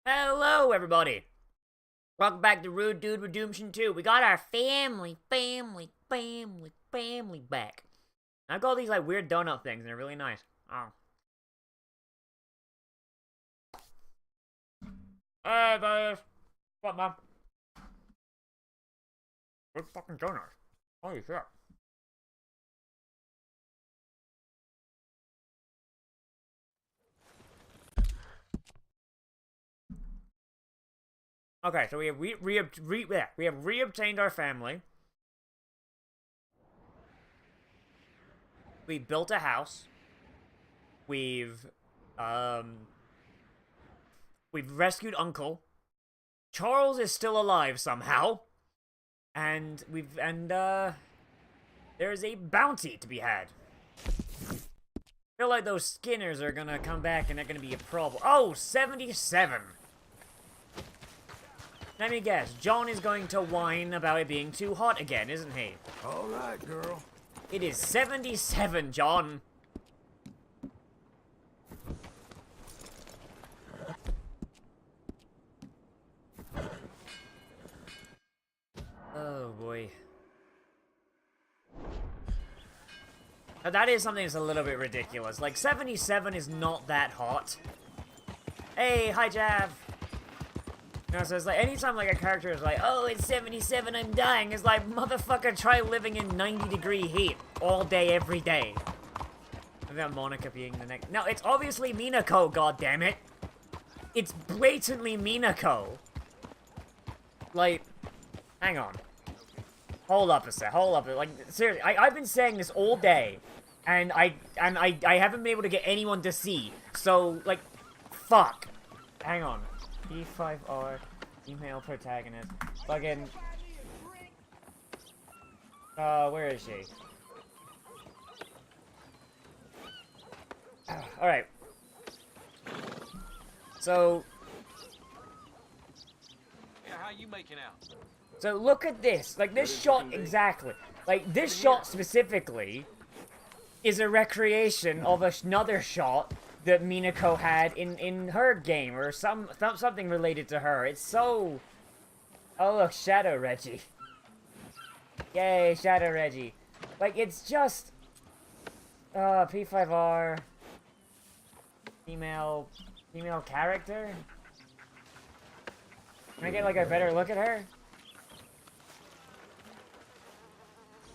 Hello, everybody. Welcome back to Rude Dude Redemption 2. We got our family back. I've got these, like, weird donut things, and they're really nice. Oh. Hey, guys. What's up, Mom? Good fucking donuts. Holy shit. Okay, so we have reobtained our family. We built a house. We've rescued Uncle. Charles is still alive somehow. And there's a bounty to be had. I feel like those Skinners are gonna come back and they're gonna be a problem. Oh, 77! Let me guess, John is going to whine about it being too hot again, isn't he? Alright, girl. It is 77, John! Oh, boy. Now, that is something that's a little bit ridiculous. Like, 77 is not that hot. Hey, hi, Jav! You know, so it's like, anytime, like, a character is like, oh, it's 77, I'm dying, it's like, motherfucker, try living in 90-degree heat all day, every day. I've got Monica being the next. No, it's obviously Minako, goddammit! It's blatantly Minako! Like, hang on. Hold up a sec, hold up. Like, seriously, I've been saying this all day, and I haven't been able to get anyone to see, so, like, fuck. Hang on. P5R, female protagonist. Fucking. Where is she? Alright. So. Yeah, how you making out? So look at this. Like, this shot exactly. Like, this shot specifically is a recreation of another shot that Minako had in her game, or something related to her. It's so... Oh, look, Shadow Reggie. Yay, Shadow Reggie. Like, it's just... P5R... Female character? Can I get, like, a better look at her?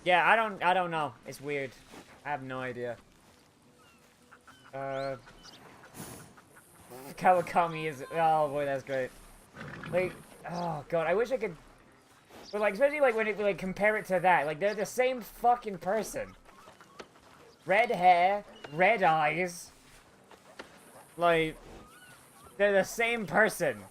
Yeah, I don't know. It's weird. I have no idea. Kawakami is... Oh, boy, that's great. Like, oh, God, I wish I could... But, like, especially, like, when it, like, compare it to that. Like, they're the same fucking person. Red hair, red eyes. Like, they're the same person.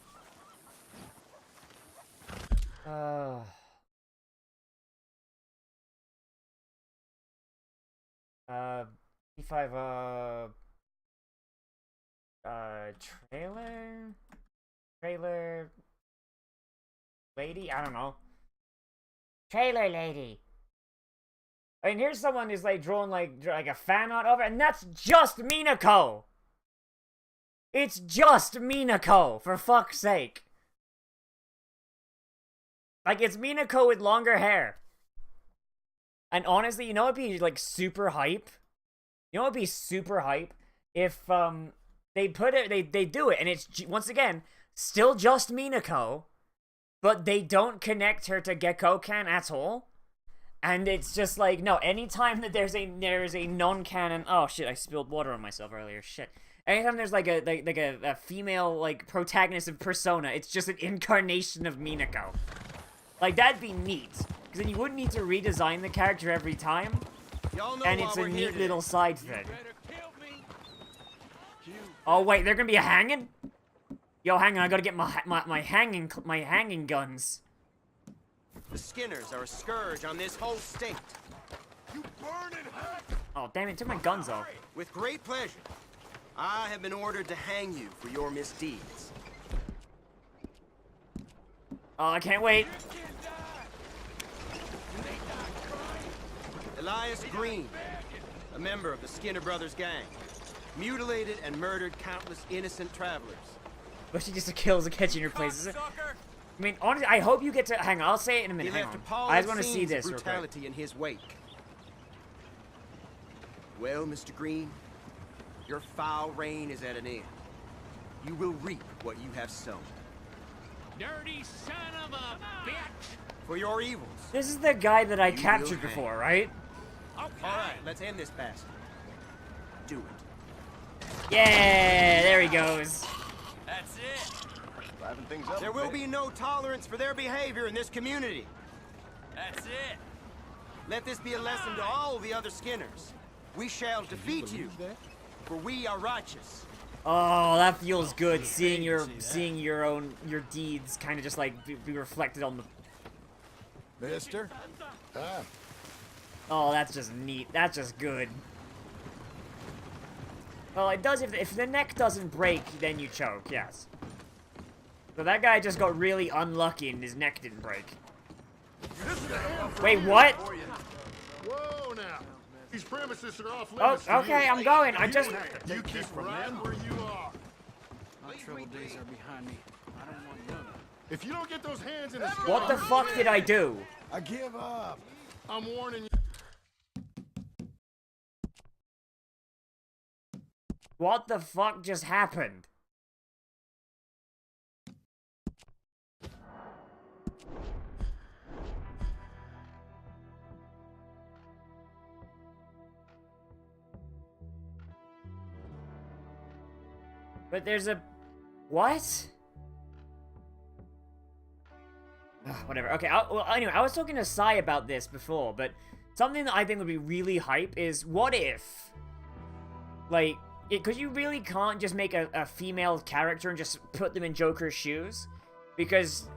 P5, trailer lady? I don't know. Trailer lady. I mean, here's someone who's, like, drawn, like a fan art of it, and that's just Minako! It's just Minako, for fuck's sake. Like, it's Minako with longer hair. And honestly, you know what'd be, like, super hype? You know what'd be super hype? If, they put it, they do it, and it's, once again, still just Minako, but they don't connect her to Gekko-kan at all. And it's just like, no, anytime that there's a non-canon... Oh, shit, I spilled water on myself earlier, shit. Anytime there's, like a female, like, protagonist of Persona, it's just an incarnation of Minako. Like, that'd be neat. Because then you wouldn't need to redesign the character every time. And it's a neat little side thing. Oh, wait, they're gonna be a hanging? Yo, hang on, I gotta get my hanging guns. The Skinners are a scourge on this whole state. You burning hot! Oh, damn it, took my guns off. With great pleasure, I have been ordered to hang you for your misdeeds. Oh, I can't wait. Elias Green, a member of the Skinner Brothers gang, mutilated and murdered countless innocent travelers. But she just kills a catchy and replaces it. I mean, honestly, I hope you get to... Hang on, I'll say it in a minute. He Hang left on. appalling I just want to see scenes of this real quick. brutality in his wake. Well, Mr. Green, your foul reign is at an end. You will reap what you have sown. Dirty son of a bitch! For your evils. This is the guy that I You captured will hang. before, right? Okay. All right, let's end this bastard. Do it. Yeah, there he goes. That's it. Liven things up. There will be no tolerance for their behavior in this community. That's it. Let this be a lesson to all the other Skinners. We shall defeat you, for we are righteous. Oh, that feels good. Seeing your deeds kind of just like be reflected on the. Mister? Ah, Oh, that's just neat. That's just good. Well, it does if the neck doesn't break, then you choke. Yes. So that guy just got really unlucky and his neck didn't break. Wait, what? Whoa now! These premises are off Oh, limits. to okay, you. I'm going. I just. You keep right where you are. My trouble days are behind me. I don't want none of it. If you don't get those hands in the sky, What the fuck did I do? I give up. I'm warning you. What the fuck just happened? But there's a... What? Ugh, whatever. Okay, well, anyway, I was talking to Sai about this before, but something that I think would be really hype is, what if... Like, because you really can't just make a female character and just put them in Joker's shoes. Because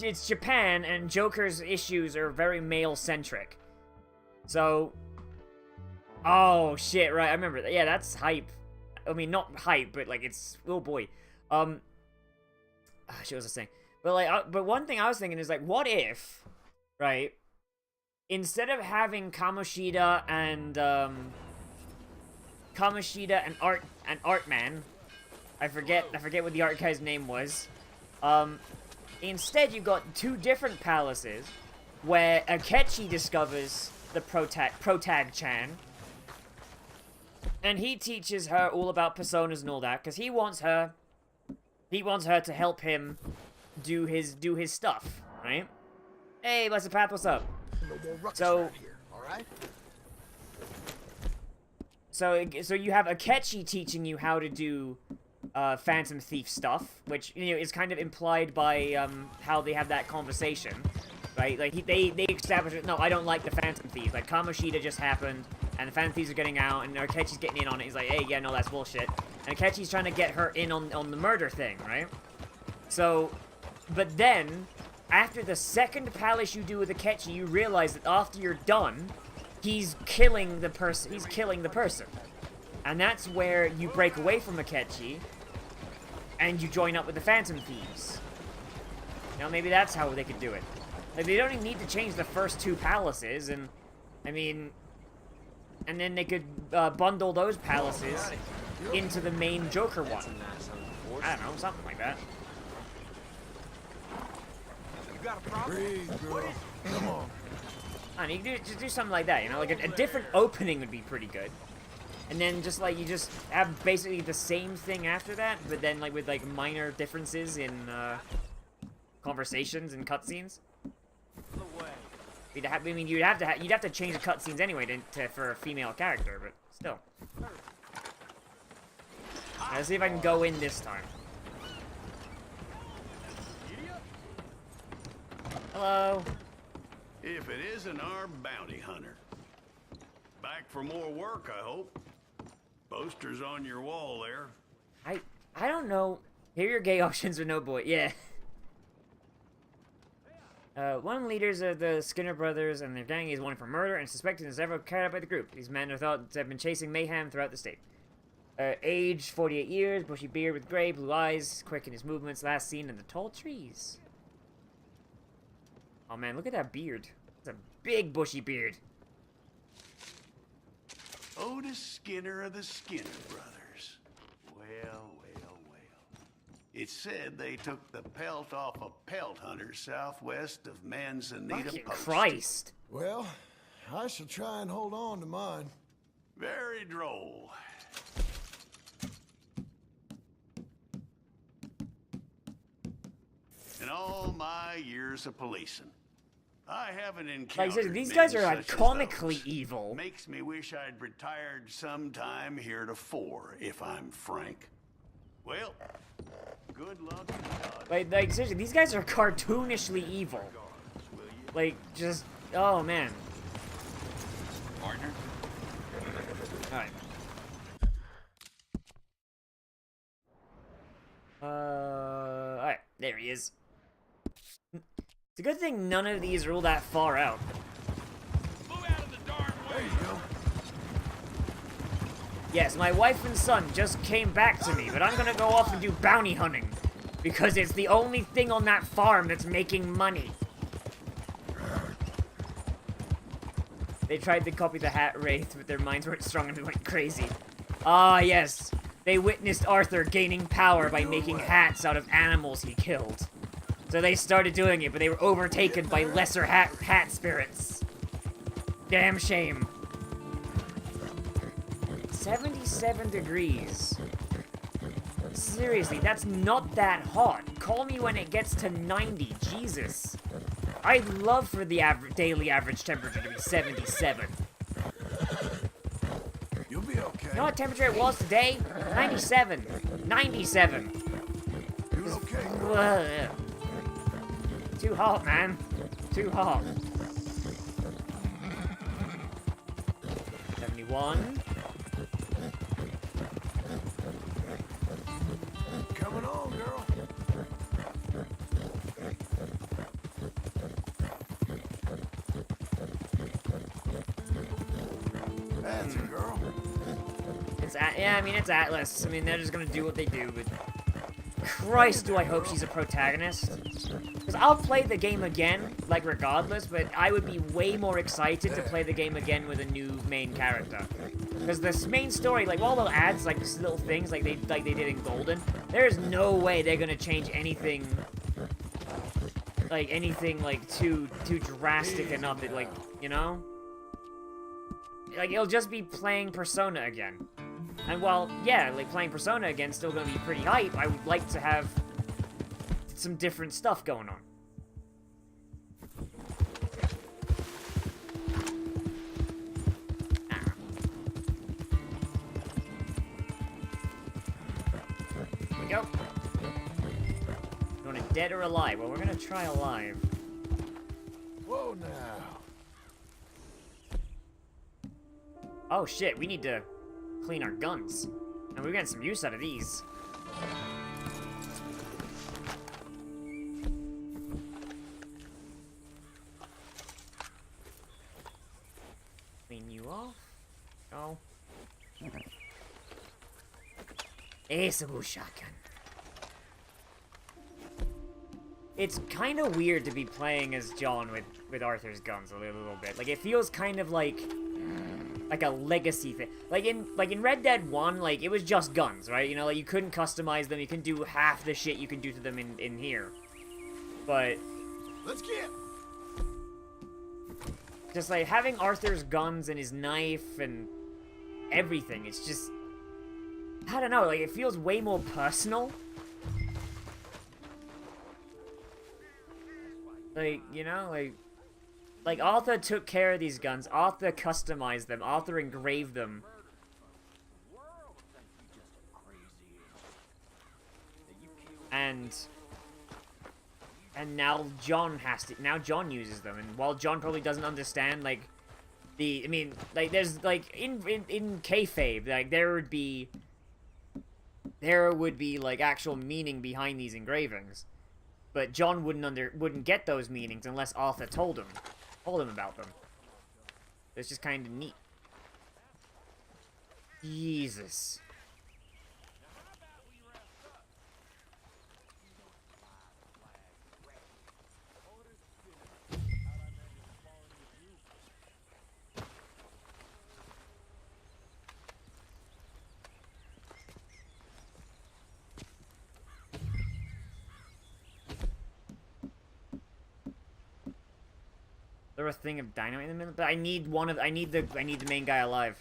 it's Japan, and Joker's issues are very male-centric. So... Oh, shit, right, I remember that. Yeah, that's hype. I mean, not hype, but, like, it's... Oh, boy. Shit, what was I saying? But, like, but one thing I was thinking is, like, what if, right, instead of having Kamoshida and Artman, I forget what the art guy's name was, instead you got two different palaces, where Akechi discovers the Protag-chan, and he teaches her all about personas and all that, because he wants her to help him do his stuff, right? Hey, Blessed Path, what's up? No more ruckus So- around here, all right? So you have Akechi teaching you how to do Phantom Thief stuff, which, you know, is kind of implied by how they have that conversation, right? Like they establish it. No, I don't like the Phantom Thieves. Like Kamoshida just happened, and the Phantom Thieves are getting out, and Akechi's getting in on it. He's like, hey, yeah, no, that's bullshit. And Akechi's trying to get her in on the murder thing, right? So, but then after the second palace you do with Akechi, you realize that after you're done, he's killing the person. He's killing the person. And that's where you break away from Akechi, and you join up with the Phantom Thieves. Now, maybe that's how they could do it. Like, they don't even need to change the first two palaces, and, I mean... And then they could bundle those palaces into the main Joker one. I don't know, something like that. You got a problem? Breathe, girl. Come on. I mean, you could just do something like that, you know? Like, a different opening would be pretty good. And then just, like, you just have basically the same thing after that, but then, like, with, like, minor differences in, conversations and cutscenes. You'd have to change the cutscenes anyway for a female character, but still. Let's see if I can go in this time. Hello. If it isn't our bounty hunter. Back for more work, I hope. Posters on your wall there. I don't know. Here are your gay options with no boy. Yeah. One of the leaders of the Skinner brothers and their gang is wanted for murder and suspected and several carried out by the group. These men are thought to have been chasing mayhem throughout the state. Age 48 years, bushy beard with gray, blue eyes, quick in his movements, last seen in the tall trees. Oh man, look at that beard. It's a big bushy beard. Otis Skinner of the Skinner brothers. Well, well, well. It said they took the pelt off a pelt hunter southwest of Manzanita Fucking Post. Christ. Well, I shall try and hold on to mine. Very droll. In all my years of policing, I haven't Like, encountered these men guys are such as comically those. evil. Makes me wish I'd retired sometime heretofore, if I'm frank. Well, good luck and God. Like seriously, these guys are cartoonishly evil. Like, just, oh man. Partner? Alright. Alright, there he is. It's a good thing none of these are all that far out. Move out of the darn way! There you go. Yes, my wife and son just came back to me, but I'm gonna go off and do bounty hunting. Because it's the only thing on that farm that's making money. They tried to copy the Hat Wraith, but their minds weren't strong and they went crazy. Ah, yes. They witnessed Arthur gaining power by making hats out of animals he killed. So they started doing it, but they were overtaken by lesser hat spirits. Damn shame. 77 degrees. Seriously, that's not that hot. Call me when it gets to 90. Jesus. I'd love for the daily average temperature to be 77. You'll be okay. You know what temperature it was today? 97. 97. You're okay. Ugh. Too hot, man. Too hot. 71. Coming on, girl. That's a girl. Yeah, I mean, it's Atlas. I mean, they're just gonna do what they do, but... Christ, do I hope she's a protagonist. Because I'll play the game again, like, regardless, but I would be way more excited to play the game again with a new main character. Because this main story, like, all the ads, like, just little things, like they did in Golden, there's no way they're gonna change anything... Like, anything, like, too drastic enough that, like, you know? Like, it'll just be playing Persona again. And while, yeah, like, playing Persona again is still gonna be pretty hype, I would like to have some different stuff going on. Ah. Here we go. You want it dead or alive? Well, we're gonna try alive. Whoa now. Oh shit, we need to clean our guns. And we're getting some use out of these. Clean you off. Go. Ace-a-boo shotgun. It's kind of weird to be playing as John with Arthur's guns a little bit. Like, it feels kind of like a legacy thing. Like in Red Dead 1, like, it was just guns, right? You know, like, you couldn't customize them. You can do half the shit you can do to them in here. But Let's get. just, like, having Arthur's guns and his knife and everything, it's just... I don't know, like, it feels way more personal. Like, you know, like, Arthur took care of these guns, Arthur customized them, Arthur engraved them. And now John has to, now John uses them, and while John probably doesn't understand, like, I mean, like, there's, like, in kayfabe, like, there would be, like, actual meaning behind these engravings. But John wouldn't get those meanings unless Arthur told him about them. It's just kind of neat. Jesus. There a thing of dynamite in the middle? But I need one of I need the main guy alive.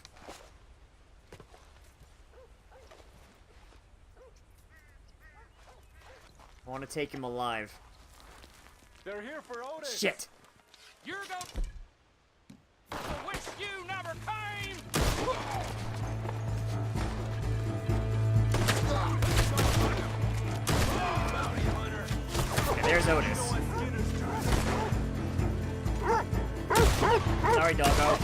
I want to take him alive. They're here for Otis. Shit. You're going. I wish you never came. Okay, there's Otis. Sorry, doggo.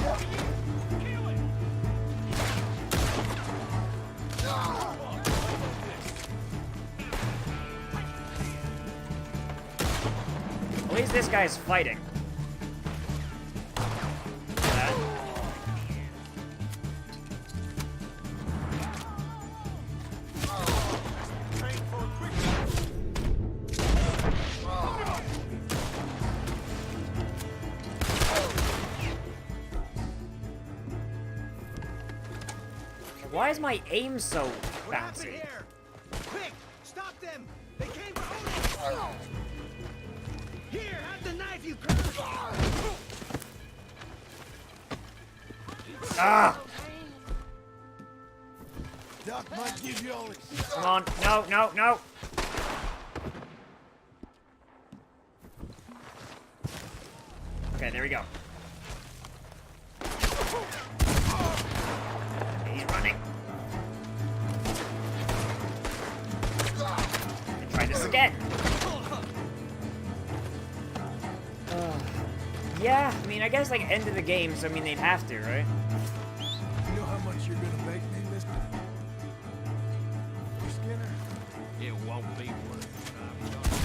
At least this guy's fighting. That. Why is my aim so What happened bouncy? here? Quick, stop them! They came for Otis! Here, have the knife, you cur! Ah! Doc might give you all this. Come on. No, no, no. Okay, there we go. He's running. Try this again. Yeah, I mean, I guess, like, end of the game, so, I mean, they'd have to, right? You know how much you're gonna make me, mister? Skinner? It won't be worth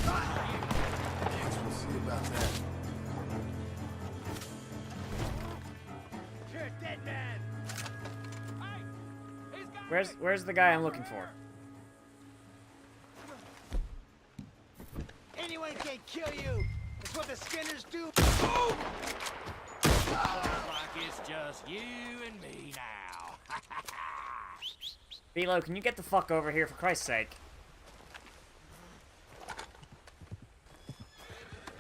Yes, we'll see about that. You're a dead man! Hey, he's got Where's the guy I'm looking for? Anyone can kill you! That's what the Skinners do! Looks like it's just you and me now. Philo, can you get the fuck over here, for Christ's sake?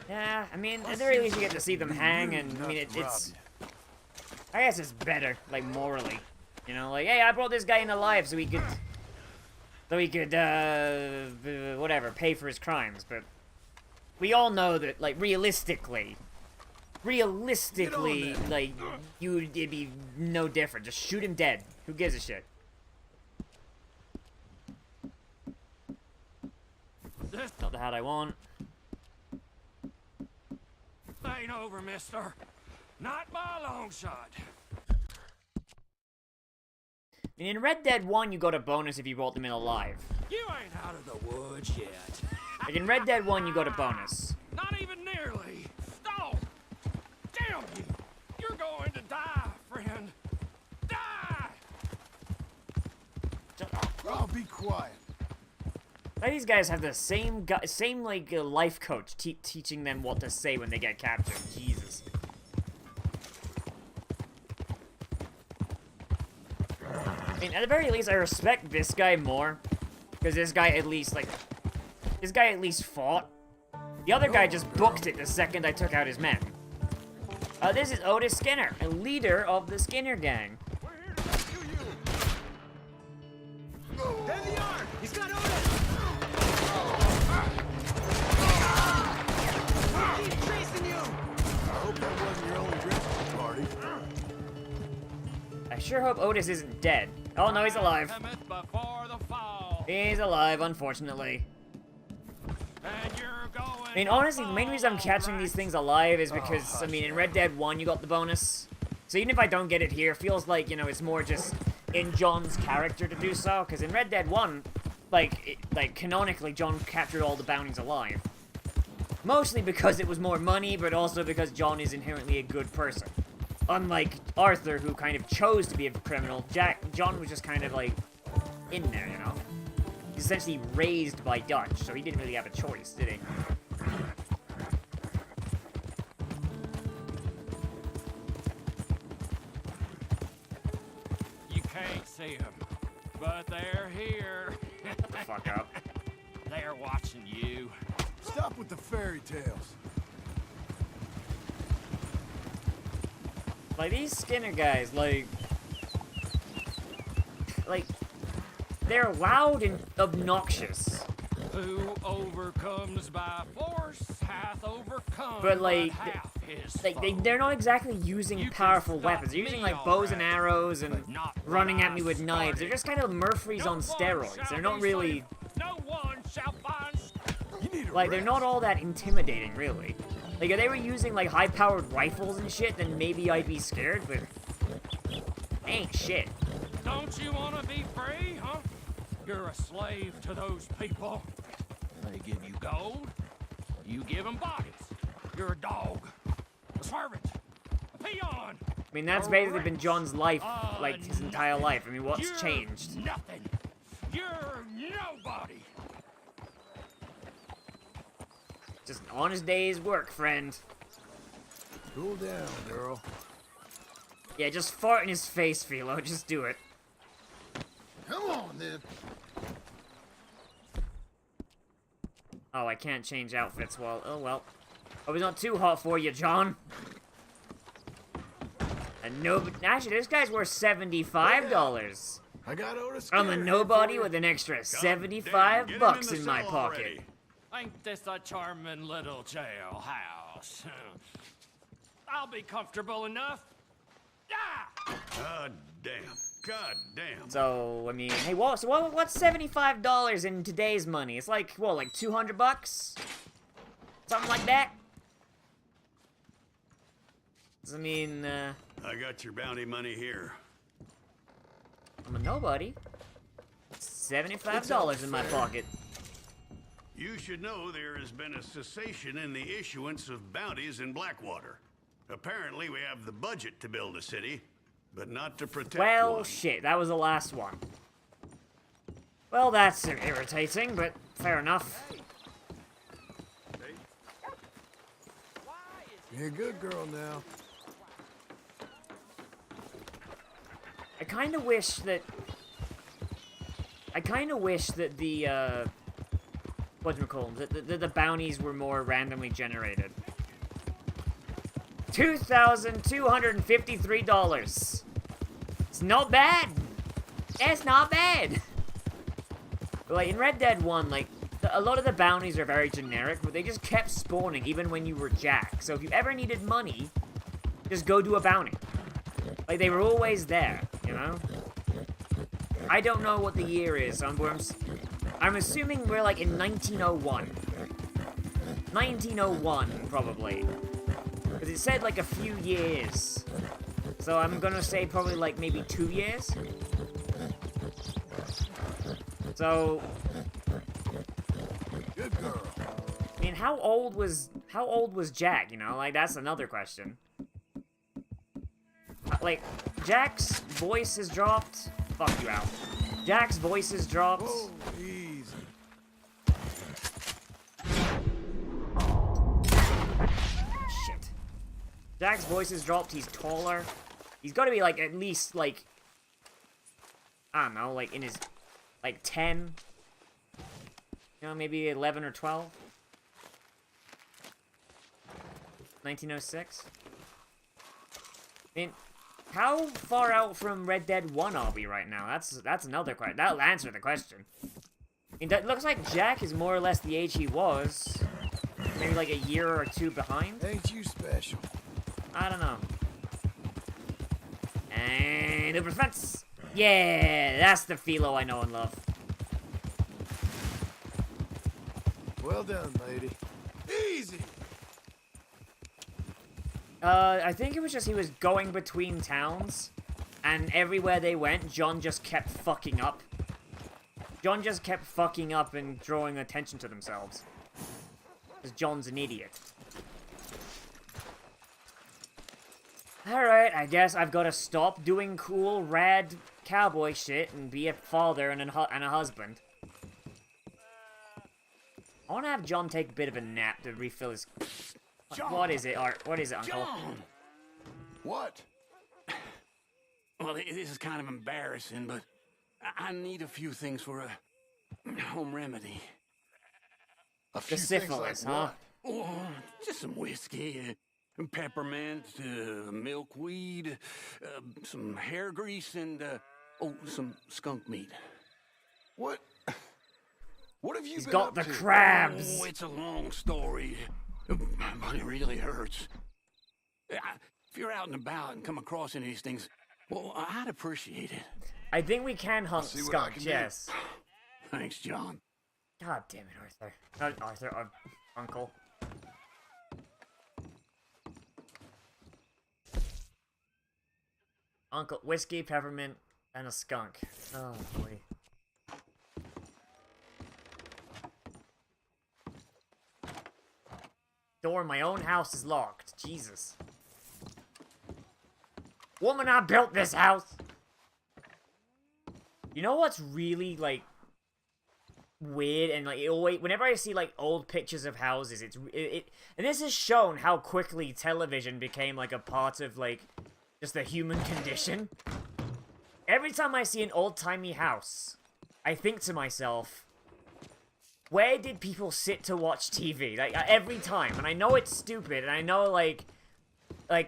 Yeah, I mean, at the very least you get to see them hang, and, I mean, it's... I guess it's better, like, morally. You know, like, hey, I brought this guy in alive so he could... whatever, pay for his crimes, but... We all know that, like, realistically, like, it'd be no different. Just shoot him dead. Who gives a shit? Not the hat I want. Ain't over, mister. Not by a long shot. And in Red Dead 1, you got a bonus if you brought them in alive. You ain't out of the woods yet. Like, in Red Dead 1, you got a bonus. Not even nearly. Oh, damn you. You're going to die, friend. Die! I'll be quiet. Now these guys have the same like life coach teaching them what to say when they get captured. Jesus. I mean, at the very least, I respect this guy more, because this guy at least fought. The other guy just booked it the second I took out his men. This is Otis Skinner, a leader of the Skinnier Gang. We're here to rescue you! There they are! He's got Otis! Keep chasing you! I hope that wasn't your only drinking party. I sure hope Otis isn't dead. Oh no, he's alive. Cometh before the fall. He's alive, unfortunately. And you're going I mean, honestly, the main reason I'm catching these things alive is because, I mean, in Red Dead 1, you got the bonus. So even if I don't get it here, it feels like, you know, it's more just in John's character to do so. Because in Red Dead 1, like, canonically, John captured all the bounties alive. Mostly because it was more money, but also because John is inherently a good person. Unlike Arthur, who kind of chose to be a criminal, John was just kind of, like, in there, you know? He's essentially raised by Dutch, so he didn't really have a choice, did he? You can't see them, but they're here. Shut the fuck up. They're watching you. Stop with the fairy tales. Like, these Skinner guys, like, they're loud and obnoxious. Who overcomes by force hath overcome But, like, half his they're not exactly using You can powerful stop weapons. They're using, me, like, bows and alright, arrows and but not running when at me I with knives. They're started. just kind of Murphys No on one steroids. shall They're not be really... safe. No one shall find... Like, they're not all that intimidating, really. Like, if they were using, like, high-powered rifles and shit, then maybe I'd be scared, but... ain't shit. Don't you want to be free, huh? You're a slave to those people. They give you gold. You give them bodies. You're a dog. A servant. A peon. I mean, that's basically been John's life, like, his entire nothing. life. I mean, what's You're changed? Nothing. You're nobody. Just an honest day's work, friend. Cool down, girl. Yeah, just fart in his face, Philo. Just do it. Come on, then. Oh, I can't change outfits. Well, oh well. Hope it's not too hot for you, John. And no, actually, this guy's worth $75. I got Otis. I'm a Skinner nobody here for with an extra Damn, 75 get him bucks the in my cell pocket. already. Ain't this a charming little jailhouse? I'll be comfortable enough. Yeah. God damn. God damn. So, I mean, hey, what's $75 in today's money? It's like, what, like 200 bucks? Something like that? I mean, I got your bounty money here. I'm a nobody. $75 in my pocket. You should know there has been a cessation in the issuance of bounties in Blackwater. Apparently, we have the budget to build a city, but not to protect Well, one. shit, that was the last one. Well, that's irritating, but fair enough. You're a good girl now. I kind of wish that the, whatchamacallit, the bounties were more randomly generated. $2,253. It's not bad. It's not bad. Like, in Red Dead 1, like, a lot of the bounties are very generic, but they just kept spawning even when you were Jack. So if you ever needed money, just go do a bounty. Like, they were always there, you know? I don't know what the year is. I'm assuming we're, like, in 1901. 1901, probably. Because it said, like, a few years. So I'm gonna say probably, like, maybe 2 years. So... Good girl. I mean, how old was Jack, you know? Like, that's another question. Like, Jack's voice has dropped. Fuck you, Al. Jack's voice has dropped. Whoa, easy. Shit. Jack's voice has dropped. He's taller. He's got to be, like, at least, like... I don't know, like, in his... Like, 10. You know, maybe 11 or 12. 1906. I mean, how far out from Red Dead 1 are we right now? That's another question. That'll answer the question. I mean, that looks like Jack is more or less the age he was. Maybe like a year or two behind? Ain't you special? I don't know. And over fence! Yeah, that's the philo I know and love. Well done, lady. Easy. I think it was just he was going between towns, and everywhere they went, John just kept fucking up. John just kept fucking up and drawing attention to themselves. Because John's an idiot. Alright, I guess I've got to stop doing cool, rad cowboy shit and be a father and a husband. I want to have John take a bit of a nap to refill his... What is it, Art? What is it, Uncle? John! What? Well, this is kind of embarrassing, but I need a few things for a home remedy. A The few things syphilis, like huh? what? Oh, just some whiskey, peppermint, milkweed, some hair grease, and, some skunk meat. What? What have you He's been got up the to? crabs. Oh, it's a long story, but it really hurts. If you're out and about and come across any of these things, well, I'd appreciate it. I think we can hunt see what I skunks, can do. yes. Thanks, John. God damn it, Arthur. Not Arthur, Uncle. Uncle, whiskey, peppermint, and a skunk. Oh, boy. Door in my own house is locked. Jesus. Woman, I built this house! You know what's really, like, weird and, like, whenever I see, like, old pictures of houses, and this has shown how quickly television became, like, a part of, like, just the human condition. Every time I see an old-timey house, I think to myself, where did people sit to watch TV? Like, every time. And I know it's stupid, and I know, like,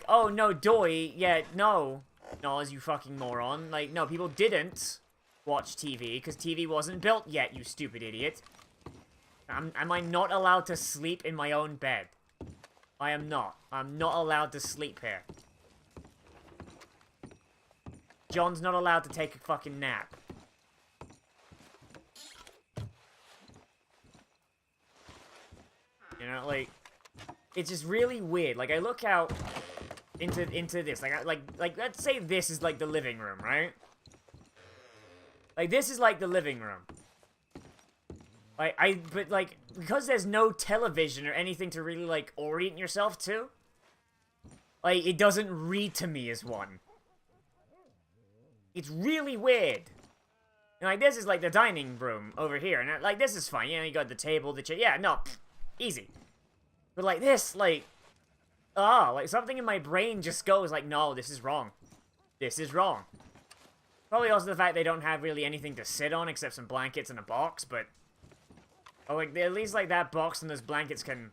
oh, no, doy, yeah, no, Nozz, you fucking moron. Like, no, people didn't watch TV, because TV wasn't built yet, you stupid idiot. Am I not allowed to sleep in my own bed? I am not. I'm not allowed to sleep here. John's not allowed to take a fucking nap. You know, like, it's just really weird. Like, I look out into this. Like, let's say this is, like, the living room, right? Like, this is, like, the living room. But, like, because there's no television or anything to really, like, orient yourself to, like, it doesn't read to me as one. It's really weird. And, like, this is, like, the dining room over here. And, like, this is fine. You know, you got the table, the chair. Yeah, no, easy. But, like, this, like, like, something in my brain just goes, like, no, this is wrong. This is wrong. Probably also the fact they don't have really anything to sit on except some blankets and a box, but... Oh, like, at least, like, that box and those blankets can,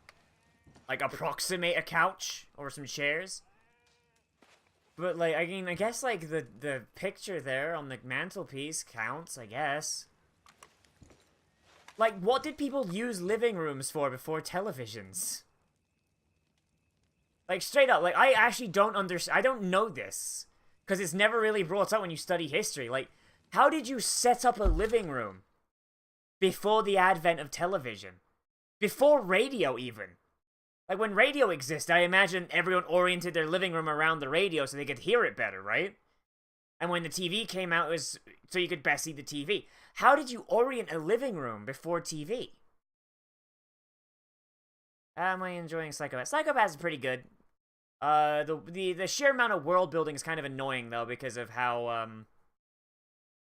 like, approximate a couch or some chairs. But, like, I mean, I guess, like, the picture there on the mantelpiece counts, I guess. Like, what did people use living rooms for before televisions? Like, straight up, like, I actually don't understand. I don't know this. Because it's never really brought up when you study history. Like, how did you set up a living room before the advent of television? Before radio, even. Like, when radio existed, I imagine everyone oriented their living room around the radio so they could hear it better, right? And when the TV came out, it was so you could best see the TV. How did you orient a living room before TV? Am I enjoying Psychopath? Psychopath is pretty good. The sheer amount of world building is kind of annoying, though, because of how,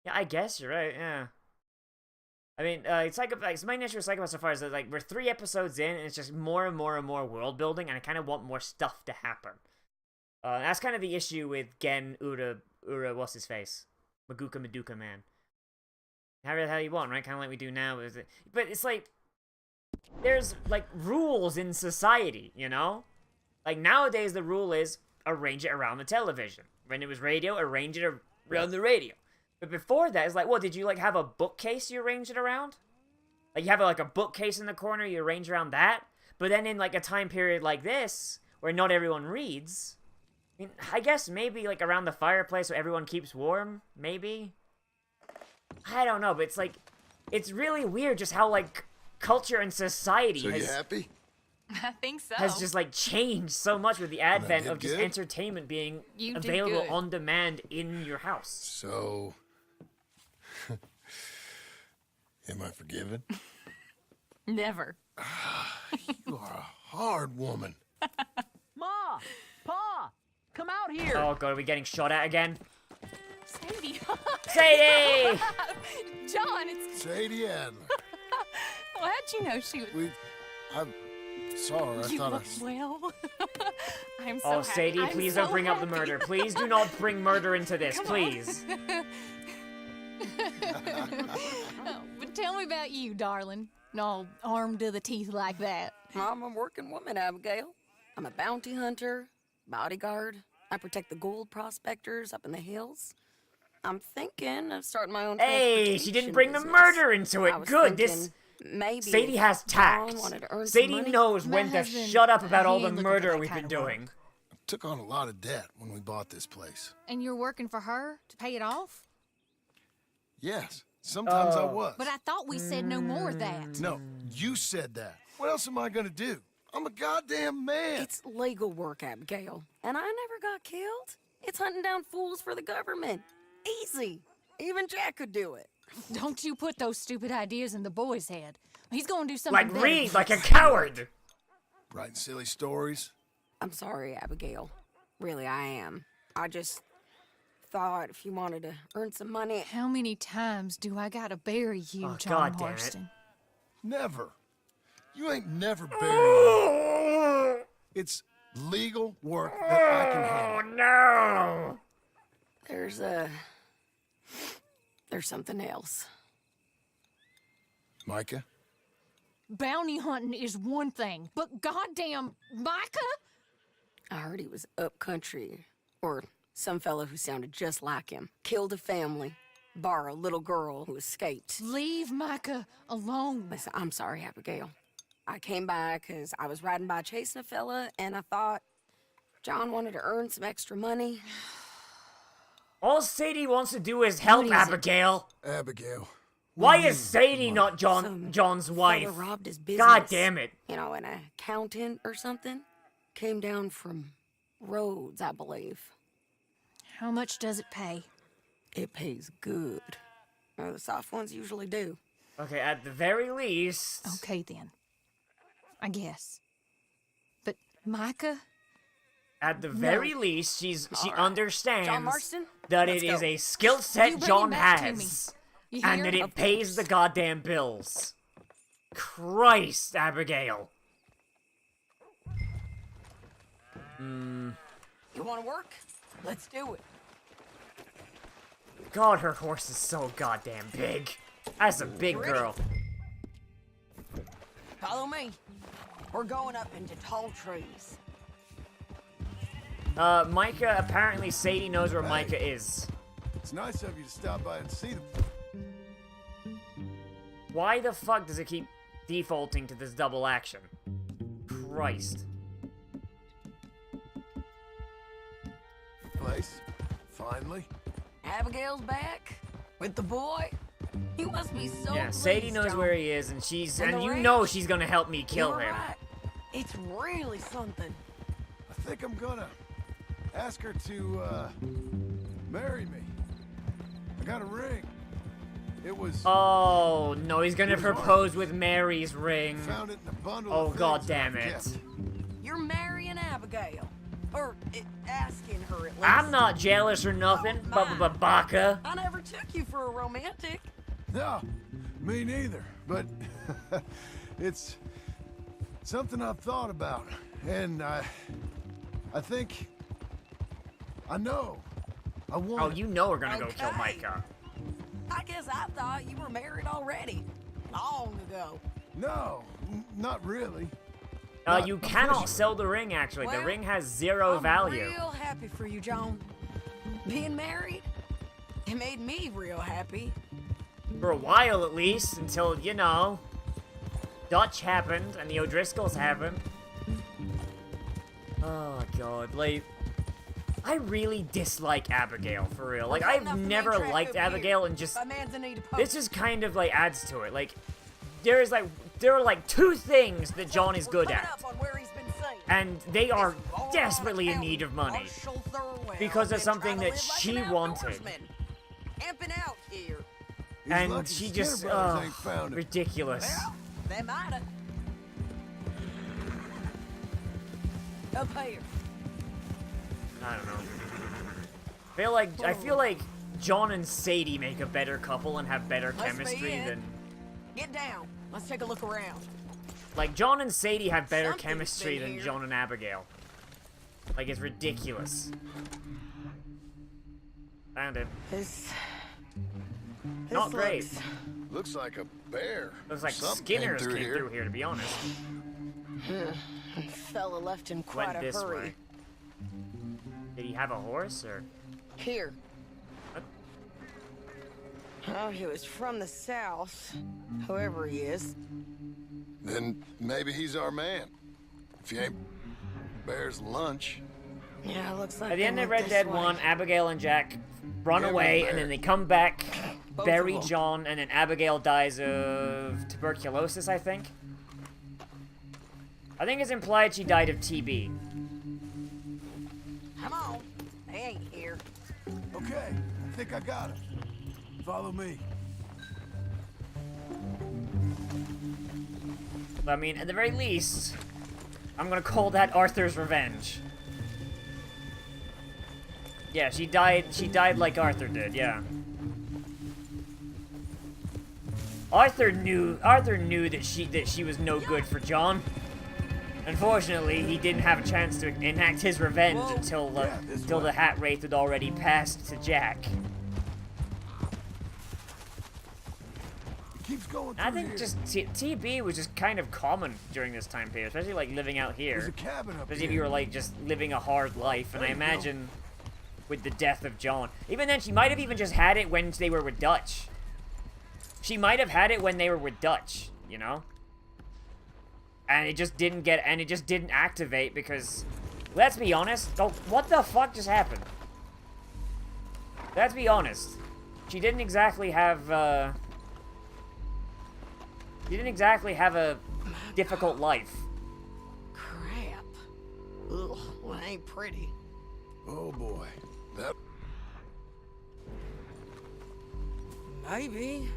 yeah, I guess you're right, yeah. I mean, Psychopath, my issue with Psychopath so far is that, like, we're 3 episodes in, and it's just more and more and more world building, and I kind of want more stuff to happen. That's kind of the issue with Gen Ura, what's his face? Maduka Man. However the hell you want, right? Kind of like we do now. But it's like, there's, like, rules in society, you know? Like, nowadays the rule is, arrange it around the television. When it was radio, arrange it around the radio. But before that, it's like, what, did you, like, have a bookcase you arrange it around? Like, you have, like, a bookcase in the corner, you arrange around that? But then in, like, a time period like this, where not everyone reads, I mean, I guess maybe, like, around the fireplace so everyone keeps warm, maybe? I don't know, but it's, like, it's really weird just how, like, culture and society So you happy? I think so. has just, like, changed so much with the advent of just entertainment being available on demand in your house. So... Am I forgiven? Never. You are a hard woman. Ma! Pa! Come out here! Oh god, are we getting shot at again? Sadie! Sadie! John, it's... Sadie Adler. Well, how'd you know she was... I saw her. I You thought look well. I'm so Oh, happy. Sadie, I'm please so don't bring up the happy. murder. Please do not bring murder into this, Come please. Oh, but tell me about you, darling. All armed to the teeth like that. I'm a working woman, Abigail. I'm a bounty hunter, bodyguard. I protect the gold prospectors up in the hills. I'm thinking of starting my own Hey, she didn't bring the business. murder into I it. was Good. thinking maybe Sadie if has John tact. wanted to earn some Sadie money. knows My when to husband, shut up about he all the ain't looking for murder that we've kind been of work. doing. Took on a lot of debt when we bought this place. And you're working for her to pay it off? Yes, sometimes I was. But I thought we said no more of that. No, you said that. What else am I gonna do? I'm a goddamn man. It's legal work, Abigail. And I never got killed. It's hunting down fools for the government. Easy. Even Jack could do it. Don't you put those stupid ideas in the boy's head. He's gonna do something Like better. Reed, like a coward. Writing silly stories. I'm sorry, Abigail. Really, I am. I just thought if you wanted to earn some money... How many times do I gotta bury you, Oh, John God damn it. Marston? Never. You ain't never buried me. It's legal work that I can handle. Oh, no. There's something else. Micah? Bounty hunting is one thing, but goddamn Micah? I heard he was up country, or some fella who sounded just like him. Killed a family, bar a little girl who escaped. Leave Micah alone. Listen, I'm sorry, Abigail. I came by because I was riding by chasing a fella, and I thought John wanted to earn some extra money. All Sadie wants to do is help What is it? Abigail. Abigail. Why is Sadie not Some John's wife? fella robbed his business. God damn it. You know, an accountant or something. Came down from Rhodes, I believe. How much does it pay? It pays good. Well, the soft ones usually do. Okay, at the very least. Okay then. I guess. But Micah? At the very least, she All right. understands John Marston, that let's it is go. a skill set You bring John him back to has, You and hear? that it Of pays the course. goddamn bills. Christ, Abigail. You want to work? Let's do it. God, her horse is so goddamn big. That's a big Ready? girl. Follow me. We're going up into tall trees. Micah, apparently Sadie knows where Micah is. It's nice of you to stop by and see them. Why the fuck does it keep defaulting to this double action? Christ. Place. Finally. Abigail's back with the boy. You must be so Yeah, Sadie pleased, knows John. where he is, and she's And and the you ranch? know she's gonna help me kill You were him. right. It's really something. I think I'm gonna ask her to, marry me. I got a ring. It was... Oh no, he's gonna It was hard. propose with Mary's ring. Found it in a bundle Oh of god things that damn I've it. kept. You're marrying Abigail. Or asking her at least. I'm not jealous or nothing, Oh, Baka. I never took you for a romantic. No, me neither. But it's something I've thought about, and I think I know. I want. Oh, you know we're gonna go kill Okay. Micah. I guess I thought you were married already. Long ago. No, not really. You Not cannot officially. sell the ring, actually. The Well, ring has 0 I'm value. real happy for you, John. Being married, it made me real happy. For a while, at least, until, you know, Dutch happened, and the O'Driscolls happened. Oh, God. Like, I really dislike Abigail, for real. Like, We're heading I've up the main never track liked up here. Abigail, and just... My man's in need of post. This just kind of, like, adds to it. Like, there are, like, 2 things that John is We're good coming at. up on where he's been seen. And they are This moron desperately in accountant, need of money. Marshall Thurwell, Because of been something trying to that live like she an wanted. outdoorsman. Camping out here. He's And lucky she Skinner just, Brothers ain't found it. ridiculous. Well, they might've. Up here. I don't know. I feel like John and Sadie make a better couple and have better Let's be chemistry in. than... Get down. Let's take a look around. Like, John and Sadie have better Something's chemistry been than here. John and Abigail. Like, it's ridiculous. Found it. This Not great. Looks like a bear. Looks like Something Skinner's came came through here, to be honest. Fell fella left in quite Went a this hurry. way. Did he have a horse, or? Here. What? Oh, he was from the south. Whoever he is. Then maybe he's our man. If he ain't Bear's lunch. Yeah, looks like At the end they of went Red this Dead way. 1, Abigail and Jack run Yeah, away, Bear. and then they come back, Both bury of 'em. John, and then Abigail dies of tuberculosis, I think. I think it's implied she died of TB. Come on. They ain't here. Okay, I think I got him. Follow me. I mean, at the very least, I'm gonna call that Arthur's revenge. Yeah, she died like Arthur did, yeah. Arthur knew that she was no good for John. Unfortunately, he didn't have a chance to enact his revenge until the Hat Wraith had already passed to Jack. Keeps going through I think here. just TB was just kind of common during this time period, especially like living out There's here. a cabin up Especially if here. you were like just living a hard life, and I There you go. imagine with the death of John. Even then, she might have even just had it when they were with Dutch. She might have had it when they were with Dutch, you know? And it just didn't activate because, let's be honest. Oh, what the fuck just happened? Let's be honest. She didn't exactly have, She didn't exactly have a difficult life. Crap. Ugh, well, it ain't pretty. Oh boy. That Maybe.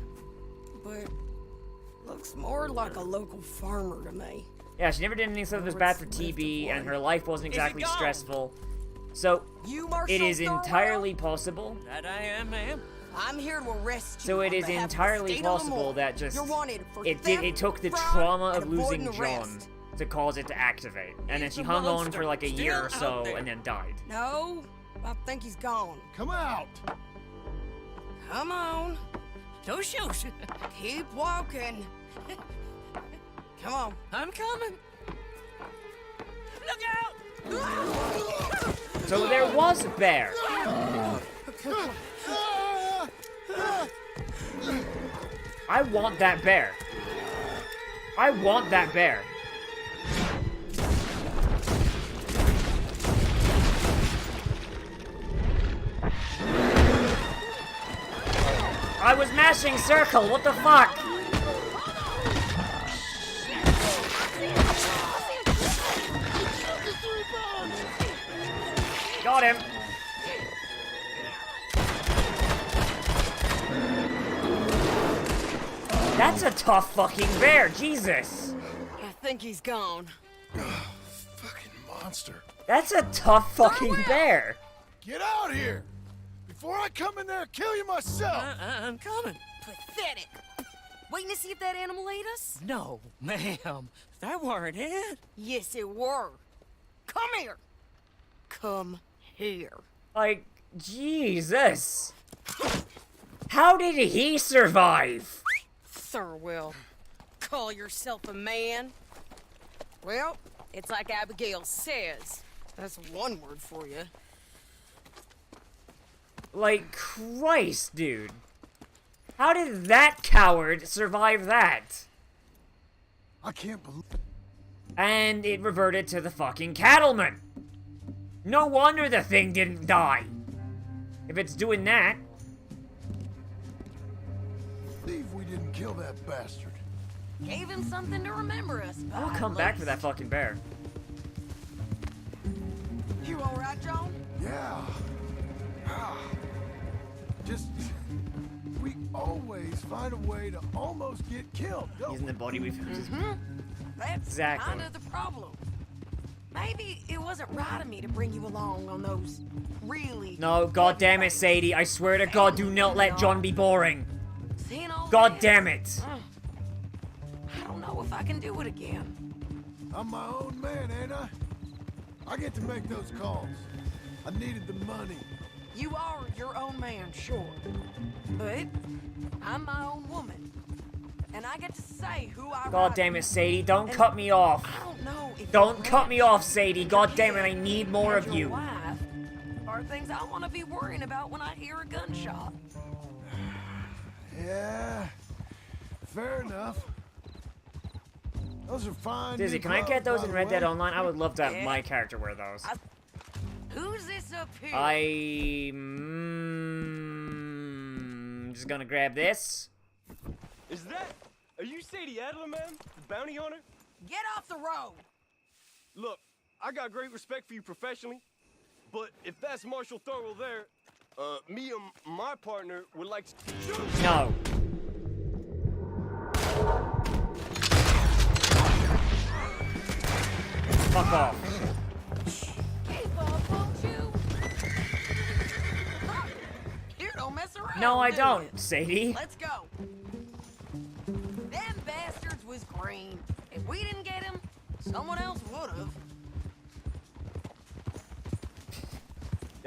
But looks more like a local farmer to me. Yeah, she never did anything that was bad for TB, and her life wasn't exactly stressful. So, You, Marshal it is Thorwell? entirely possible. That I am, ma'am. I'm here to arrest you. So it on is behalf of the entirely state of possible Lamar. that just You're wanted for it theft, took the fraud, trauma and of losing avoiding John arrest. to cause it to activate, and then He's she a hung on monster, for like a year or still so, out there. and then died. No, I think he's gone. come out. Come on, No shoes. keep walking. Come on. I'm coming. Look out! So there was a bear. I want that bear. I want that bear. I was mashing circle, what the fuck? Got him. That's a tough fucking bear, Jesus. I think he's gone. Fucking monster. That's a tough fucking bear. Get out here! Before I come in there and kill you myself! I'm coming. Pathetic. Waiting to see if that animal ate us? No, ma'am. That weren't it. Yes, it were. Come here. Come here. Like, Jesus. How did he survive? Thurwell, call yourself a man? Well, it's like Abigail says. That's one word for you. Like, Christ, dude. How did that coward survive that? I can't believe. And it reverted to the fucking cattleman. No wonder the thing didn't die. If it's doing that. Believe we didn't kill that bastard. Gave him something to remember us by. We'll come back for that fucking bear. You all right, John? Yeah. Just. We always find a way to almost get killed, don't Using we? the body we've That's Exactly. kind of the problem. Maybe it wasn't right of me to bring you along on those really. No, god damn it, Sadie. I swear to God, do not let John be boring. Seeing all God this, damn it. I don't know if I can do it again. I'm my own man, ain't I? I get to make those calls. I needed the money. You are your own man, sure. But I'm my own woman. And I get to say who I God ride damn it, with. Sadie. Don't And cut me off. I don't know if Don't cut me off, Sadie. God damn it, I need more of you. Wife are things I want to be worrying about when I hear a gunshot. Yeah, fair enough. Those are fine. Dizzy, new can I clothes, get those by in the Red Dead way. Online? I would love to have my character wear those. Who's this up here? I'm just gonna grab this. Is that... Are you Sadie Adler, man? The bounty hunter? Get off the road! Look, I got great respect for you professionally, but if that's Marshal Thurwell there, me and my partner would like to... No. Fuck off. Keep up, won't you? Here, don't mess around. No, I do don't, it. Sadie. Let's go. Them bastards was green. If we didn't get him, someone else would've.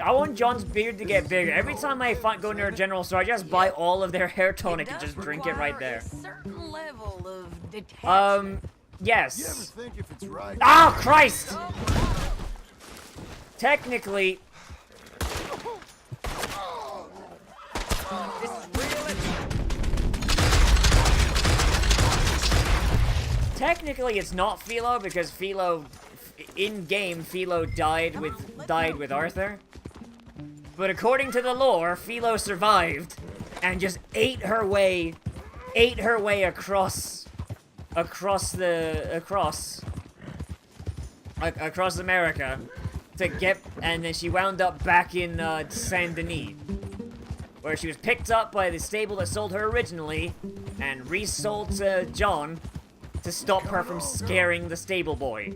I want John's beard to get bigger. Every time I go near a general store, I just buy all of their hair tonic and just drink it right there. A certain level of detachment. Yes. You ever think if it's right? Oh, Christ! Technically... Technically, it's not Philo, because Philo... In-game, Philo died with Arthur. But according to the lore, Philo survived and just ate her way across America to get, and then she wound up back in Saint Denis, where she was picked up by the stable that sold her originally and resold to John to stop her from scaring the stable boy.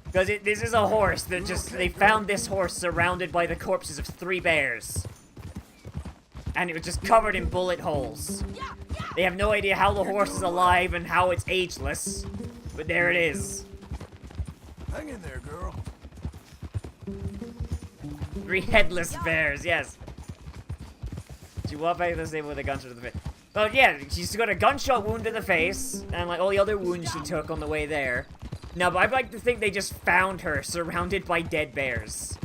Because this is a horse that they found this horse surrounded by the corpses of 3 bears. And it was just covered in bullet holes. They have no idea how the horse is alive and how it's ageless. But there it is. Hang in there, girl. 3 headless bears, yes. She walked back to the stable with a gunshot to the face. Well, yeah, she's got a gunshot wound to the face, and like all the other wounds she took on the way there. No, but I'd like to think they just found her surrounded by dead bears.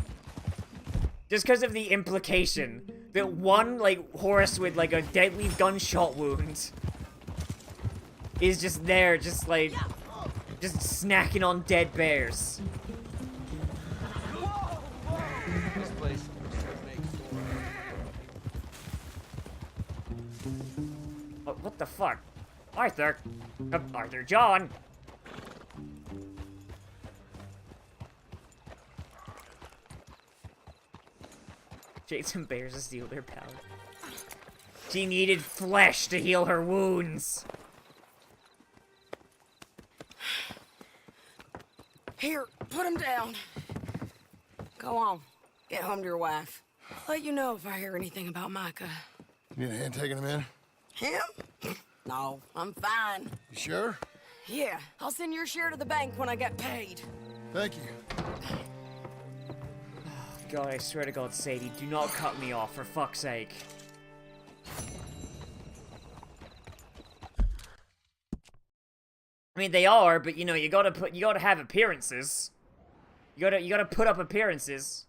Just because of the implication that one, like, horse with, like, a deadly gunshot wound is just there, just, like, just snacking on dead bears. This place Oh, what the fuck? Arthur! Arthur John! Jason bears to steal their power. She needed flesh to heal her wounds. Here, put him down. Go on. Get home to your wife. I'll let you know if I hear anything about Micah. You need a hand taking him in? Him? No, I'm fine. You sure? Yeah, I'll send your share to the bank when I get paid. Thank you. God, I swear to God, Sadie, do not cut me off, for fuck's sake. I mean, they are, but you know, you gotta have appearances. You gotta put up appearances.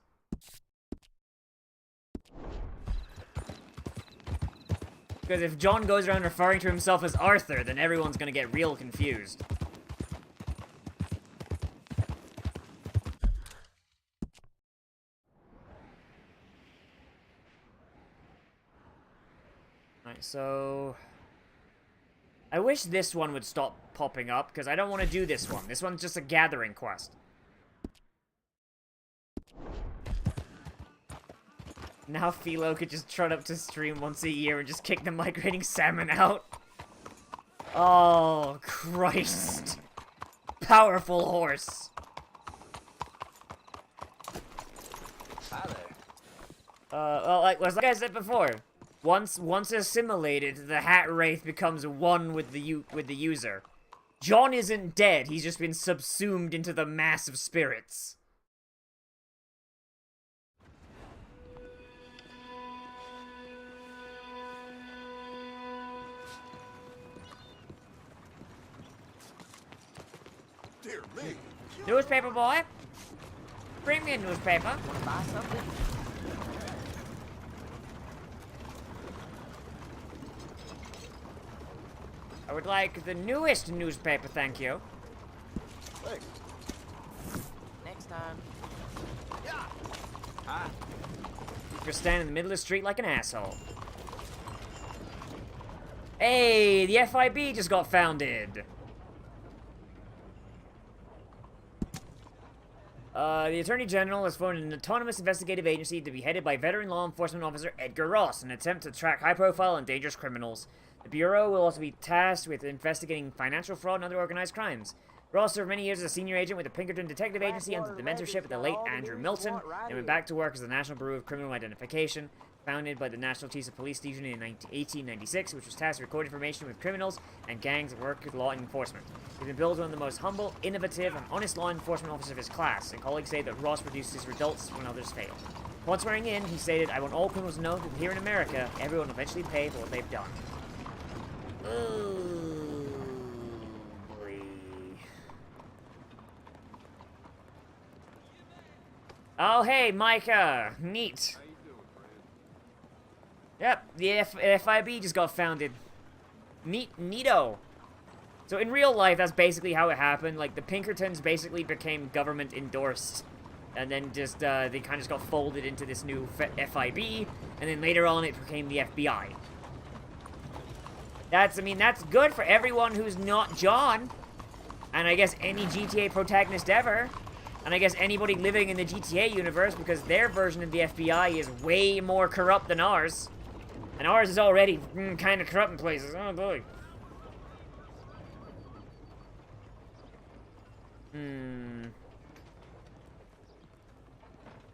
Because if John goes around referring to himself as Arthur, then everyone's gonna get real confused. Alright, so... I wish this one would stop popping up, because I don't want to do this one. This one's just a gathering quest. Now Philo could just trot up to stream once a year and just kick the migrating salmon out. Oh, Christ. Powerful horse. Hi there. Well, like I said before, once assimilated, the Hat Wraith becomes one with the user. John isn't dead, he's just been subsumed into the mass of spirits. Dear me. Newspaper boy. Bring me a newspaper. Wanna buy something? I would like the newest newspaper, thank you. Thanks. Next time. You're standing in the middle of the street like an asshole. Hey, the FIB just got founded. The Attorney General has formed an autonomous investigative agency to be headed by veteran law enforcement officer Edgar Ross in an attempt to track high-profile and dangerous criminals. The Bureau will also be tasked with investigating financial fraud and other organized crimes. Ross served many years as a senior agent with the Pinkerton Detective Agency under the mentorship of the late Andrew Milton, and went back to work as the National Bureau of Criminal Identification, founded by the National Chiefs of Police Division in 1896, which was tasked with recording information with criminals and gangs that work with law enforcement. He's been billed as one of the most humble, innovative, and honest law enforcement officers of his class, and colleagues say that Ross produces results when others fail. Upon swearing in, he stated, "I want all criminals to know that here in America, everyone will eventually pay for what they've done." Oh, boy. Oh, hey, Micah. Neat. Yep, the FIB just got founded. Neato. So in real life, that's basically how it happened. Like, the Pinkertons basically became government endorsed. And then just, they kind of just got folded into this new FIB. And then later on, it became the FBI. That's good for everyone who's not John. And I guess any GTA protagonist ever. And I guess anybody living in the GTA universe, because their version of the FBI is way more corrupt than ours. And ours is already kind of corrupt in places. Oh, boy. You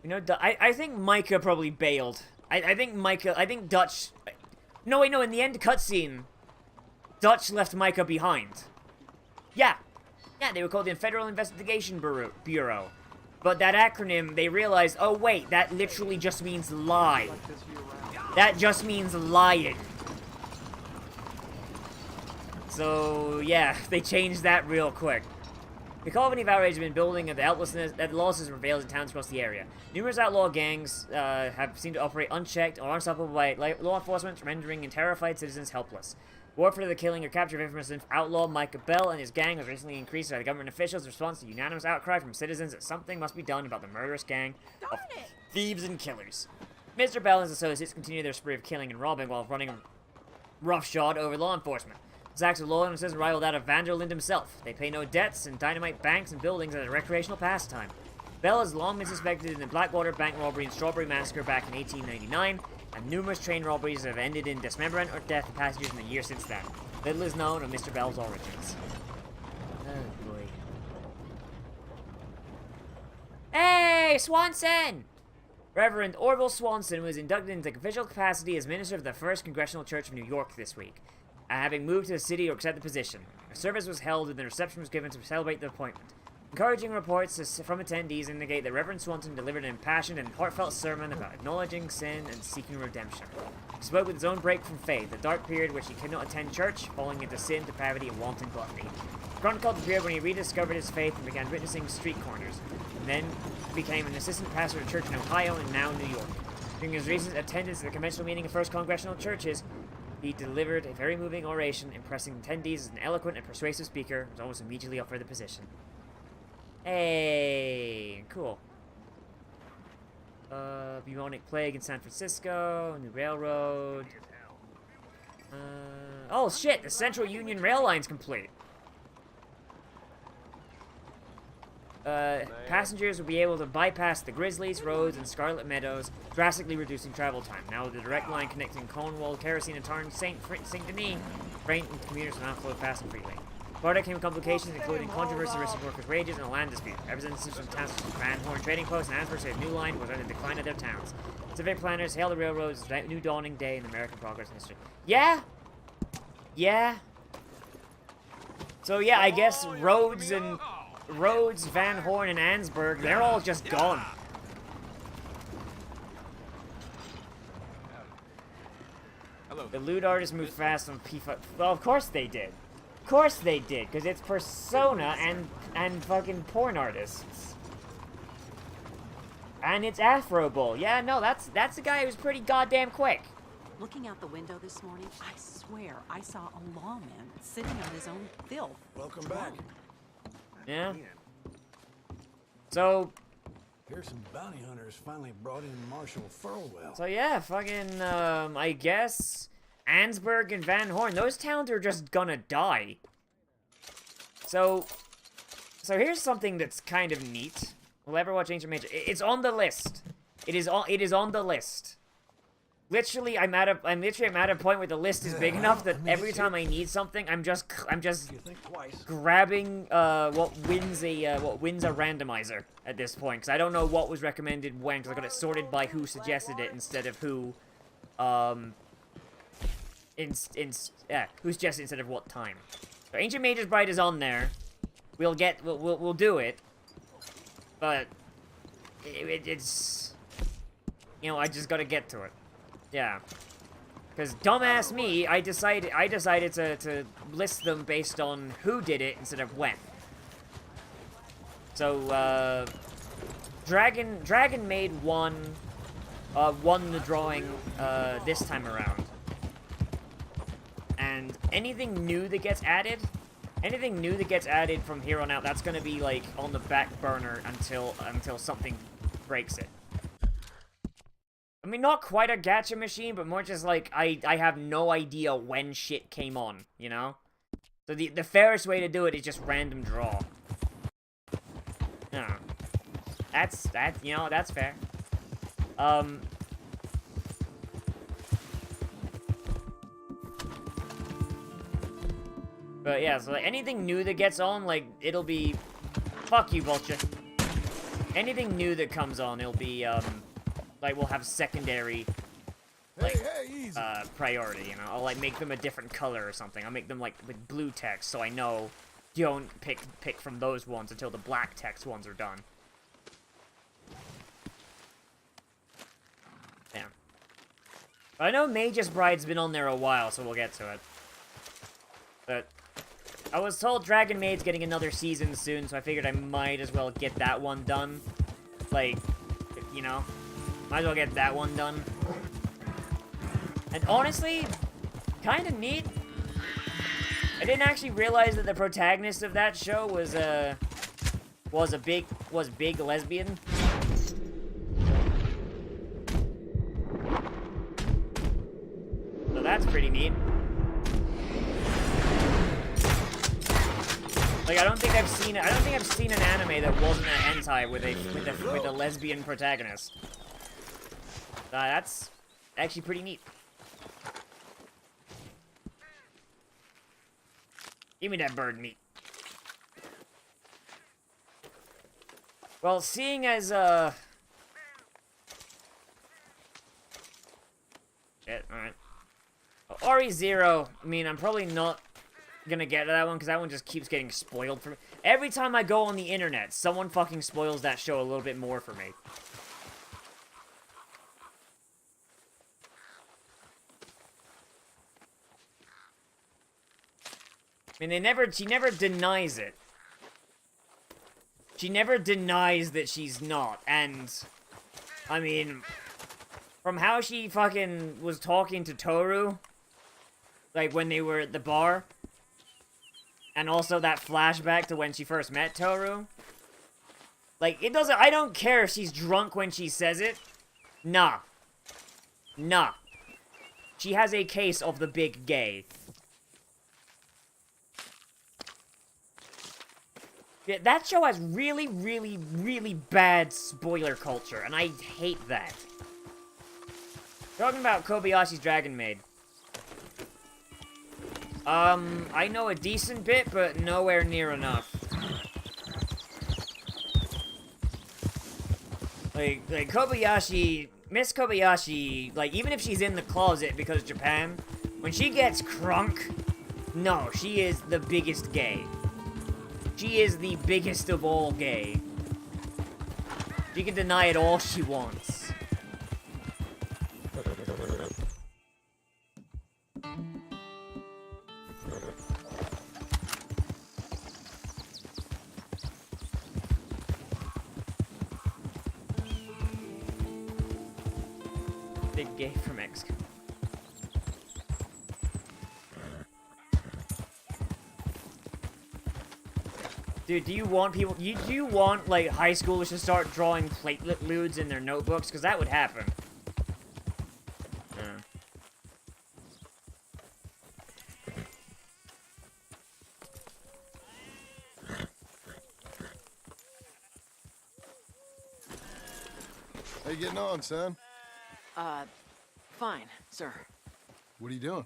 know, I think Micah probably bailed. I think Dutch... No, wait, no, in the end cutscene, Dutch left Micah behind. Yeah, they were called the Federal Investigation Bureau. But that acronym, they realized, oh wait, that literally just means lie. That just means lying. So, yeah, they changed that real quick. The cacophony of outrage has been building, and the helplessness that losses prevails in towns across the area. Numerous outlaw gangs have seemed to operate unchecked or unstoppable by law enforcement, rendering terrified citizens helpless. Warfare for the killing or capture of infamous outlaw Micah Bell and his gang was recently increased by the government officials in response to unanimous outcry from citizens that something must be done about the murderous gang of thieves and killers. Mr. Bell and his associates continue their spree of killing and robbing while running roughshod over law enforcement. His acts of lawlessness rival that of Vanderlyn himself. They pay no debts and dynamite banks and buildings as a recreational pastime. Bell has long been suspected in the Blackwater bank robbery and Strawberry Massacre back in 1899, and numerous train robberies have ended in dismemberment or death of passengers in the year since then. Little is known of Mr. Bell's origins. Oh boy. Hey, Swanson! Reverend Orville Swanson was inducted into official capacity as minister of the First Congressional Church of New York this week, having moved to the city to accept the position. A service was held and the reception was given to celebrate the appointment. Encouraging reports from attendees indicate that Reverend Swanson delivered an impassioned and heartfelt sermon about acknowledging sin and seeking redemption. He spoke with his own break from faith, a dark period in which he could not attend church, falling into sin, depravity, and wanton gluttony. He chronicled the period when he rediscovered his faith and began witnessing street corners, and then became an assistant pastor at a church in Ohio and now New York. During his recent attendance at the conventional meeting of First Congressional Churches, he delivered a very moving oration, impressing attendees as an eloquent and persuasive speaker, and was almost immediately up for the position. Hey, cool. Bubonic plague in San Francisco, new railroad. Oh shit, the Central Union rail line's complete. Passengers will be able to bypass the Grizzlies, Roads, and Scarlet Meadows, drastically reducing travel time. Now with the direct line connecting Cornwall, Kerosene, and Tarn Saint Denis, freight and commuters will now flow fast and freely. Florida came with complications including controversy with workers' wages and a land dispute. Representatives from towns such as Van Horn Trading Post and Ansburg say a new line was on the decline of their towns. Civic planners hail the railroads as a new dawning day in American progress and history. Yeah? Yeah? So yeah, I guess Rhodes, Van Horn, and Ansburg, they're all just gone. The lewd artists moved fast on P5. Well, of course they did. course they did, because it's Persona and fucking porn artists. And it's Afro Bull. Yeah, no, that's the guy who's pretty goddamn quick. Looking out the window this morning, I swear I saw a lawman sitting on his own filth. Welcome back. Yeah. So... Here's some bounty hunters finally brought in Marshal Furlwell. So yeah, fucking, I guess... Ansburg and Van Horn, those towns are just gonna die. So here's something that's kind of neat. Will ever watch Ancient Major? It's on the list. It is on the list. Literally, I'm at a point where the list is big enough that every time I need something, I'm just grabbing what wins a randomizer at this point, because I don't know what was recommended when, because I got it sorted by who suggested it instead of who who's just instead of what time. So Ancient Mage's Bride is on there. We'll do it. But it's, you know, I just gotta get to it. Yeah. Because dumbass me, I decided to list them based on who did it instead of when. So Dragon Maid won the drawing this time around. And anything new that gets added from here on out, that's gonna be like on the back burner until something breaks it. I mean, not quite a gacha machine, but more just like I have no idea when shit came on, you know? So the fairest way to do it is just random draw. Yeah. That's fair. But yeah, so like, anything new that gets on, like, it'll be... Fuck you, Vulture. Anything new that comes on, it'll be, like, we'll have secondary, like, priority, you know? I'll, like, make them a different color or something. I'll make them, like, with blue text, so I know don't pick from those ones until the black text ones are done. Yeah. But I know Mage's Bride's been on there a while, so we'll get to it. But... I was told Dragon Maid's getting another season soon, so I figured I might as well get that one done. Like, you know, might as well get that one done. And honestly, kind of neat. I didn't actually realize that the protagonist of that show was big lesbian. So that's pretty neat. Like, I don't think I've seen an anime that wasn't an hentai with a lesbian protagonist. That's actually pretty neat. Give me that bird meat. Well, seeing as shit, alright. Well, RE0, I mean, I'm probably not gonna get to that one, because that one just keeps getting spoiled for me. Every time I go on the internet, someone fucking spoils that show a little bit more for me. I mean, she never denies it. She never denies that she's not, and... I mean... From how she fucking was talking to Toru... Like, when they were at the bar... And also that flashback to when she first met Toru. Like, it doesn't... I don't care if she's drunk when she says it. Nah. Nah. She has a case of the big gay. Yeah, that show has really, really, really bad spoiler culture, and I hate that. Talking about Kobayashi's Dragon Maid. I know a decent bit, but nowhere near enough. Like Kobayashi, Miss Kobayashi, like, even if she's in the closet because Japan, when she gets crunk, no, she is the biggest gay. She is the biggest of all gay. She can deny it all she wants. Big gay from X. Dude, do you want people? Do you want like high schoolers to start drawing platelet ludes in their notebooks? Because that would happen. Yeah. How you getting on, son? Fine, sir. What are you doing?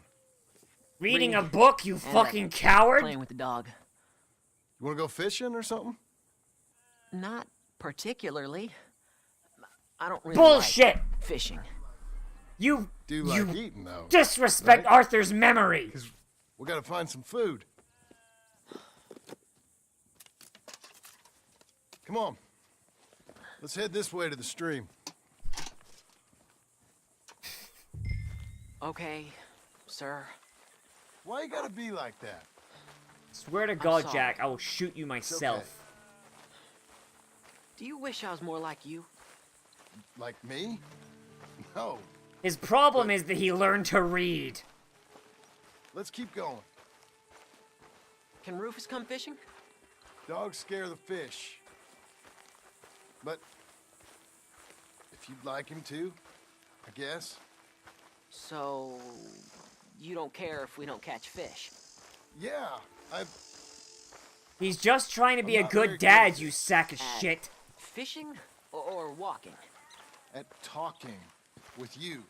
Reading a book, you fucking coward! Playing with the dog. You want to go fishing or something? Not particularly. I don't really Bullshit! like fishing. You do like eating, though. Disrespect right? Arthur's memory! 'Cause we gotta find some food. Come on. Let's head this way to the stream. Okay, sir. Why you gotta be like that? Swear to God, Jack, I will shoot you myself. Okay. Do you wish I was more like you? Like me? No. His problem is that he learned to read. Let's keep going. Can Rufus come fishing? Dogs scare the fish. But if you'd like him to, I guess. So you don't care if we don't catch fish? Yeah, He's just trying to be a not good very dad, good you sack of shit. Fishing or walking? at talking with you.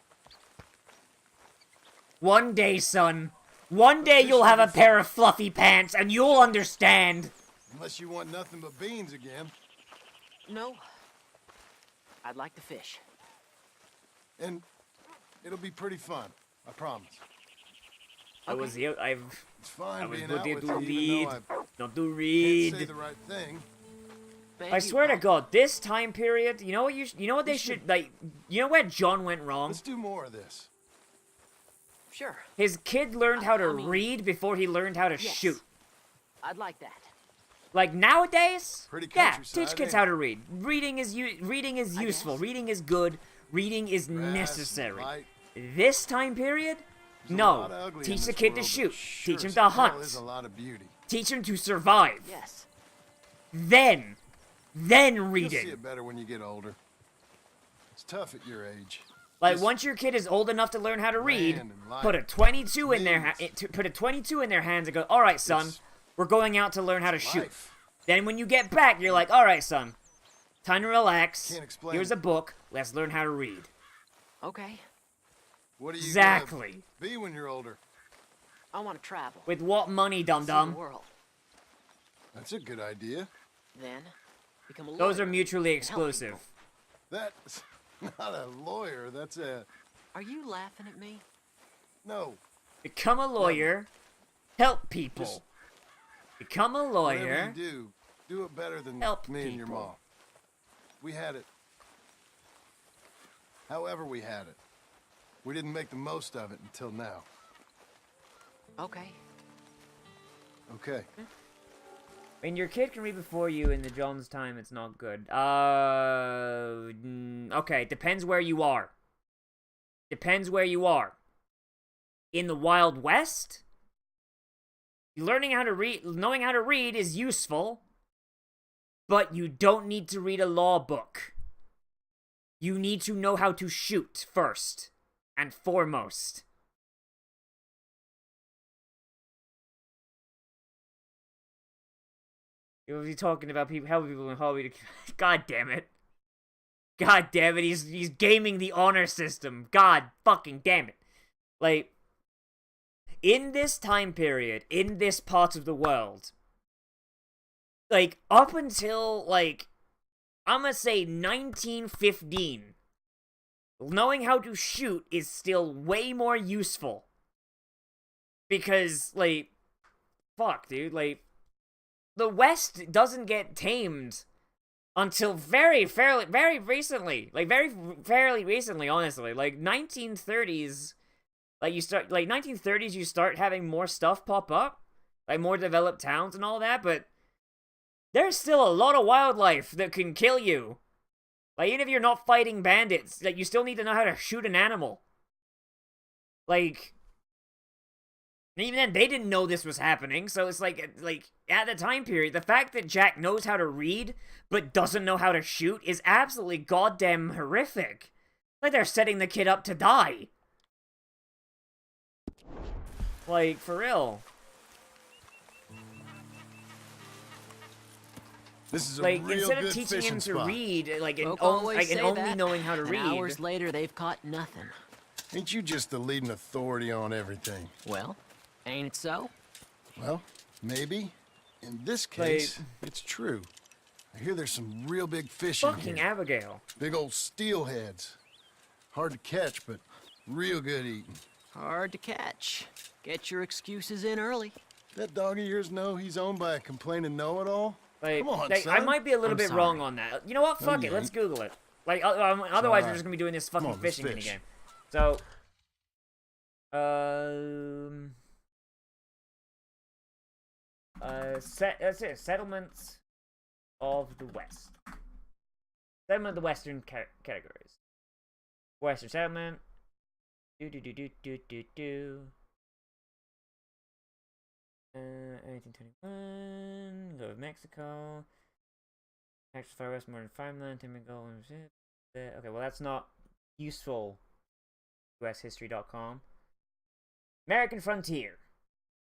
One day, son. One day you'll have a pair of fluffy pants, and you'll understand. Unless you want nothing but beans again. No. I'd like to fish. And it'll be pretty fun, I promise. It's It's fine I was being out good with to you, read. even though I Not to can't read. say the right thing. I swear to God, this time period, you know what they should, like, you know where John went wrong? Let's do more of this. Sure. His kid learned how to read before he learned how to shoot. I'd like that. Like nowadays, Pretty yeah, countryside, teach kids ain't how to read. Reading is useful. Reading is good. Reading is necessary. light. This time period, There's a lot of no. ugly in Teach this the kid to world, shoot. but sure Teach him as to hell hunt. is a lot of beauty. Teach him to survive. Yes. Then You'll reading. see it better when you get older. It's tough at your age. Like Just once your kid is old enough to learn how to read, land and life. put a 22 in their put a 22 in their hands and go, "All right, son, we're going out to learn how to shoot." life. Then when you get back, you're like, "All right, son, time to relax. Can't explain Here's it. a book. Let's learn how to read." Okay. What are you Exactly. gonna be when you're older? I want to travel. With what money, dum See the dum? world. That's a good idea. Then become a lawyer. Those are mutually and help exclusive. people. That's not a lawyer. That's a Are you laughing at me? no. Become a lawyer. Help people. Just Become a lawyer. Whatever you do it better than Help me and your people. mom. We had it. However we had it. We didn't make the most of it until now. Okay. Okay. I mean, your kid can read before you in the Jones time, it's not good. Okay, depends where you are. Depends where you are. In the Wild West, knowing how to read is useful, but you don't need to read a law book. You need to know how to shoot first and foremost. You'll be talking about people, how people in Hollywood. God damn it. God damn it, he's gaming the honor system. God fucking damn it. Like, in this time period, in this part of the world, like, up until, like, I'm gonna say 1915, knowing how to shoot is still way more useful. Because, like, fuck, dude, like, the West doesn't get tamed until very recently. Like, fairly recently, honestly. Like, 1930s, like, 1930s, you start having more stuff pop up. Like, more developed towns and all that, but there's still a lot of wildlife that can kill you. Like, even if you're not fighting bandits, like, you still need to know how to shoot an animal. Like, even then, they didn't know this was happening, so it's like, at the time period, the fact that Jack knows how to read, but doesn't know how to shoot, is absolutely goddamn horrific. Like, they're setting the kid up to die. Like, for real. This is a like, real instead good of teaching fishing him to spot. read, like, and, Folk always and say only that, knowing how to and read. hours later, they've caught nothing. Ain't you just the leading authority on everything? Well, ain't it so? Well, maybe. In this case, it's true. I hear there's some real big fish in Fucking here. Abigail. Big old steelheads. Hard to catch, but real good eating. Hard to catch. Get your excuses in early. That dog of yours know he's owned by a complaining know-it-all? Like, Come on, like, son. I might be a little I'm bit sorry. wrong on that. You know what? Fuck you it. Let's ain't. Google it. Like, otherwise we're alright. just gonna be doing this fucking Come on, let's fishing fish. minigame. So, that's it. Settlements of the West. Settlement of the Western categories. Western settlement. Do. 1821. Go to Mexico. Texas Far West, more than 5 million. Okay, well that's not useful. UShistory.com. American Frontier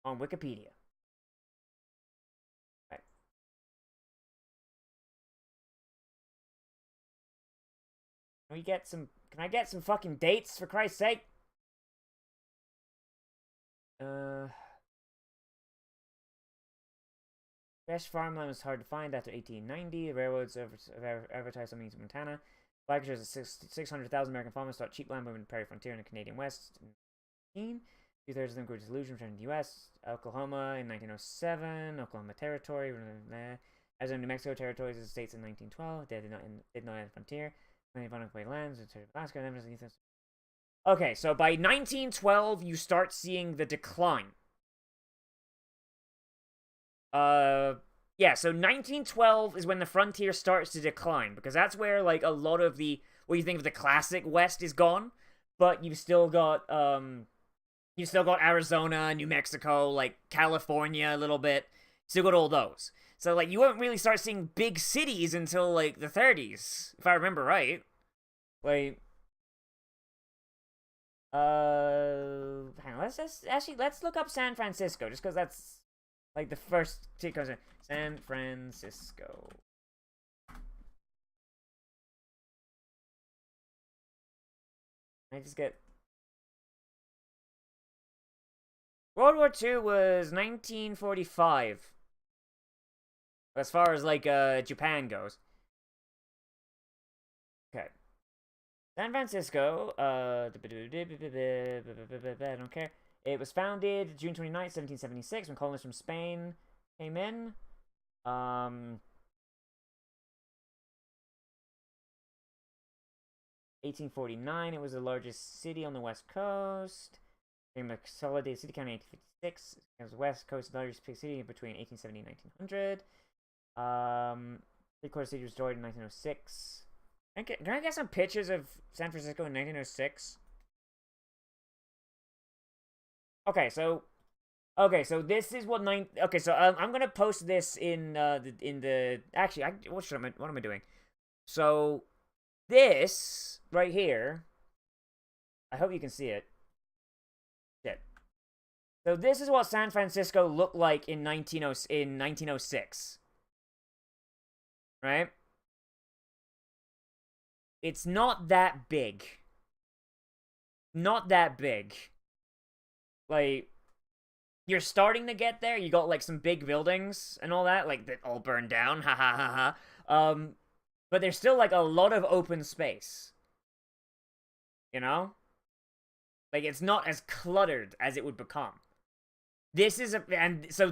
on Wikipedia. Right. Can I get some fucking dates for Christ's sake? Fresh farmland was hard to find after 1890. The railroads advertised something in Montana. Black shows that 600,000 American farmers sought cheap land moving to the Prairie Frontier in the Canadian West. 2/3 of them grew disillusioned from the U.S. Oklahoma in 1907. Oklahoma Territory. As in New Mexico territories as states in 1912. They did not end the frontier. Many unoccupied lands in Alaska. Okay, so by 1912, you start seeing the decline. Yeah, so 1912 is when the frontier starts to decline, because that's where, like, a lot of the, what you think of the classic West is gone, but you've still got Arizona, New Mexico, like, California a little bit, still got all those. So, like, you won't really start seeing big cities until, like, the 30s, if I remember right. Like, hang on, let's look up San Francisco, just because that's, like, the first city comes in. San Francisco. I just get... World War II was 1945. As far as, like, Japan goes. Okay. San Francisco, I don't care. It was founded June 29th, 1776, when colonists from Spain came in. 1849, it was the largest city on the West Coast. Became a consolidated city county in 1856. It was the West Coast largest big city between 1870 and 1900. Three-quarter city was destroyed in 1906. Can I get some pictures of San Francisco in 1906? Okay, so this is what I'm gonna post this in the actually what am I doing? So this right here, I hope you can see it. Shit. So this is what San Francisco looked like in 1906. Right? It's not that big. Not that big. Like, you're starting to get there. You got, like, some big buildings and all that, like, that all burned down. Ha ha ha ha. But there's still, like, a lot of open space. You know? Like, it's not as cluttered as it would become. This is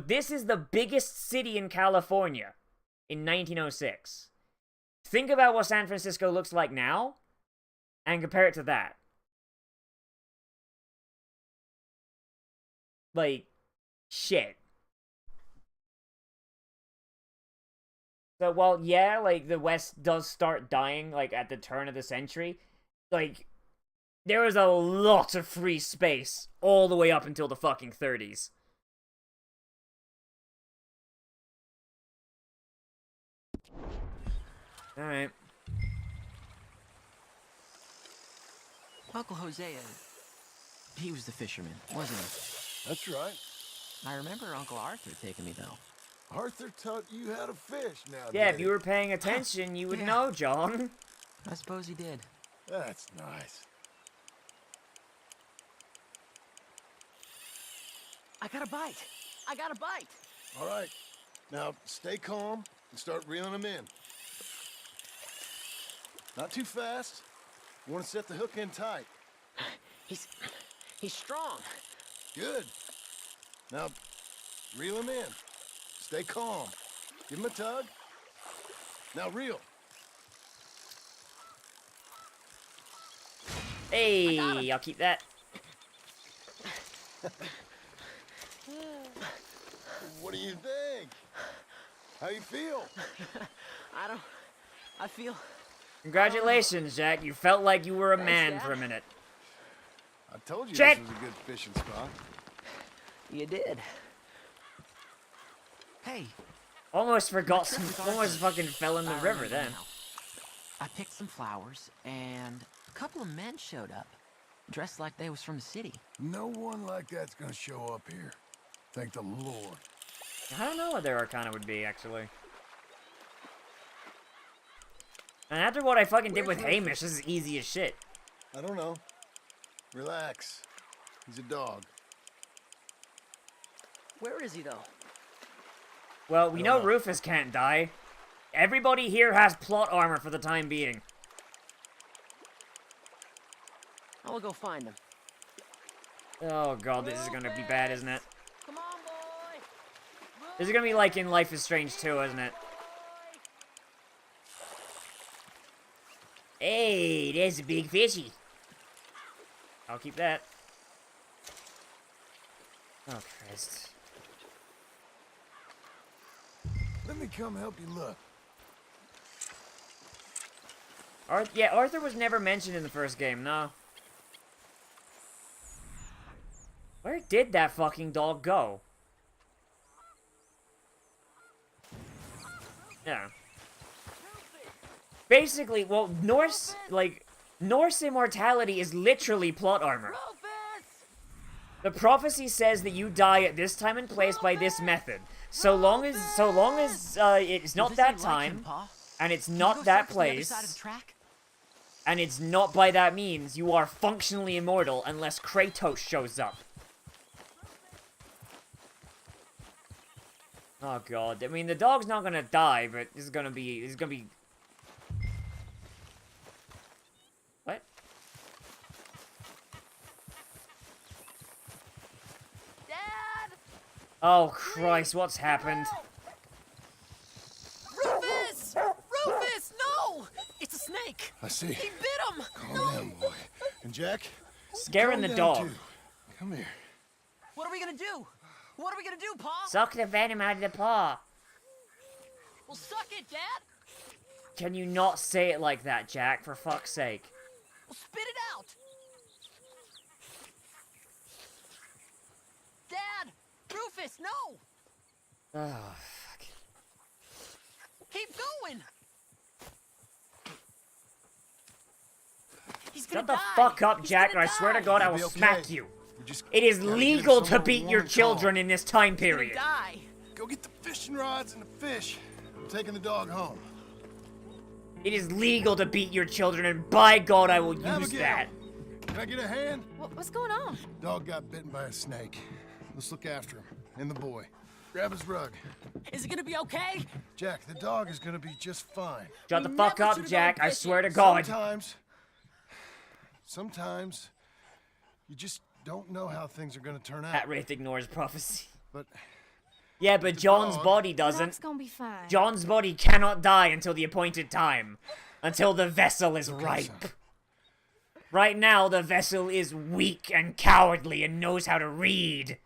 this is the biggest city in California in 1906. Think about what San Francisco looks like now, and compare it to that. Like, shit. So while, yeah, like, the West does start dying, like, at the turn of the century, like, there is a lot of free space all the way up until the fucking 30s. Alright. Uncle Hosea, he was the fisherman, wasn't he? That's right. I remember Uncle Arthur taking me, though. Arthur taught you how to fish now, Yeah, did if he? you were paying attention, you would Yeah. know, John. I suppose he did. That's nice. I got a bite. I got a bite. All right. Now, stay calm and start reeling them in. Not too fast. You want to set the hook in tight. He's strong. Good. Now, reel him in. Stay calm. Give him a tug. Now reel. Hey, I'll keep that. What do you think? How you feel? I feel... Congratulations, Jack. You felt like you were a Thanks, man Dad. for a minute. I told you Check. this was a good fishing spot. You did. Hey. Almost forgot trip some, with almost Arthur. fucking fell in the river then. I picked some flowers, and a couple of men showed up, dressed like they was from the city. No one like that's gonna show up here. Thank the Lord. I don't know what their Arcana would be, actually. And after what I fucking did with Hamish, this is easy as shit. I don't know. Relax. He's a dog. Where is he, though? Well, we know Rufus can't die. Everybody here has plot armor for the time being. I'll go find him. Oh god, this is gonna be bad, isn't it? Come on, boy! This is gonna be like in Life is Strange 2, isn't it? Hey, there's a big fishy. I'll keep that. Oh, Christ. Let me come help you look. Yeah, Arthur was never mentioned in the first game, no. Where did that fucking dog go? Yeah. Basically, well, Norse immortality is literally plot armor. The prophecy says that you die at this time and place by this method. So long as it's not that time, and it's not that place, and it's not by that means, you are functionally immortal unless Kratos shows up. Oh god, I mean, the dog's not gonna die, but this is gonna be... What? Dad! Oh Christ, what's happened? Rufus! Rufus, no! It's a snake! I see. He bit him! Calm down, boy. And Jack? Scaring the calm down, dog. too. Come here. What are we gonna do? What are we gonna do, Pa? Suck the venom out of the paw. Well, suck it, Dad! Can you not say it like that, Jack, for fuck's sake? Well, spit it out! Dad! Rufus, no! Oh, fuck. Keep going! He's gonna Shut the die. fuck up, He's Jack, gonna and I swear to die. God I You'll will be okay. smack you. We just It is gotta legal get to somewhere beat your warm and children calm. in this time He's gonna period. die. Go get the fishing rods and the fish. I'm taking the dog home. It is legal to beat your children, and by God, I will use Abigail, that. Can I get a hand? What's going on? Dog got bitten by a snake. Let's look after him. And the boy. Grab his rug. Is it gonna be okay? Jack, the dog is gonna be just fine. Shut the We fuck never up, should've Jack. gone I fishing. swear to God. Sometimes, you just don't know how things are gonna turn out. That Wraith ignores prophecy. But Yeah, but John's dog- body The doesn't. dog's gonna be fine. John's body cannot die until the appointed time. Until the vessel is Okay, ripe. son. Right now, the vessel is weak and cowardly and knows how to read.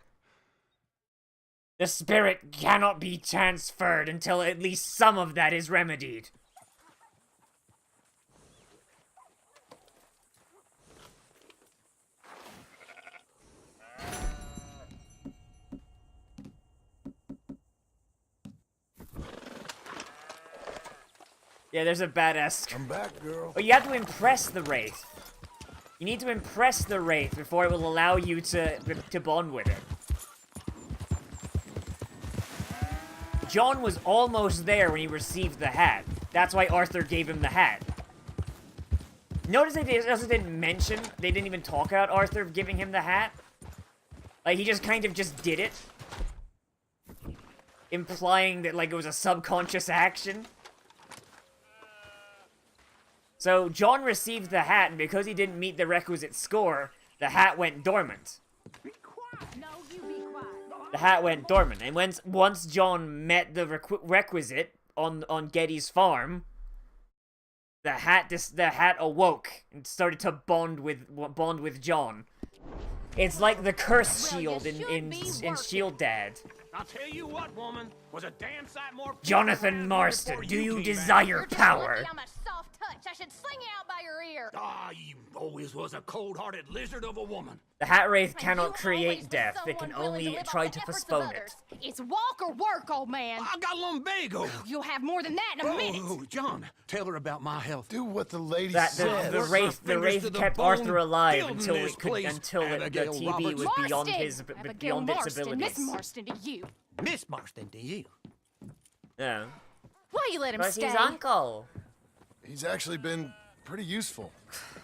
The spirit cannot be transferred until at least some of that is remedied. Yeah, there's a badass. I'm back, girl. But you have to impress the Wraith. You need to impress the Wraith before it will allow you to bond with it. John was almost there when he received the hat. That's why Arthur gave him the hat. Notice they also didn't mention, they didn't even talk about Arthur giving him the hat. Like, he just kind of just did it. Implying that, like, it was a subconscious action. So, John received the hat, and because he didn't meet the requisite score, the hat went dormant. No, you be quiet. The hat went dormant, and once John met the requisite on Getty's farm, the hat awoke and started to bond with John. It's like the curse shield in Shield Dad. I'll tell you what, woman, was a damn sight more. Jonathan Marston, do you desire power? I'm a soft touch. I should sling you out by your ear. Ah, you always was a cold-hearted lizard of a woman. The Hat Wraith cannot create death. They can only try to postpone it. It's walk or work, old man. I got lumbago. You'll have more than that in a minute. Oh, John, tell her about my health. Do what the lady said. The Wraith kept Arthur alive until the TB was beyond its abilities. Miss Marston to you. Miss Marston to you. Yeah. Why you let him stay? He's uncle. He's actually been pretty useful,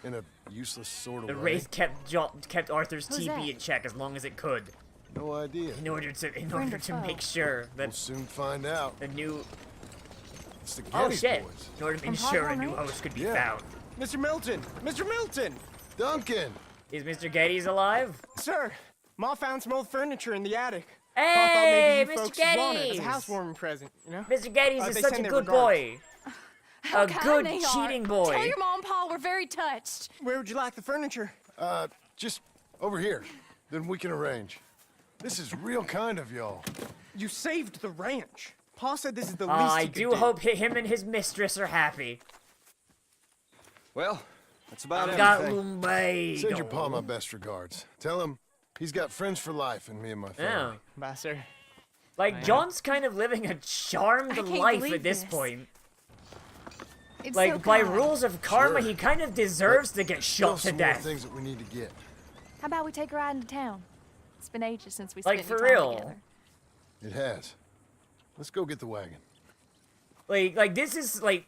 in a useless sort of way. The Wraith kept Arthur's TB in check as long as it could. No idea. In order to make sure that we'll soon find out. The new. It's the oh shit! Boys. In order to ensure a new host could be found. Mr. Milton! Mr. Milton! Duncan! Is Mr. Geddes alive? Sir, Ma found some old furniture in the attic. Hey, Mr. Geddes! As a housewarming present, you know? Mr. Geddes is such a good boy. A good cheating boy. Tell your mom and Pa we're very touched. Where would you like the furniture? Just over here. Then we can arrange. This is real kind of y'all. You saved the ranch. Pa said this is the least I you could do hope him and his mistress are happy. Well, that's about it. Send your Pa my best regards. Tell him he's got friends for life in me and my family. Yeah. Bye, sir. Like, John's kind of living a charmed life at this point. It's like, so by kind. rules of karma, he kind of deserves to get shot to More death. things that we need to get. How about we take a ride into town? It's been ages since we like, spent for any time real. together. It has. Let's go get the wagon. Like this is like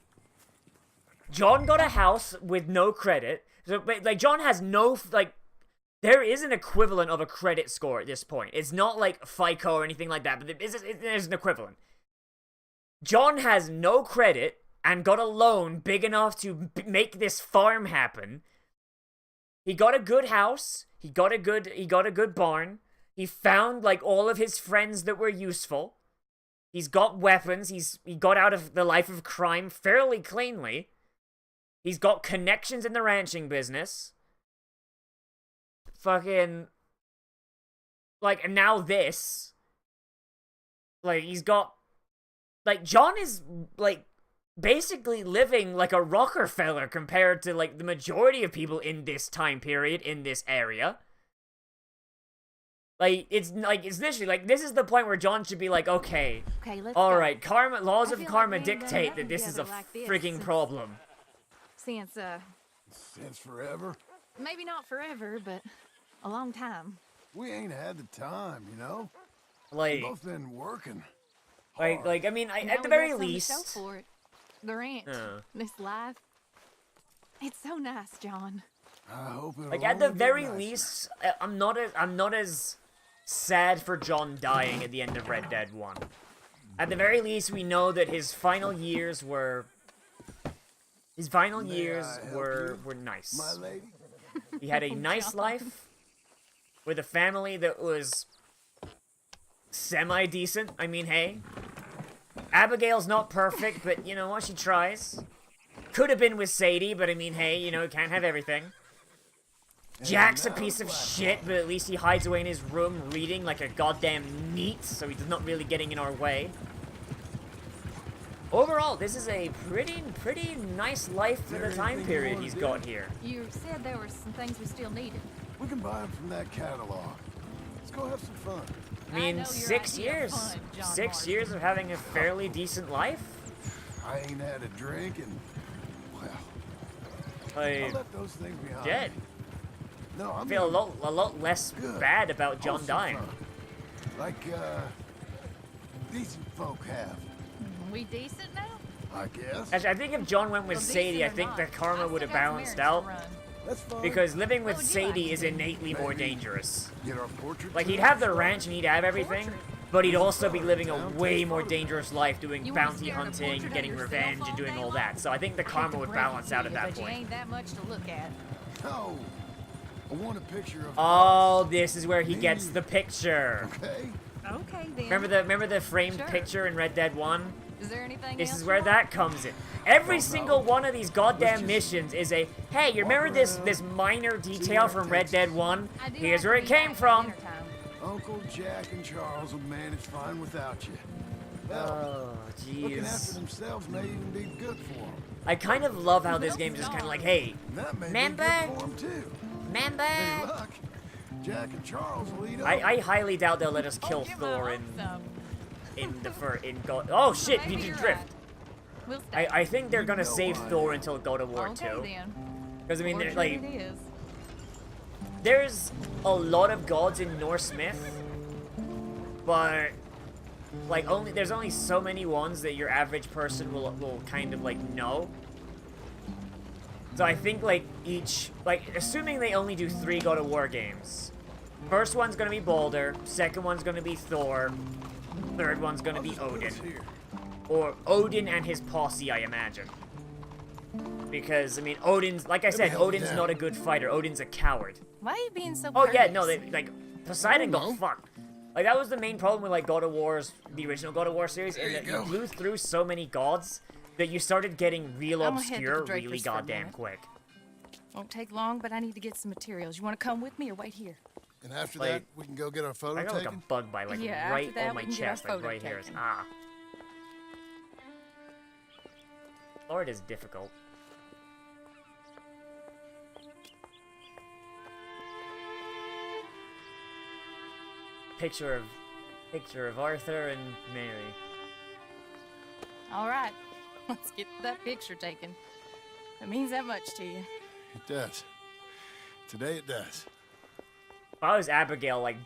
John got a house with no credit. So, like, John has no there is an equivalent of a credit score at this point. It's not like FICO or anything like that, but there's an equivalent. John has no credit and got a loan big enough to make this farm happen. He got a good house. He got a good barn. He found like all of his friends that were useful. He's got weapons. He got out of the life of crime fairly cleanly. He's got connections in the ranching business. Fucking like, and now this. Like, he's got like, John is like basically living like a Rockefeller compared to like the majority of people in this time period in this area. Like, it's literally like, this is the point where John should be like, okay, let's all go. right, karma, laws of feel karma like we ain't done dictate nothing that this is a together like this freaking problem. Since Since forever. maybe not forever, but a long time. We ain't had the time, you know? Like, We've both been working. like I mean, Now at the we very got something to least, show for it. The ranch, this life. It's so nice, John. I hope it'll like at the only get very nicer. least, I'm not as sad for John dying at the end of Red Dead 1. At the very least, we know that his final years were nice. My lady? He had a nice life with a family that was semi-decent. I mean, hey, Abigail's not perfect, but you know what? She tries. Could have been with Sadie, but I mean, hey, you know, can't have everything. Jack's a piece of shit, but at least he hides away in his room reading like a goddamn neat, so he's not really getting in our way. Overall, this is a pretty nice life for the time period he's got here. You said there were some things we still needed. We can buy them from that catalog. Let's go have some fun. I mean, 6 years. 6 years of having a fairly decent life. I ain't had a drink and, well, I I'll let those things behind. dead. No, I feel a lot less bad about John Also dying. fun. Like, decent folk have, We decent now? I guess. Actually, I think if John went with Well, Sadie, I decent or think not, the karma I would have still got some balanced errands out. to run. That's fine. Because living with What would you Sadie like? is innately more Maybe dangerous. Get our portrait. Like, he'd taken? have the ranch and he'd have everything, but he'd also be living a Down way to more photo. dangerous life doing You wanna bounty stare at a hunting, portrait of getting yourself revenge, all and doing day all long? that. So I think the I hate karma to would break it balance to out you, at that but you point. ain't that much to look at. No. I want a picture of Oh, this is where he gets the picture. Okay. Okay then. Remember the framed Sure. picture in Red Dead 1? Is there anything This else is you where want? that comes in. Every Don't single know. one of these goddamn Let's just missions is a, hey, you walk remember this around, minor see detail where from it Red takes Dead us. 1? I do Here's have where to it be came back from. by dinner time. Uncle Jack and Charles will manage fine without you. Hell, Oh, looking after jeez. themselves may even be good for them. I kind of love how this game is just kind of like, hey, And that may Remember? be good for them too. Any member? luck, Jack and Charles will eat up. I highly doubt they'll let us kill Oh, give Thor my hopes in the God. Oh shit, he Maybe did you're drift. right. We'll stay. I think they're gonna know save I Thor am. until God of War Okay 2. then. Because I mean, Portrait like, it is. there's a lot of gods in Norse myth, but like there's only so many ones that your average person will kind of like know. So I think like assuming they only do 3 God of War games, first one's gonna be Baldur, second one's gonna be Thor, third one's gonna be Odin, or Odin and his posse, I imagine. Because I mean, Odin's like I said, help you Odin's down. not a good fighter. Odin's a coward. Why are you being so Oh yeah, purpose? no, they like Poseidon got fucked. Like that was the main problem with like God of War's, the original God of War series, is that you blew through so many gods that you started getting real I'm gonna head to the obscure Drapers really for a goddamn minute. quick. Won't take long, but I need to get some materials. You want to come with me or wait here? And after Like, that, we can go get our photo I got like a taken. bug bite like Yeah, right after that, on my we can get our chest, like photo right here. taken. Ah. Lord is difficult. Picture of Arthur and Mary. All right, let's get that picture taken. It means that much to you. It does. Today it does. If I was Abigail, like,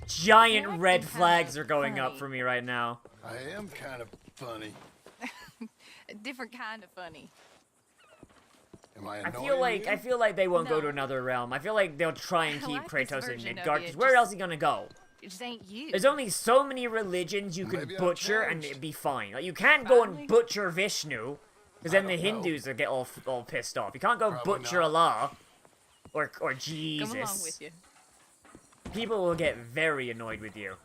giant You're red acting flags kinda are going up funny. for me right now. I am kind of funny. A different kind of funny. Am I I annoying you? feel like they won't go No. to another realm. I feel like they'll try and I keep like this Kratos in version of Midgard, you, because where just- else is he gonna go? It just ain't you. There's only so many religions you can Maybe I've butcher and changed. it'd be fine. Like you can't go Finally. and butcher Vishnu, because then the don't know. Hindus will get all pissed off. You can't go Probably butcher not. Allah, or Jesus. Come along with you. People will get very annoyed with you.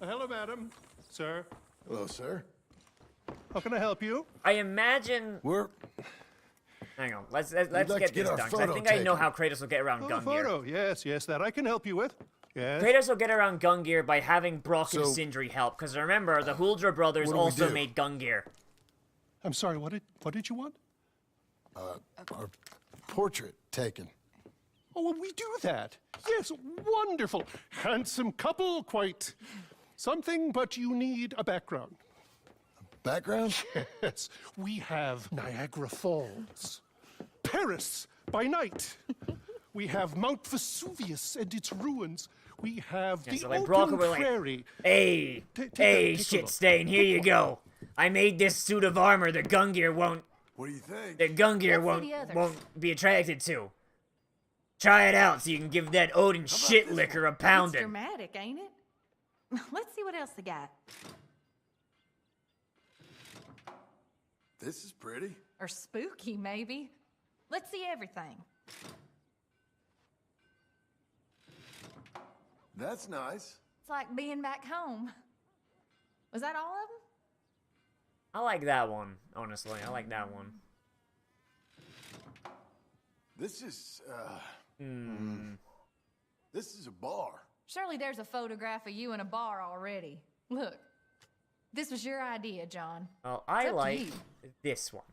Hello, madam. Sir. Hello, sir. How can I help you? I imagine. We're Hang on, let's like get to this get our done. 'Cause I photo think I know taken. how Kratos will get around Oh, Gungnir. photo. Yes, yes, that I can help you with. Yes. Kratos will get around Gungnir by having Brock and So- Sindri help, because remember, the Huldra brothers what do we also do? made Gungnir. I'm sorry. What did you want? our portrait taken. Oh, well, we do that. Yes, wonderful. Handsome couple, quite something, but you need a background. Background? Yes, we have Niagara Falls, Paris by night. We have Mount Vesuvius and its ruins. We have Yeah, the so like Brock open will be like, prairie. Hey, Take hey, a shit look. stain, here you go. I made this suit of armor the Gungnir won't What do you think? Let's see the others. won't be attracted to. Try it out so you can give that Odin shit liquor a It's pounding. dramatic, ain't it? Let's see what else they got. This is pretty. Or spooky, maybe. Let's see everything. That's nice. It's like being back home. Was that all of them? I like that one, honestly. I like that one. This is This is a bar. Surely there's a photograph of you in a bar already. Look, this was your idea, John. Oh, It's I up to like you. this one.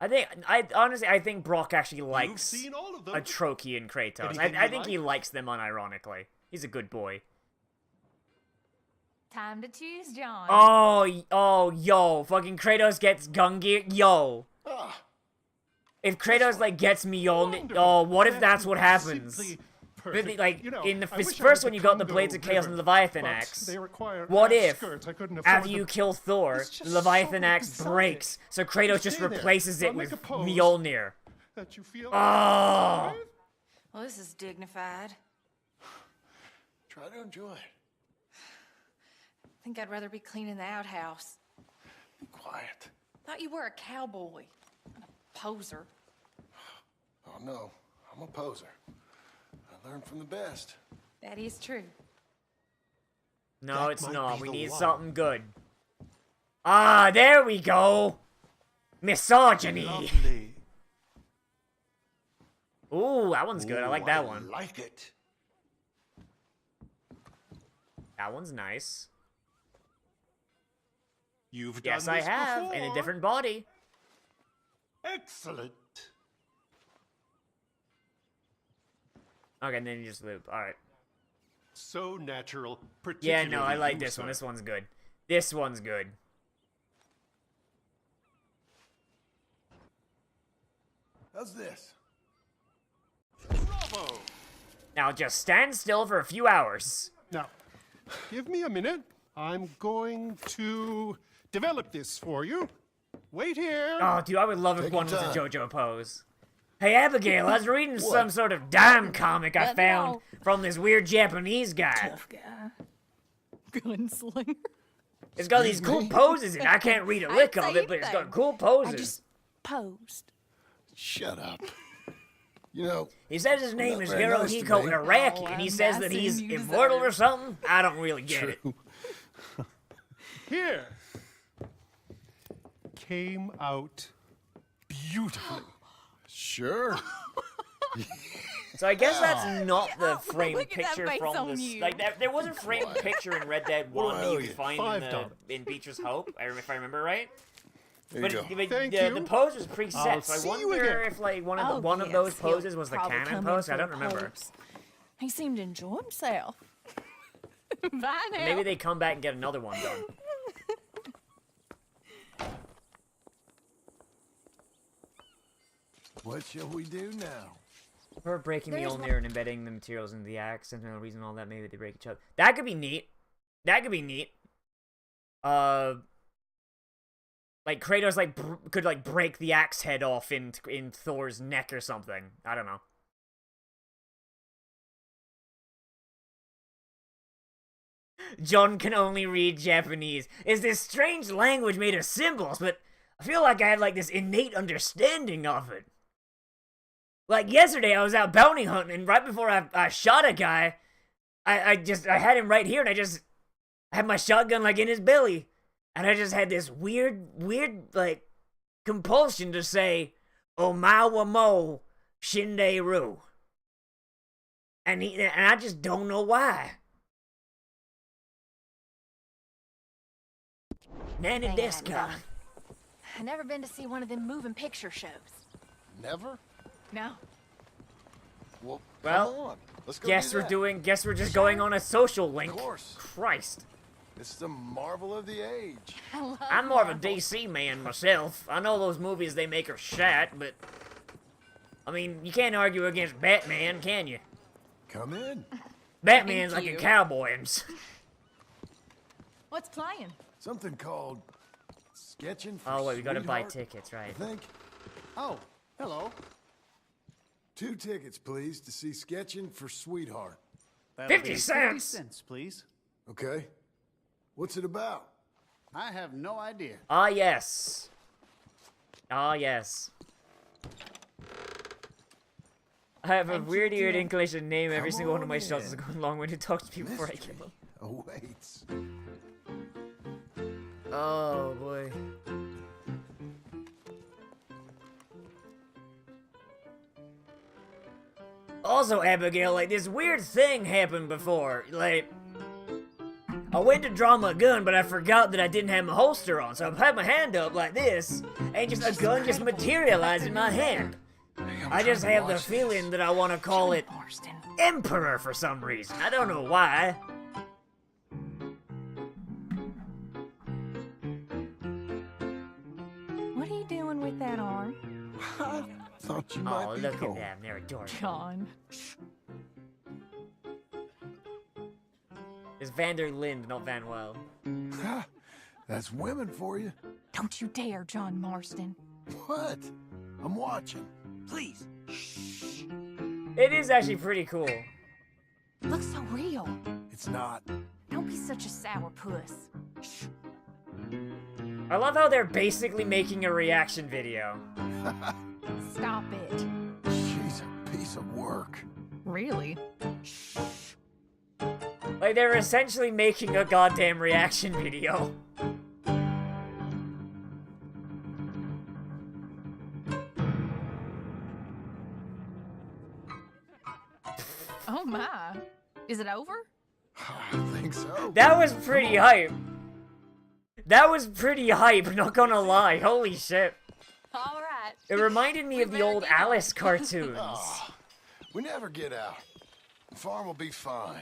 I think Brock actually likes seen all of them. Atroki and Kratos. Anything I you think he like? likes them unironically. He's a good boy. Time to choose, John. Oh, yo, fucking Kratos gets Gungear, yo. Ah, If Kratos like gets Mjolnir, wonderful. oh, what if that's That what is happens? simply But, perfect. like You know, in the I wish I first was when a you got the Congo Blades of Chaos River, and Leviathan but axe, they require what large if skirts. I couldn't afford after you them. kill Thor, It's just the Leviathan so axe exotic. breaks, so Kratos just Stay there. replaces it I'll make with a pose. Mjolnir. That you feel Oh. Well, this is dignified. Try to enjoy it. I think I'd rather be cleaning the outhouse. Be quiet. Thought you were a cowboy, not a poser. Oh, no. I'm a poser. I learned from the best. That is true. No, That it's might not. be We the need one. something good. Ah, there we go. Misogyny. Lovely. Ooh, that one's good. I like that one. Like it. That one's nice. You've Yes, done I this have, before. in a different body. Excellent. Okay, and then you just loop. Alright. So natural. Yeah, no, I particularly like you, this one. sir. This one's good. This one's good. How's this? Bravo. Now just stand still for a few hours. Now, give me a minute. I'm going to develop this for you. Wait here. Oh, dude, I would love if Take one your was a time. JoJo pose. Hey, Abigail, I was reading What? some sort of dime comic I Let found know. from this weird Japanese guy. Tough guy. Gunslinger. It's got these cool poses, and I can't read a lick I of didn't it, but it's say got cool I poses. just posed. Shut up. You know, He says his name Not is very nice to Hirohiko me. Araki, Oh, and he I'm says that guessing he's you immortal deserve or something. I don't really get it. Here. Came out beautifully. sure. So I guess that's not the framed Look at that picture face from on this. you. Like there was a framed picture in Red Dead What 1 do I that owe you could you? find $5. in Beecher's Hope, if I remember right. There But, you go. but Thank the you. pose was preset, I'll so I see you wonder again. if like one of Oh, those yes, he'll poses was the probably canon come in pose. I for don't a remember. pose. He seemed to enjoy himself. Bye now. Maybe they come back and get another one done. What shall we do now? Or breaking There's Mjolnir and embedding the materials into the axe, and no reason all that, maybe they break each other. That could be neat. That could be neat. Like Kratos could like break the axe head off in Thor's neck or something. I don't know. John can only read Japanese. It's this strange language made of symbols, but I feel like I have like this innate understanding of it. Like yesterday, I was out bounty hunting, and right before I shot a guy, I had him right here, and I had my shotgun like in his belly, and I just had this weird like compulsion to say "Omawa mo Shinderu," and I just don't know why. Nanny Deska. I've never been to see one of them moving picture shows. Never? No. Well, Well, come on. Let's go Guess do we're that. Guess we're just going on a social link. Of course. Christ. It's the marvel of the age. I'm more of a DC man myself. I know those movies they make are shat, but I mean, you can't argue against Batman, can you? Come in. Batman's Thank like a you. cowboy. What's playing? Something called sketching for Oh wait, we gotta buy Sweetheart, tickets, I right? think. Oh, hello. 2 tickets, please, to see Sketching for Sweetheart. That'll 50 be cents. 50 cents, please. Okay. What's it about? I have no idea. Ah yes. Ah yes. I have a weird eared inclination to name every Come single one of on my shots in. as going long when to talk to people before I Mystery kill them. awaits. Oh boy. Also, Abigail, like, this weird thing happened before. Like, I went to draw my gun, but I forgot that I didn't have my holster on, so I had my hand up like this, and just a gun just materialized in my hand. I just have the feeling that I want to call it Emperor for some reason. I don't know why. What are you doing with that arm? Thought you Oh, might be look cold. at them. They're adorable. John. It's Vander Lind, not Van Well. That's women for you. Don't you dare, John Marston. What? I'm watching. Please. It is actually pretty cool. Looks so real. It's not. Don't be such a sourpuss. I love how they're basically making a reaction video. Stop it. She's a piece of work. Really? Like, they're essentially making a goddamn reaction video. Oh my. Is it over? I think so. That was pretty hype. That was pretty hype, not gonna lie. Holy shit. All right. It reminded me of the old Alice cartoons. Oh, we never get out. The farm will be fine.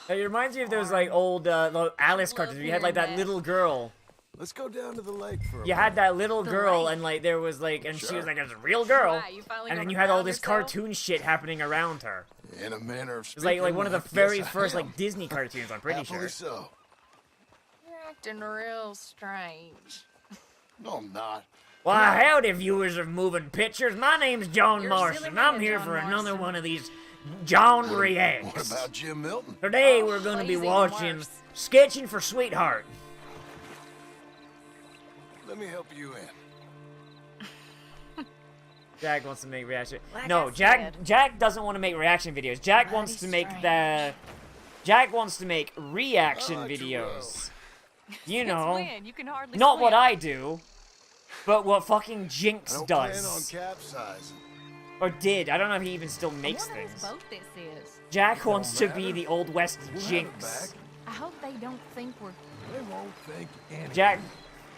It reminds me of those, like, old Alice cartoons where you had, like, that little girl. Let's go down to the lake for a You had that little girl, and, like, there was, like, and she was, like, a real girl. Why, you finally And then gonna you had all drown this yourself? cartoon shit happening around her. In a manner of It was, like speaking, one of the yes, very I first, am. like, Disney cartoons, I'm pretty Happily sure. so. You're acting real strange. No, I'm not. Why, howdy, viewers of Moving Pictures. My name's John You're a silly Marston. man, I'm here John for another Marston. one of these John What Reacts. about Jim Milton? Today we're going to be He's even watching worse. Sketching for Sweetheart. Let me help you in. Jack wants to make reaction. Like No, I Jack. said. Jack doesn't want to make reaction videos. Jack Mighty wants to make strange. Jack wants to make reaction I like to videos. You Since know, when? You can hardly not what swim. I do, but what fucking I Jinx don't plan on does. capsizing. Or did. I don't know if he even still I makes wonder whose things. boat this is. Jack wants to be matter. the Old West We'll have it Jinx. back. I hope they don't think we're... They won't think anything.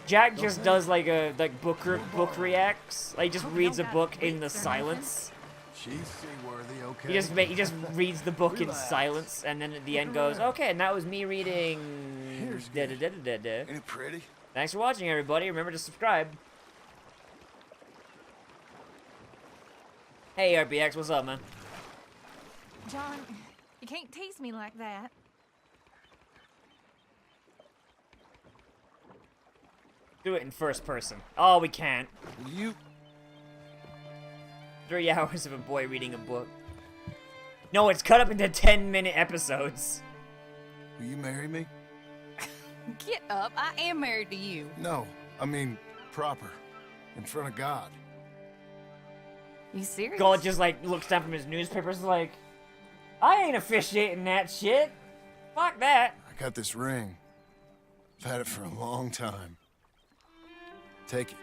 Jack just does like a book reacts. Like, just Hope reads a don't got book in freaks the or silence. She's seaworthy, okay? He just reads the book in Relax. silence, and then at the end goes, okay, and that was me reading. Here's Da, da, da, da, da. Ain't it pretty? Thanks for watching, everybody. Remember to subscribe. Hey, RBX, what's up, man? John, you can't tease me like that. Do it in first person. Oh, we can't. Will you? 3 hours of a boy reading a book. No, it's cut up into 10-minute episodes. Will you marry me? Get up. I am married to you. No, I mean proper, in front of God. You serious? God just, like, looks down from his newspapers like, I ain't officiating that shit. Fuck that. I got this ring. I've had it for a long time. Take it.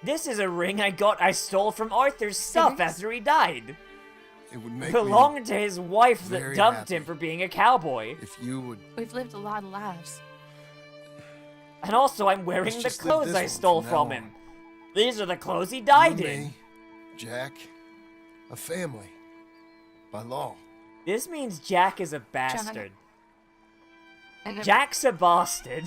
This is a ring I stole from Arthur's stuff Serious? after he died. It would make Belonged to his wife that very dumped happy. him for being a cowboy. me if you would. We've lived a lot of lives. And also, I'm wearing Let's the just live clothes this I one stole from from now him. These are the clothes he died You, in. me, Jack, a family, by law. This means Jack is a bastard. And Jack's a bastard.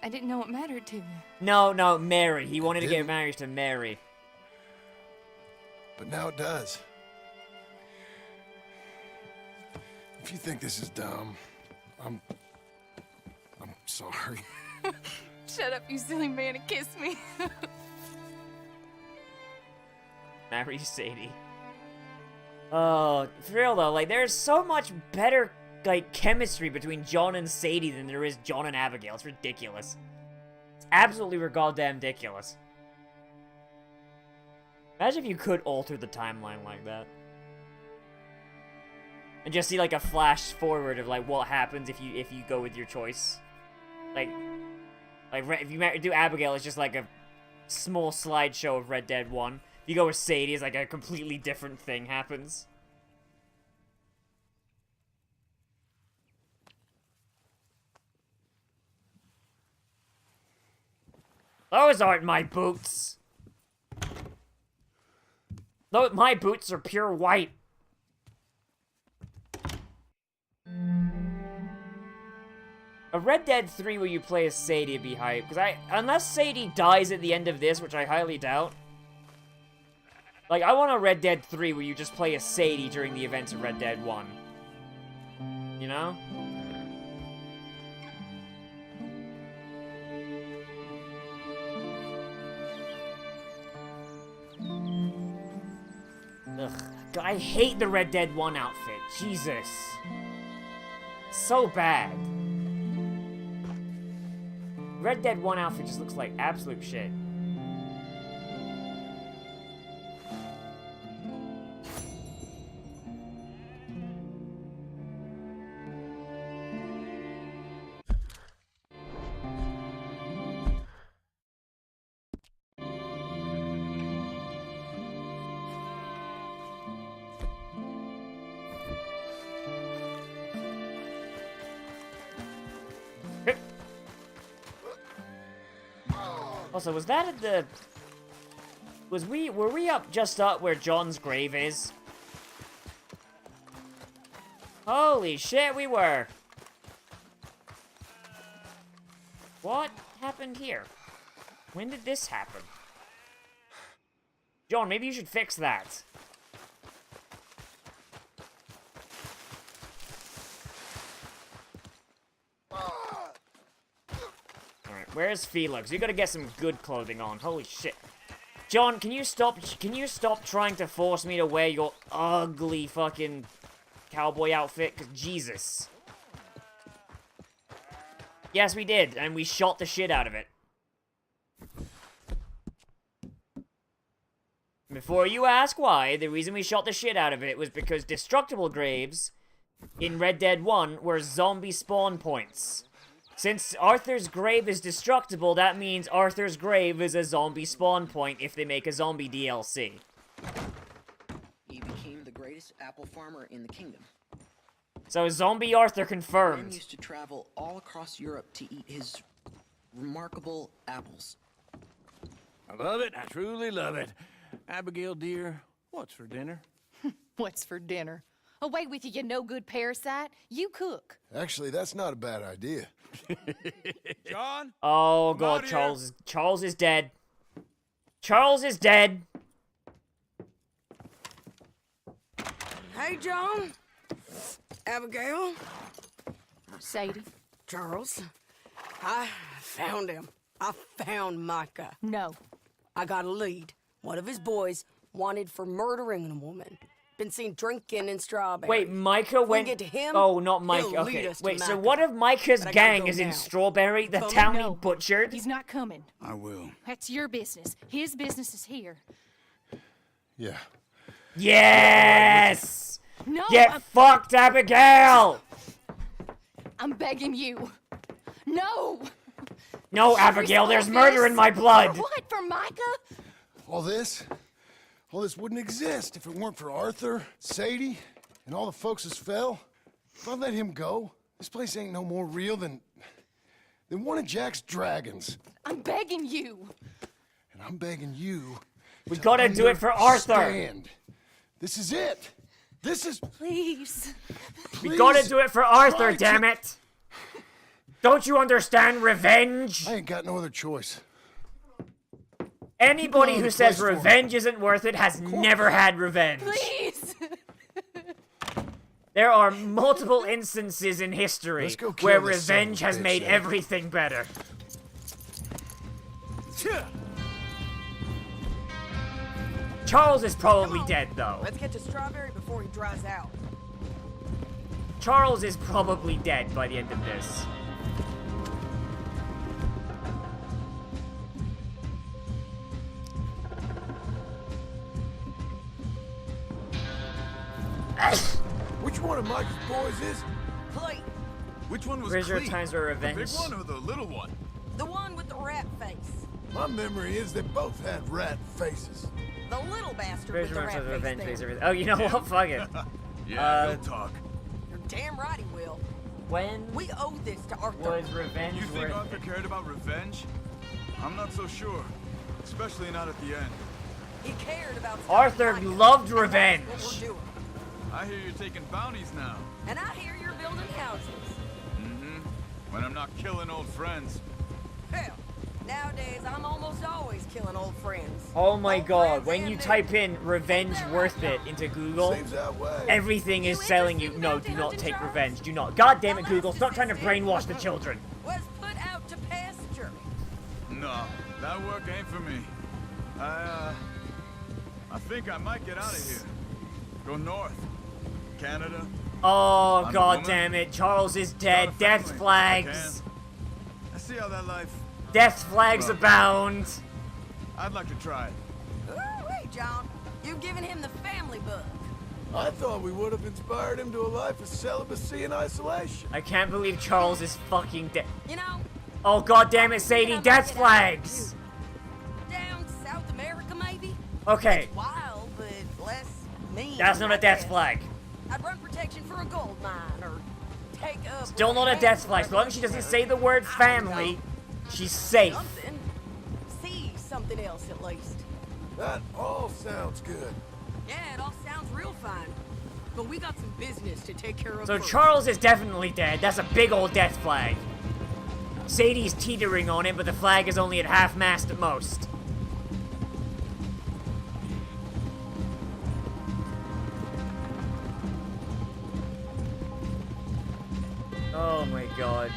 I didn't know it mattered to you. No, Mary. He wanted to get didn't. married to Mary. But now it does. If you think this is dumb, I'm sorry. Shut up, you silly man, and kiss me. Marry Sadie. Oh, for real though, like, there's so much better, like, chemistry between John and Sadie than there is John and Abigail. It's ridiculous. It's absolutely goddamn ridiculous. Imagine if you could alter the timeline like that. And just see, like, a flash forward of, like, what happens if you go with your choice. Like if you do Abigail, it's just like a small slideshow of Red Dead 1. If You go with Sadie, it's like a completely different thing happens. Those aren't my boots. No, my boots are pure white. A Red Dead 3 where you play as Sadie would be hype, because unless Sadie dies at the end of this, which I highly doubt. Like, I want a Red Dead 3 where you just play as Sadie during the events of Red Dead 1. You know? Ugh, God, I hate the Red Dead 1 outfit. Jesus. So bad. Red Dead 1 outfit just looks like absolute shit. Also, was that at the... Were we just up where John's grave is? Holy shit, we were! What happened here? When did this happen? John, maybe you should fix that. Where's Felix? You gotta get some good clothing on. Holy shit. John, can you stop trying to force me to wear your ugly fucking cowboy outfit? 'Cause Jesus. Yes, we did, and we shot the shit out of it. Before you ask why, the reason we shot the shit out of it was because destructible graves in Red Dead 1 were zombie spawn points. Since Arthur's grave is destructible, that means Arthur's grave is a zombie spawn point if they make a zombie DLC. He became the greatest apple farmer in the kingdom. So zombie Arthur Man confirmed. used to travel all across Europe to eat his remarkable apples. I love it. I truly love it. Abigail, dear, what's for dinner? What's for dinner? Away with you, you no-good parasite. You cook. Actually, that's not a bad idea. John? Oh god, Charles is dead. Charles is dead. Hey, John. Abigail. Sadie. Charles. I found him. I found Micah. No. I got a lead. One of his boys wanted for murdering a woman. Been seen drinking in Strawberry. Wait, Micah went... Get to him, oh, not Micah. he'll lead Okay, us to wait, so Micah. one of Micah's But I gotta gang go is in now. Strawberry, the But town he no. butchered? He's not coming. I will. That's your business. His business is here. Yeah. Yes! No, Get fucked, Abigail! I'm begging you. No! No, Abigail, there's murder in my blood! For what? For Micah? All this wouldn't exist if it weren't for Arthur, Sadie, and all the folks as fell. If I let him go, this place ain't no more real than one of Jack's dragons. I'm begging you. And I'm begging you. We gotta do it for Arthur. Understand. This is it. This is. Please. We gotta do it for Arthur, damn it! Don't you understand revenge? I ain't got no other choice. Anybody Keep who the says place for me. revenge isn't worth it has never had revenge. Please. There are multiple instances in history Let's go kill where this son of a revenge has bitch, made then. everything better. Charles is probably dead, though. Let's get to Strawberry before he dries out. Charles is probably dead by the end of this. Which one of Mike's boys is? Clay, Which one was Where's your Clete? times for The revenge? big one or the little one? the one with the rat face. My memory is they both had rat faces. The little bastard Revenge with the rat revenge face face, there. everything. Oh, you know what? Fuck it. Yeah, he'll talk. You're damn right he will. When We owe this to Arthur. was revenge You think worth Arthur it? cared about revenge? I'm not so sure. Especially not at the end. He cared about Arthur stopping Micah, loved and that's revenge. what we're doing. I hear you're taking bounties now. And I hear you're building houses. Mm-hmm. When I'm not killing old friends. Hell, nowadays I'm almost always killing old friends. Oh my Old god, friends when and you new. type in revenge worth it into Google, Seems that way. everything is telling you, no, do not take revenge, do not. God damn it, Google, stop trying to brainwash the children. Was put out to pasture. No, that work ain't for me. I think I might get out of here. Go north. Canada. Oh, I'm a god woman. damn it, Charles is dead. Start a Death family, if I flags. I see how that life. Death flags Well. abound. I'd like to try it. Wait, John. You've given him the family bug. I thought we would have inspired him to a life of celibacy and isolation. I can't believe Charles is fucking dead. You know, Oh, god damn it, Sadie, death flags. down South America maybe? Okay, It's wild, but less mean. that's not I a death guess. flag. I'd run protection for a gold mine, or take up... Still not a death flag. As long as she doesn't say the word family, she's safe. Something. See something else at least. That all sounds good. Yeah, it all sounds real fine. But we got some business to take care of So first. Charles is definitely dead. That's a big old death flag. Sadie's teetering on it, but the flag is only at half-mast at most. Oh my god.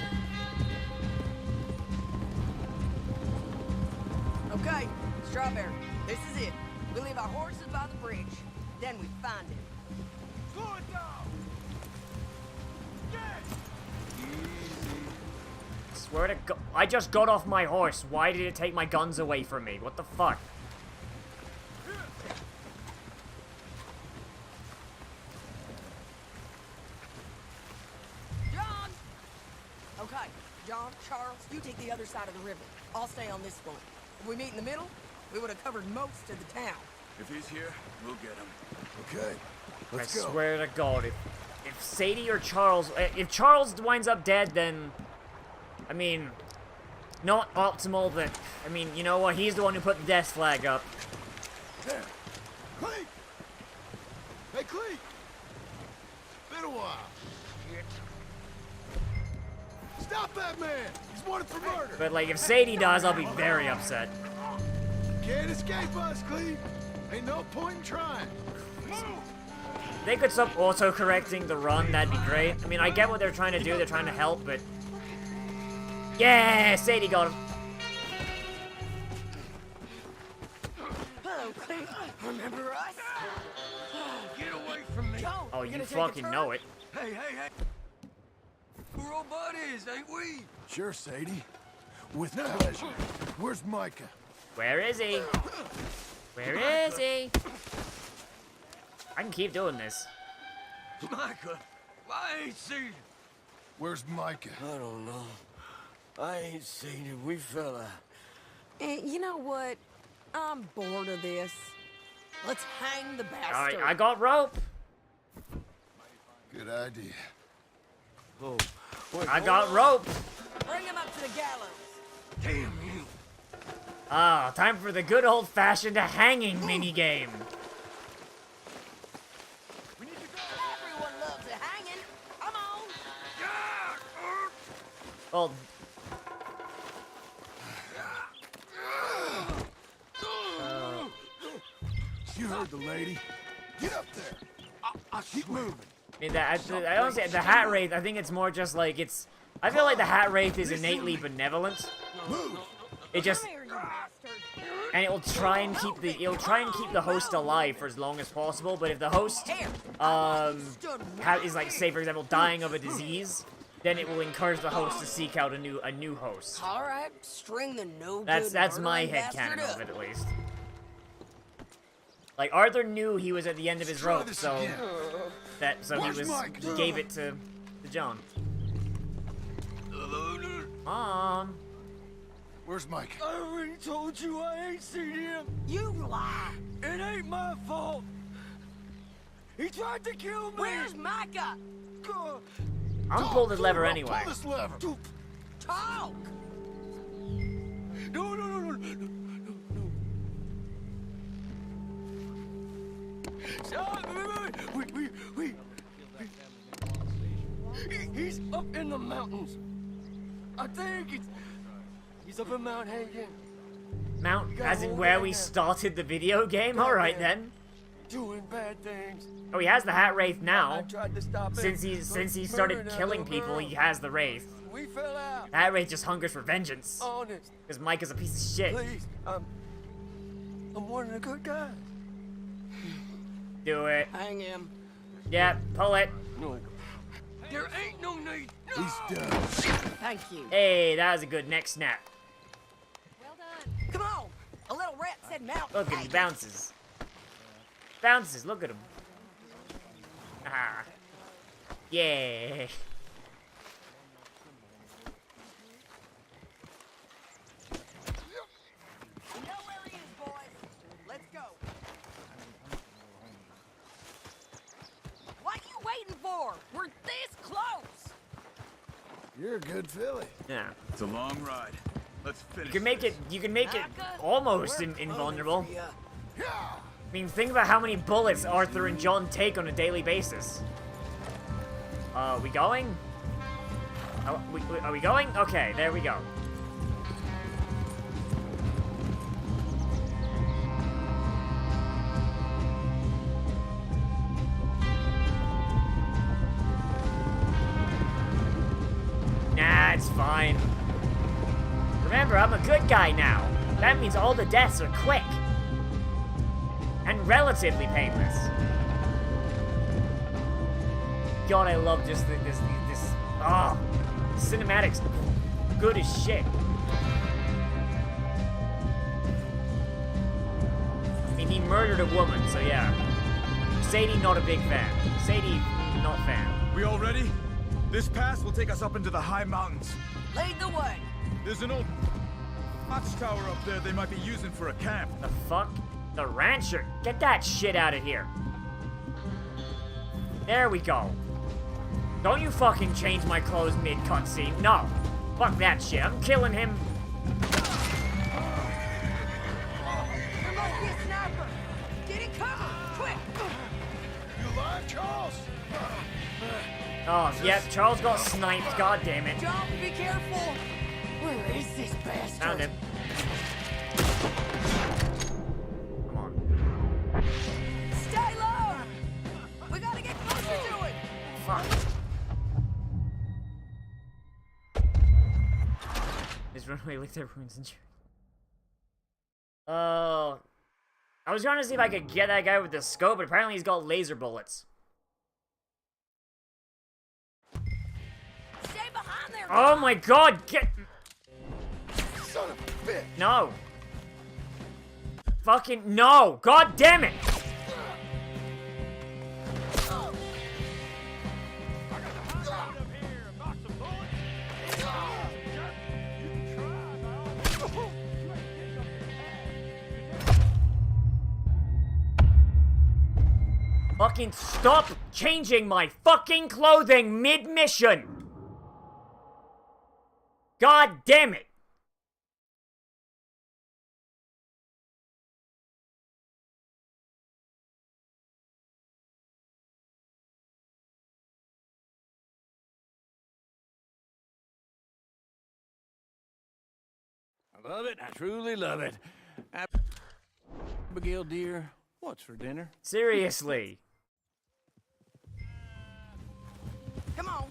Okay, Strawberry, this is it. We leave our horses by the bridge. Then we find him. Slow it down! Swear to God, I just got off my horse. Why did it take my guns away from me? What the fuck? John! Okay, John, Charles, you take the other side of the river. I'll stay on this one. If we meet in the middle, we would have covered most of the town. If he's here, we'll get him. Okay, let's I go. swear to God, if Sadie or Charles, if Charles winds up dead, then, I mean, not optimal, but, I mean, you know what, he's the one who put the death flag up. There. Cleek! Hey, Cleek! Been a while. Stop that man! He's wanted for murder! But, like, if Sadie dies, I'll be very upset. Can't escape us, Cleek! Ain't no point in trying. They could stop auto-correcting the run, that'd be great. I mean, I get what they're trying to do, they're trying to help, but... Yeah, Sadie got him. Hello, Cleek. Remember us? Get away from me! Go! Oh, You you gonna take a fucking turn? know it. Hey, hey, hey! We're old buddies, ain't we? Sure, Sadie. With pleasure. Where's Micah? Where is he? Where is he? I can keep doing this. Micah, I ain't seen him. Where's Micah? I don't know. I ain't seen him. We fell out. You know what? I'm bored of this. Let's hang the bastard. Alright, I got rope. Good idea. Oh, I got rope. Bring him up to the gallows. Damn you. Ah, time for the good old-fashioned hanging minigame. Everyone loves a hanging. Come on. Well, You heard the lady. Get up there. Keep moving. I mean, I don't say the hat wraith. I think it's more just like it's. I feel like the hat wraith is innately benevolent. Move. It just, and it'll try and keep the host alive for as long as possible. But if the host is like, say for example, dying of a disease, then it will encourage the host to seek out a new host. All right, string the no That's my headcanon of it, at least. Like Arthur knew he was at the end of his rope, so he gave it to John. Where's Mike? I already told you I ain't seen him. You lie. It ain't my fault. He tried to kill me. Where's Micah? I'm pulling the lever anyway. Pull this lever. Talk. No. Wait. He's up in the mountains. I think he's up in Mount Hagen. Mount, as in where we started the video game? Alright then. Doing bad things. Oh, he has the Hat Wraith I now. tried to stop him. Since he started killing people, he has the Wraith. We fell out. The Hat Wraith just hungers for vengeance. Honest. Because Mike is a piece of shit. Please, I'm one of the good guys. Do it. Hang him. Yeah, pull it. No. There ain't no need. He's done. Thank you. Hey, that was a good neck snap. Well done. Come on. A little rat said Mount. Look at he bounces. Bounces, look at him. Ah. Yeah. You know where he is, boys. Let's go. What you waiting for? We're this close. You're a good filly. Yeah. It's a long ride. Let's finish. You can make it almost invulnerable. I mean, think about how many bullets Arthur and John take on a daily basis. We going? Are we going? Okay, there we go. Nah, it's fine. Remember, I'm a good guy now. That means all the deaths are quick. And relatively painless. God, I love just this cinematics good as shit. I mean, he murdered a woman, so yeah. Sadie, not a big fan. Sadie, not fan. We all ready? This pass will take us up into the high mountains. Lead the way. There's an old watchtower up there they might be using for a camp. The fuck? The rancher? Get that shit out of here. There we go. Don't you fucking change my clothes mid-cutscene. No. Fuck that shit. I'm killing him. There must be a sniper. Get in cover, quick. You alive, Charles? Oh, yep, Charles got sniped. God damn it. John, be careful. Where is this bastard? Found him. Come on. Stay low. We gotta get closer to it. Fuck. This runaway licked their wounds and oh. I was trying to see if I could get that guy with the scope, but apparently he's got laser bullets. Stay behind there. Oh my god, get... Son of a bitch. No. Fucking no. God damn it. Fucking stop changing my fucking clothing mid-mission. God damn it. I love it. I truly love it. Abigail, dear, what's for dinner? Seriously. Come on.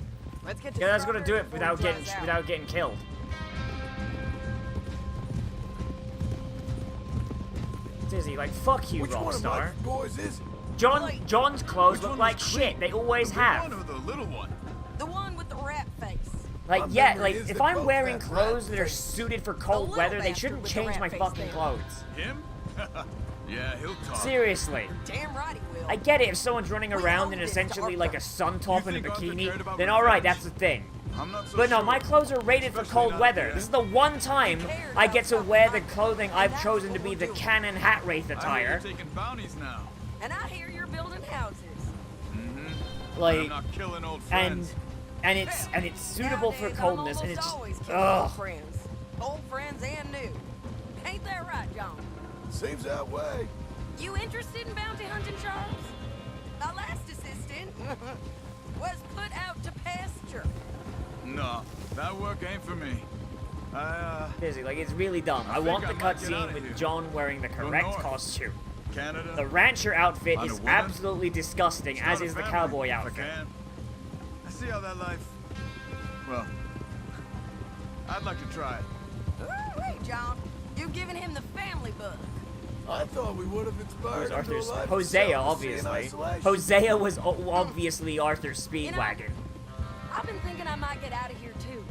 Let's get to Yeah, that's gonna do it without getting killed. Dizzy, like fuck you, Which one of Rockstar. my boys is it? John's clothes look like shit. They always have. One or the little one? The one with the rat face. Like, My yeah, memory like, is if that I'm both wearing have clothes rat that are faces. suited for cold little weather, they bastard shouldn't with the change rat my face fucking there. clothes. Him? Yeah, he'll talk. Seriously. Damn right he will. I get it, if someone's running We around own in this essentially to like a sun top You and a think Arthur bikini, cared about then alright, revenge? that's the thing. I'm not so But no, sure. my clothes are rated for cold weather. This is the one time I get to wear the clothing I've chosen to be the canon hat wraith I hear attire. you're taking bounties now. And I hear you're building houses. Like, I'm not killing old and friends. it's suitable for Nowadays, coldness, I'm and it's almost just, always killing old ugh. friends. Old friends and new. Ain't that right, John? Seems that way. You interested in bounty hunting, Charles? My last assistant was put out to pasture. No, that work ain't for me. Busy, like, it's really dumb. I think want the I might get outta cutscene here. with John wearing the correct north. costume. Canada. The rancher outfit On a is woman? absolutely disgusting, as Start a is the family, cowboy if I outfit. can. I see how that life. Well, I'd like to try it. Wait, John. You've given him the family bug. I thought we would have inspired Who's him to a Arthur's? life of Hosea, celibacy and obviously. isolation. Hosea was obviously Arthur's speedwagon. I've been thinking I might get out of here too.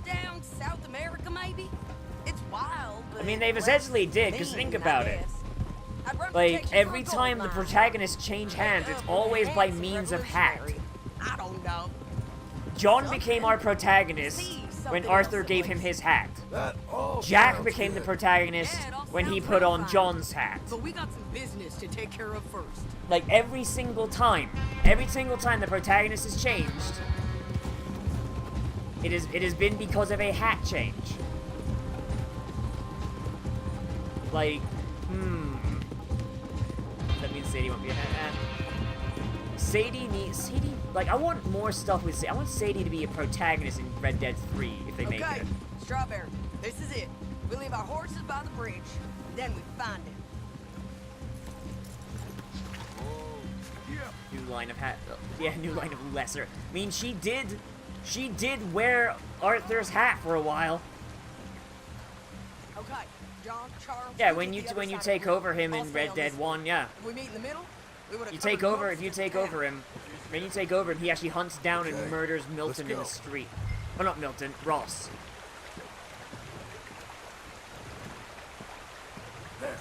Down South America, maybe? It's wild, but I mean, they well, essentially did, because mean, think I about it. guess. I'd run Like, protection every for a time gold the mine. protagonists change hands, it's always by means of hat. I don't know. John became our protagonist when something Arthur else gave him his hat. That all Jack sounds became the good. protagonist Yeah, it all when he sounds put real on fine. John's hat. But we got some business to take care of first. Like, every single time the protagonist has changed, it has been because of a hat change. Like, that means Sadie won't be a hat. Sadie, like, I want more stuff with Sadie. I want Sadie to be a protagonist in Red Dead 3 if they make Okay, it. Strawberry, this is it. We leave our horses by the bridge, then we find him. New line of hat. Yeah, new line of lesser. I mean, she did wear Arthur's hat for a while. Okay, John, Charles. Yeah, you when get you the when other you side take of the over him I'll in stay Red on Dead this 1, yeah. If we meet in the middle, we would have You take over, if you take over him, when you take over him, he actually hunts down and murders Milton in the street. Oh, not Milton, Ross.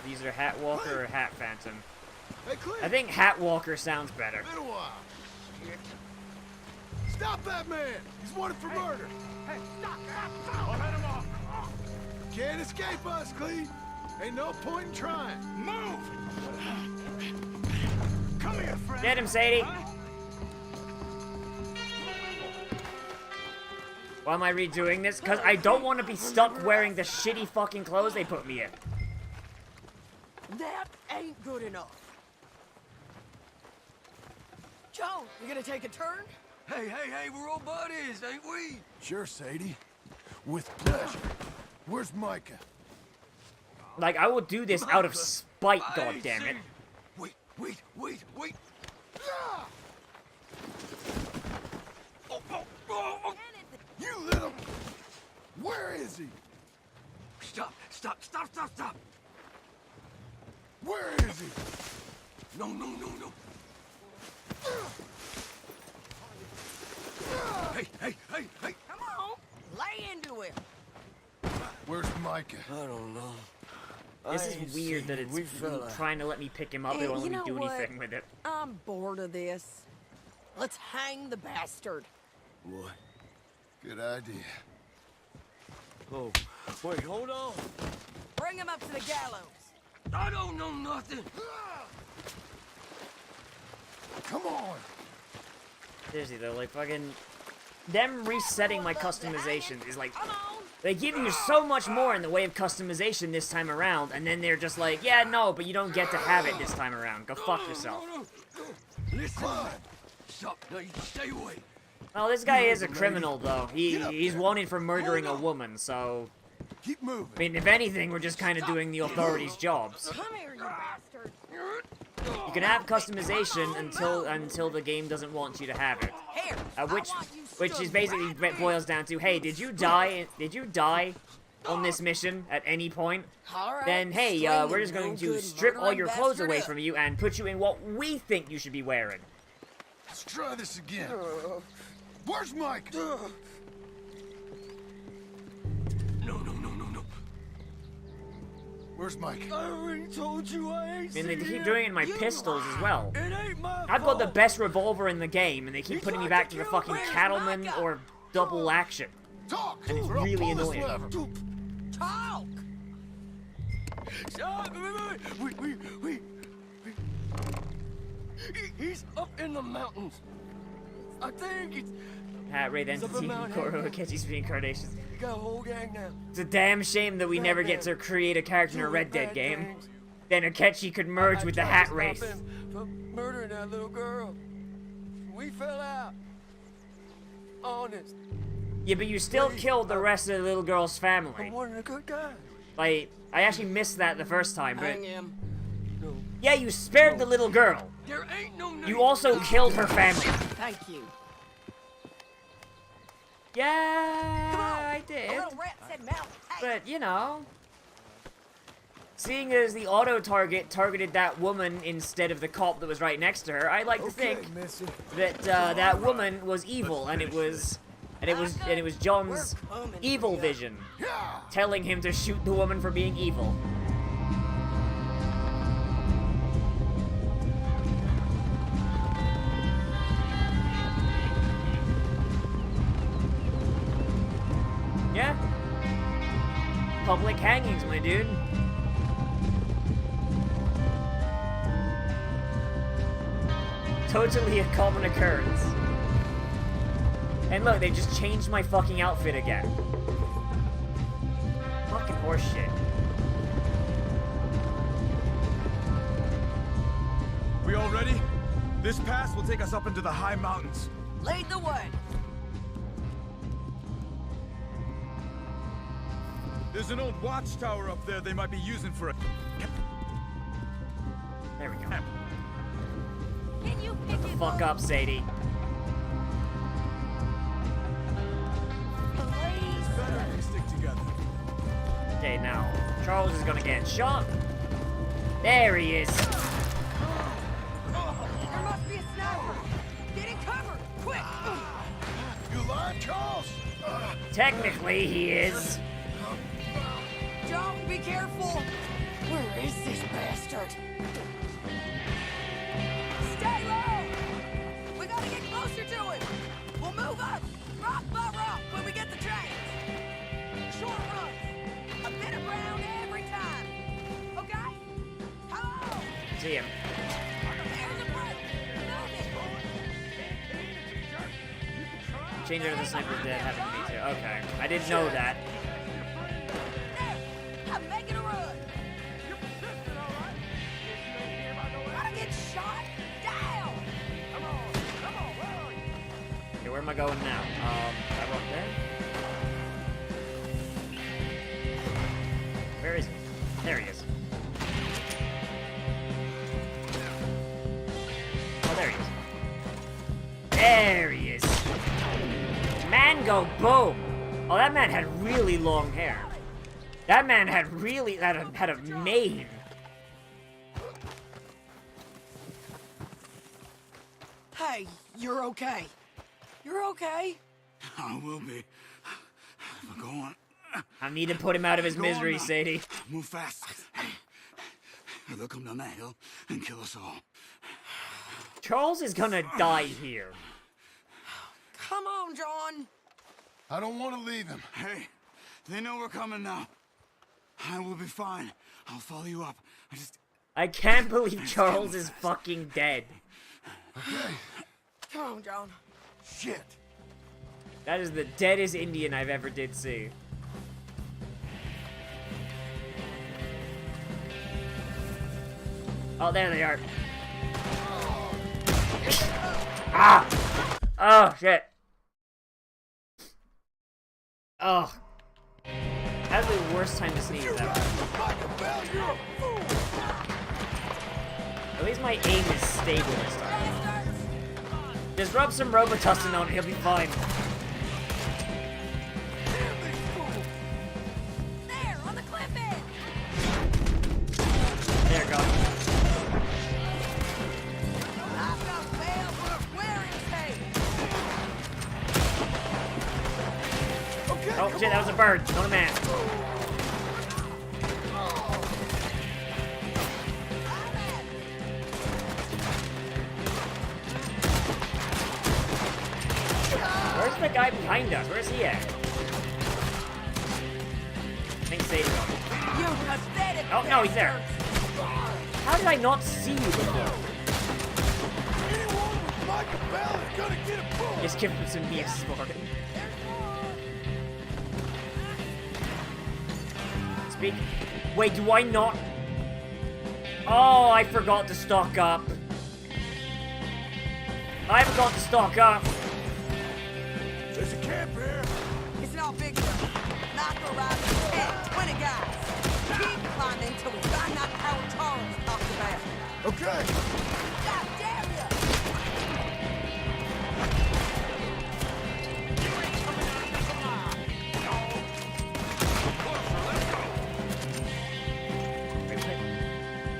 These are Hat Walker or Hat Phantom. Hey, Clint. I think Hat Walker sounds better. Been a while. Shit. Stop that man! He's wanted for murder. Hey, stop! I'll head him off. Can't escape us, Cleve. Ain't no point in trying. Move! Come here, friend. Get him, Sadie. Why am I redoing this? Because I don't want to be stuck wearing the shitty fucking clothes they put me in. That ain't good enough. Joe, you gonna take a turn? Hey, we're all buddies, ain't we? Sure, Sadie. With pleasure. Where's Micah? Like, I will do this out of spite, goddammit. Wait. You little... Where is he? Stop. Where is he? No. Hey. Come on, lay into him. Where's Micah? I don't know. This is weird that it's trying to let me pick him up, but it won't you let me know do what? anything with it. I'm bored of this. Let's hang the bastard. What? Good idea. Oh, wait, hold on. Bring him up to the gallows. I don't know nothing. Come on. Seriously though, like fucking... Them resetting my customization is like... They give you so much more in the way of customization this time around, and then they're just like, yeah, no, but you don't get to have it this time around. Go fuck yourself. Listen. Stop. No, you stay away. Well, this guy is a criminal, though. He's wanted for murdering a woman, so... Keep moving. I mean, if anything, we're just kind of doing the authorities' jobs. Come here, you bastard. You can have customization until the game doesn't want you to have it. Here, Which is basically boils down to, hey, did you die on this mission at any point? All Then, right, hey, sling we're him, just going no to good strip all murdering your clothes bastard away up. from you and put you in what we think you should be wearing. Let's try this again. Where's Mike? No. Where's Mike? I already told you I ain't I mean, they seen keep him. doing it in my pistols as well. It ain't my I've got the fault. best revolver in the game, and they keep putting me back to the fucking cattleman or double action. Talk! And it's or I'll really pull this annoying. lever. Talk! He's up in the mountains. I think it's... Hat Ray Entity, Koro Akechi's reincarnations. You got a whole gang now. It's a damn shame that we never get to create a character in a Red Dead game. Then Akechi could merge with the Hat Race. For murdering that little girl. We fell out. Honest. Yeah, but you still killed the rest of the little girl's family. I wasn't a good guy. Like, I actually missed that the first time, but... Hang him. No. Yeah, you spared the little girl. There ain't no need. You also killed her family. Thank you. Yeah, Come on. I did. A little rat said mount. But, you know... Seeing as the auto-target targeted that woman instead of the cop that was right next to her, I'd like to think that that woman was evil, and it was John's evil vision telling him to shoot the woman for being evil. Yeah. Public hangings, my dude. Totally a common occurrence. And look, they just changed my fucking outfit again. Fucking horseshit. We all ready? This pass will take us up into the high mountains. Lead the way. There's an old watchtower up there they might be using for a... There we go. Can you pick it Fuck up, Sadie. Better if we stick together. Okay, now, Charles is gonna get shot. There he is. There must be a sniper. Get in cover, quick. You live, Charles? Technically, he is. John, be careful. Where is this bastard? Stay low. We gotta get closer to him. We'll move up, rock by rock, when we get the trains. Short runs. A bit of ground every time. Okay? Come on. See him. There's a break. Move it. Change over the sniper's dead, having me too. Okay, I didn't know that. I'm making a run. Gotta get shot down. Come on, where are you? Okay, where am I going now? I go up there? Where is he? There he is. Oh, there he is. There he is. Man go boom. Oh, that man had really long hair. That man had really, had a mane. Hey, you're okay. You're okay. I will be. But go on. I need to put him out of his misery, Sadie. Move fast. They'll come down that hill and kill us all. Charles is gonna die here. Come on, John. I don't want to leave him. Hey, they know we're coming now. I will be fine. I'll follow you up. I can't believe Charles is fucking dead. Okay. Come on, John. Shit. That is the deadest Indian I've ever did see. Oh, there they are. Ah! Oh, shit. Oh. That's the worst time to sneeze ever. At least my aim is stable this time. Just rub some Robitussin on it, he'll be fine. There, on the cliff edge. There you go. I've got bail. Where is he? Oh shit, that was a bird, not a man. Where's the guy behind us? Where's he at? I think Sadie got him. You pathetic Oh, no, he's there. How did I not see you before? Anyone with Michael Bell is gonna get a bullet. Just give him some BS for it. Speak. Wait, do I not? Oh, I forgot to stock up. I forgot to stock up. There's a camp here. It's not big enough. Knock around 10, 20 guys. Keep climbing till we find that power Charles talked about. Okay. God damn ya!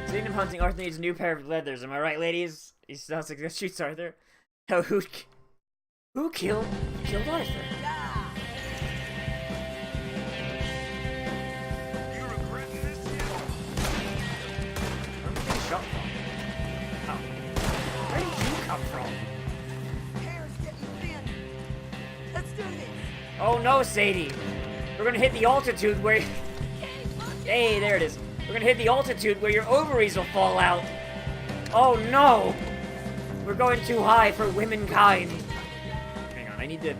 Seeing him hunting, Arthur needs a new pair of leathers. Am I right, ladies? He sounds like that shoots Arthur. Oh, who killed Arthur? You regretting this yet? Where did you shot from? Oh. Where did you come from? Hair's getting thin. Let's do this. Oh no, Sadie! We're gonna hit the altitude where... Hey, there it is. We're gonna hit the altitude where your ovaries will fall out. Oh no! We're going too high for womankind. Hang on, I need to...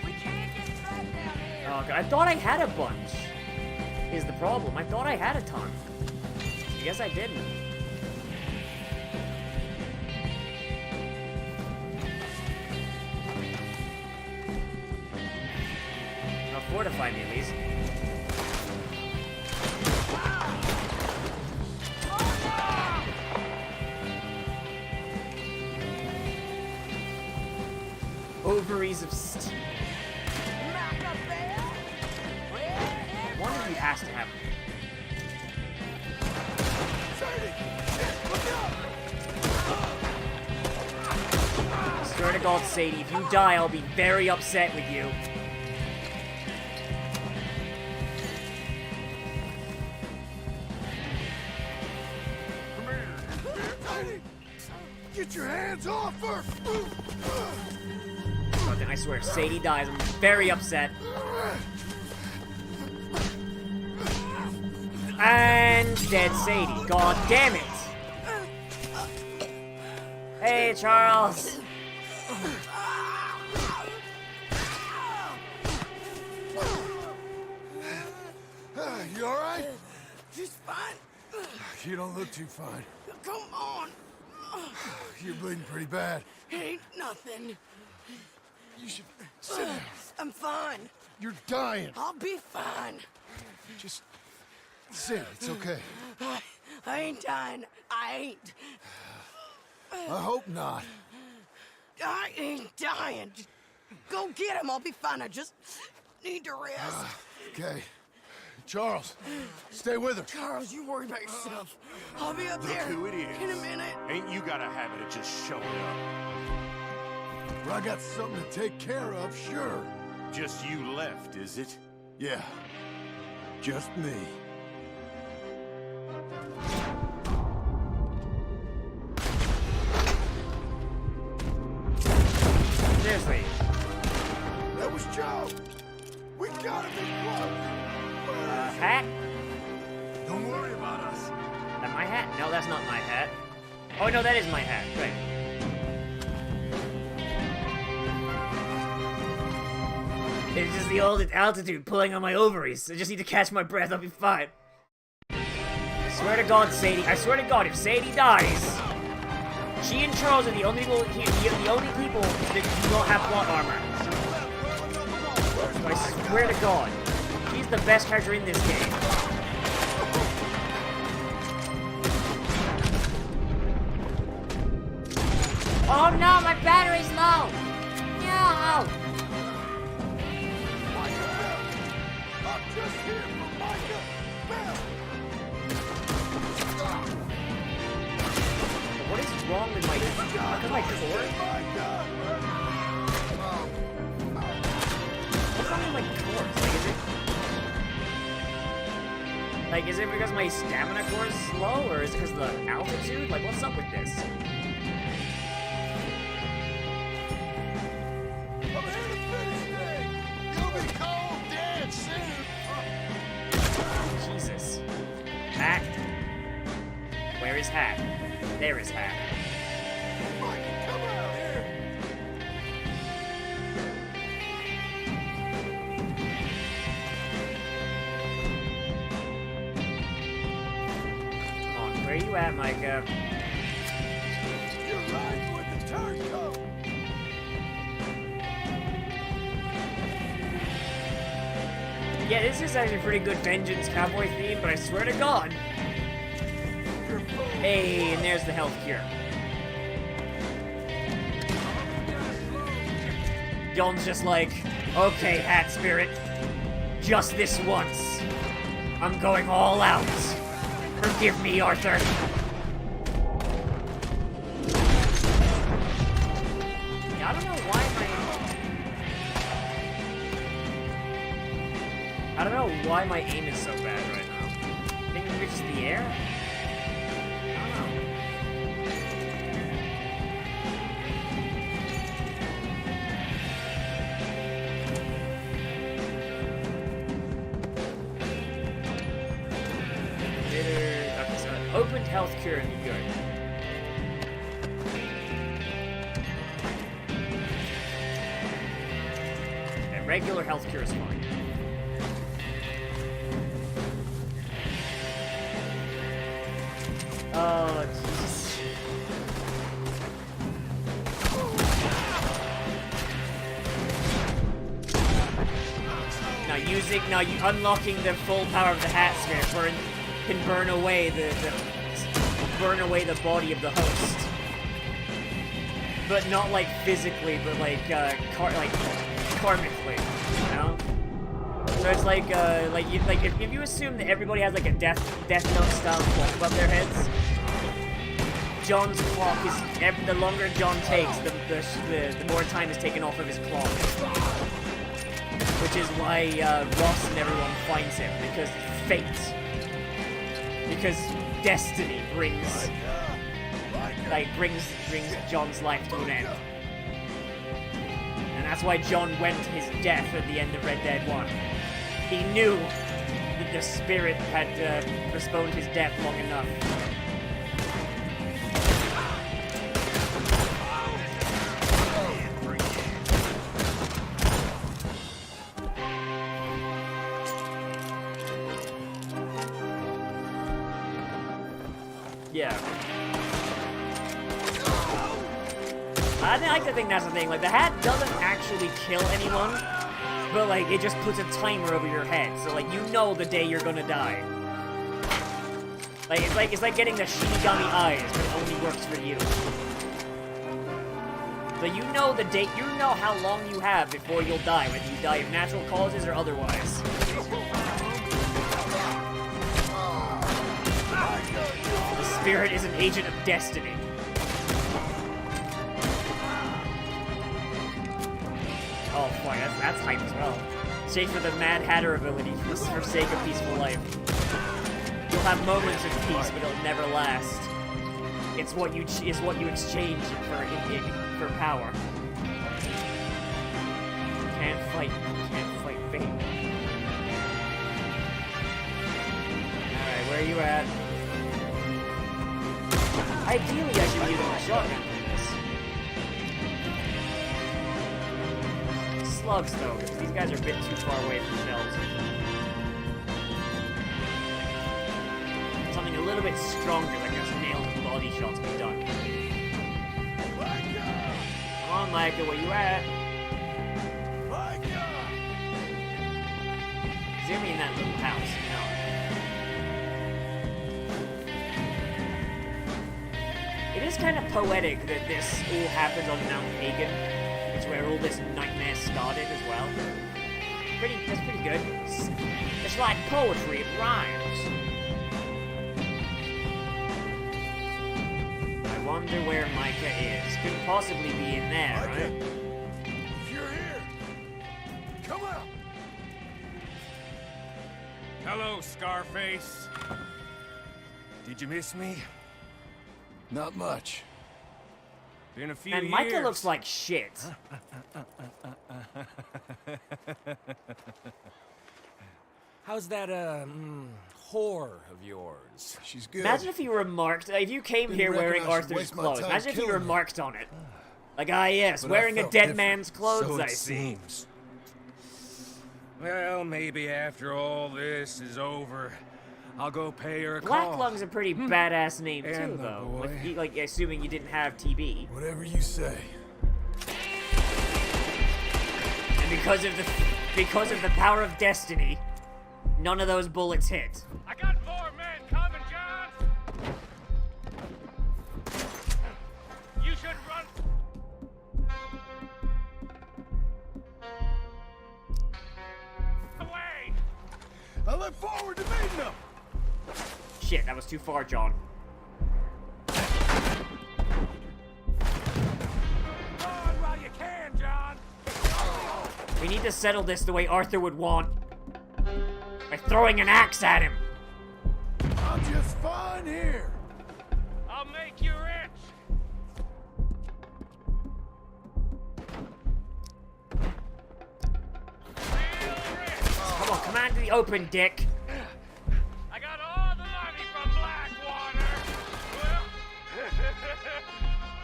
We can't get trapped down here. Oh, God. I thought I had a bunch. Is the problem. I thought I had a ton. I guess I didn't. Now fortify me at least. Ovaries of steel. One of you has to have them. Swear to God, Sadie, if you die, I'll be very upset with you. Get your hands off her! God, then I swear, if Sadie dies, I'm very upset. And dead Sadie. God damn it! Hey, Charles! You alright? Just fine. You don't look too fine. Come on. You're bleeding pretty bad. Ain't nothing. You should sit down. I'm fine. You're dying. I'll be fine. Just sit. It's okay. I ain't dying. I ain't. I hope not. I ain't dying. Just go get him. I'll be fine. I just need to rest. Okay. Charles, stay with her. Charles, you worry about yourself. I'll be up Look there who it is. in a minute. Ain't you got a habit of just showing up? Well, I got something to take care of, sure. Just you left, is it? Yeah. Just me. Seriously. That was Joe. We gotta be close. Hat? Don't worry about us. Is that my hat? No, that's not my hat. Oh, no, that is my hat. Right. It's just the old altitude pulling on my ovaries. I just need to catch my breath. I'll be fine. I swear to God, Sadie. I swear to God, if Sadie dies, she and Charles are the only people that do not have plot armor. I swear to God, she's the best character in this game. Oh no, my battery's low! No! I'm just here for Micah Bell. What is wrong with my cord? What's wrong with my cords? Like, is it? Like, is it because my stamina core is slow, or is it because of the altitude? Like, what's up with this? I'm here to finish things. You'll be cold dead soon. Jesus. Hat. Where is Hat? There is Hat. Mike, come out here. Come on, where are you at, Micah? You're riding with the turncoat. Yeah, this is actually a pretty good Vengeance Cowboy theme, but I swear to God. Hey, and there's the health cure. John's just like, okay, Hat Spirit, just this once. I'm going all out. Forgive me, Arthur. Yeah, I don't know why my aim is so bad right now. I think maybe just the air? I don't know. Okay, so an opened health cure would be good. And regular health cure is fine. Oh, Jesus. Now unlocking the full power of the Hat Spirit can burn away the body of the host. But not like physically, but like karmically, you know? So it's like if you assume that everybody has like a Death Note style clock above their heads, John's clock is the longer John takes, the more time is taken off of his clock. Which is why Ross and everyone finds him, because fate, because destiny brings John's life to an end. And that's why John went to his death at the end of Red Dead 1. He knew that the spirit had postponed his death long enough. Yeah. I like to think that's the thing. Like, the hat doesn't actually kill anyone, but like it just puts a timer over your head, so like you know the day you're gonna die. Like it's like getting the Shinigami eyes, but it only works for you. So you know the date, you know how long you have before you'll die, whether you die of natural causes or otherwise. The spirit is an agent of destiny. Oh, boy, that's hype as well. Save for the Mad Hatter ability for sake of peaceful life. You'll have moments of peace, but it'll never last. It's what you exchange for power. You can't fight fate. Alright, where are you at? Ideally, I should be using a shotgun for this. Slugs, though, because these guys are a bit too far away from shells. Something a little bit stronger, like just nails and body shots, be done. Come on, Micah, where you at? Zoom me in that little house. It is kind of poetic that this all happens on Mount Pagan. It's where all this nightmare started as well. That's pretty good. It's like poetry, it rhymes. I wonder where Micah is. Couldn't possibly be in there, right? If you're here, come out. Hello, Scarface. Did you miss me? Not much. Been a few And years. Micah looks like shit. How's that, whore of yours? She's good. Imagine if you remarked, if you came Didn't here reckon wearing I should Arthur's waste my clothes. time Imagine if you killing her. remarked on it. Like, ah yes, But I wearing a felt dead different. man's clothes, So I it see. seems. Well, maybe after all this is over, I'll go pay her a Black call. Lung's a pretty badass name too, And the though. boy. With, like, assuming you didn't have TB. Whatever you say. And because of the power of destiny, none of those bullets hit. I got more men coming, John. You should run. Away. I look forward to meeting them. Shit, that was too far, John. Run while you can, John. We need to settle this the way Arthur would want. By throwing an axe at him. I'm just fine here. I'll make you rich. Come on, come out into the open, dick. I got all the money from Blackwater. Well,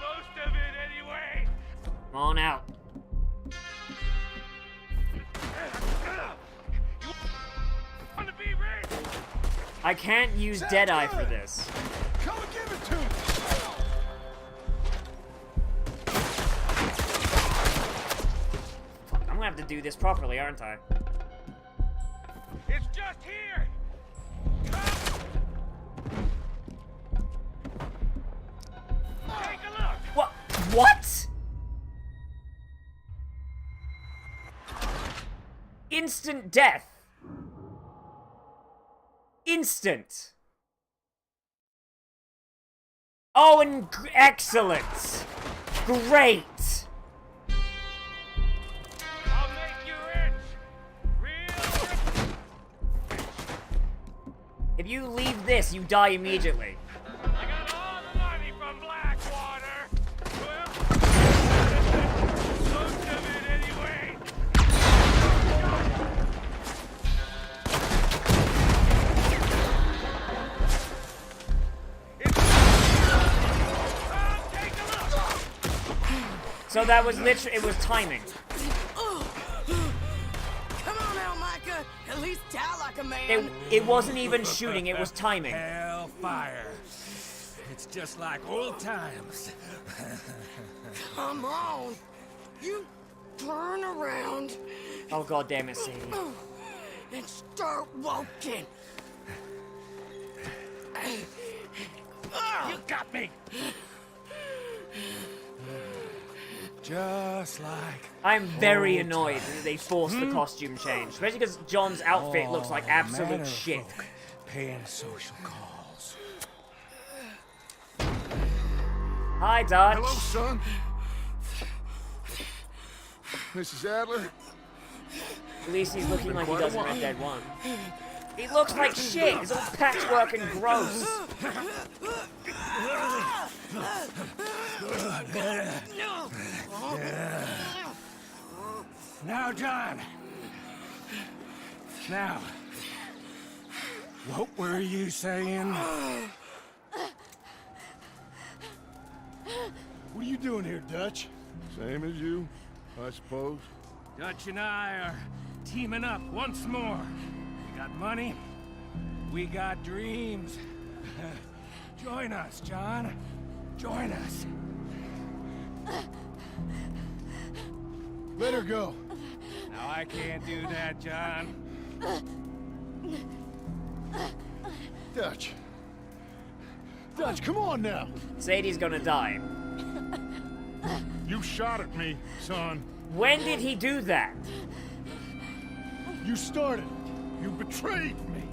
most of it anyway. Come on out. You want to be rich? I can't use Deadeye for this. Come and give it to me. Fuck, I'm gonna have to do this properly, aren't I? It's just here. Take a look. What? What? Instant death. Instant. Oh, and excellent. Great. I'll make you rich. Real rich. If you leave this, you die immediately. I got all the money from Blackwater. Well, most of it anyway. Take a look. So that was literally, it was timing. Come on now, Micah. At least die like a man. It wasn't even shooting, it was timing. Hellfire. It's just like old times. Come on. You turn around Oh, god damn it, Sadie. and start walking. You got me. Just like I'm very old annoyed that they forced the costume change. Especially because John's outfit looks like absolute manner of shit. folk paying social calls. Hi, Dutch. Hello, son. Mrs. Adler. At least he's looking like he does in Red Dead 1. He looks like shit. He's all patchwork and gross. Now, John. Now, what were you saying? What are you doing here, Dutch? Same as you, I suppose. Dutch and I are teaming up once more. We got money. We got dreams. Join us, John. Join us. Let her go. Now, I can't do that, John. Dutch. Dutch, come on now. Sadie's gonna die. You shot at me, son. When did he do that? You started. You betrayed me.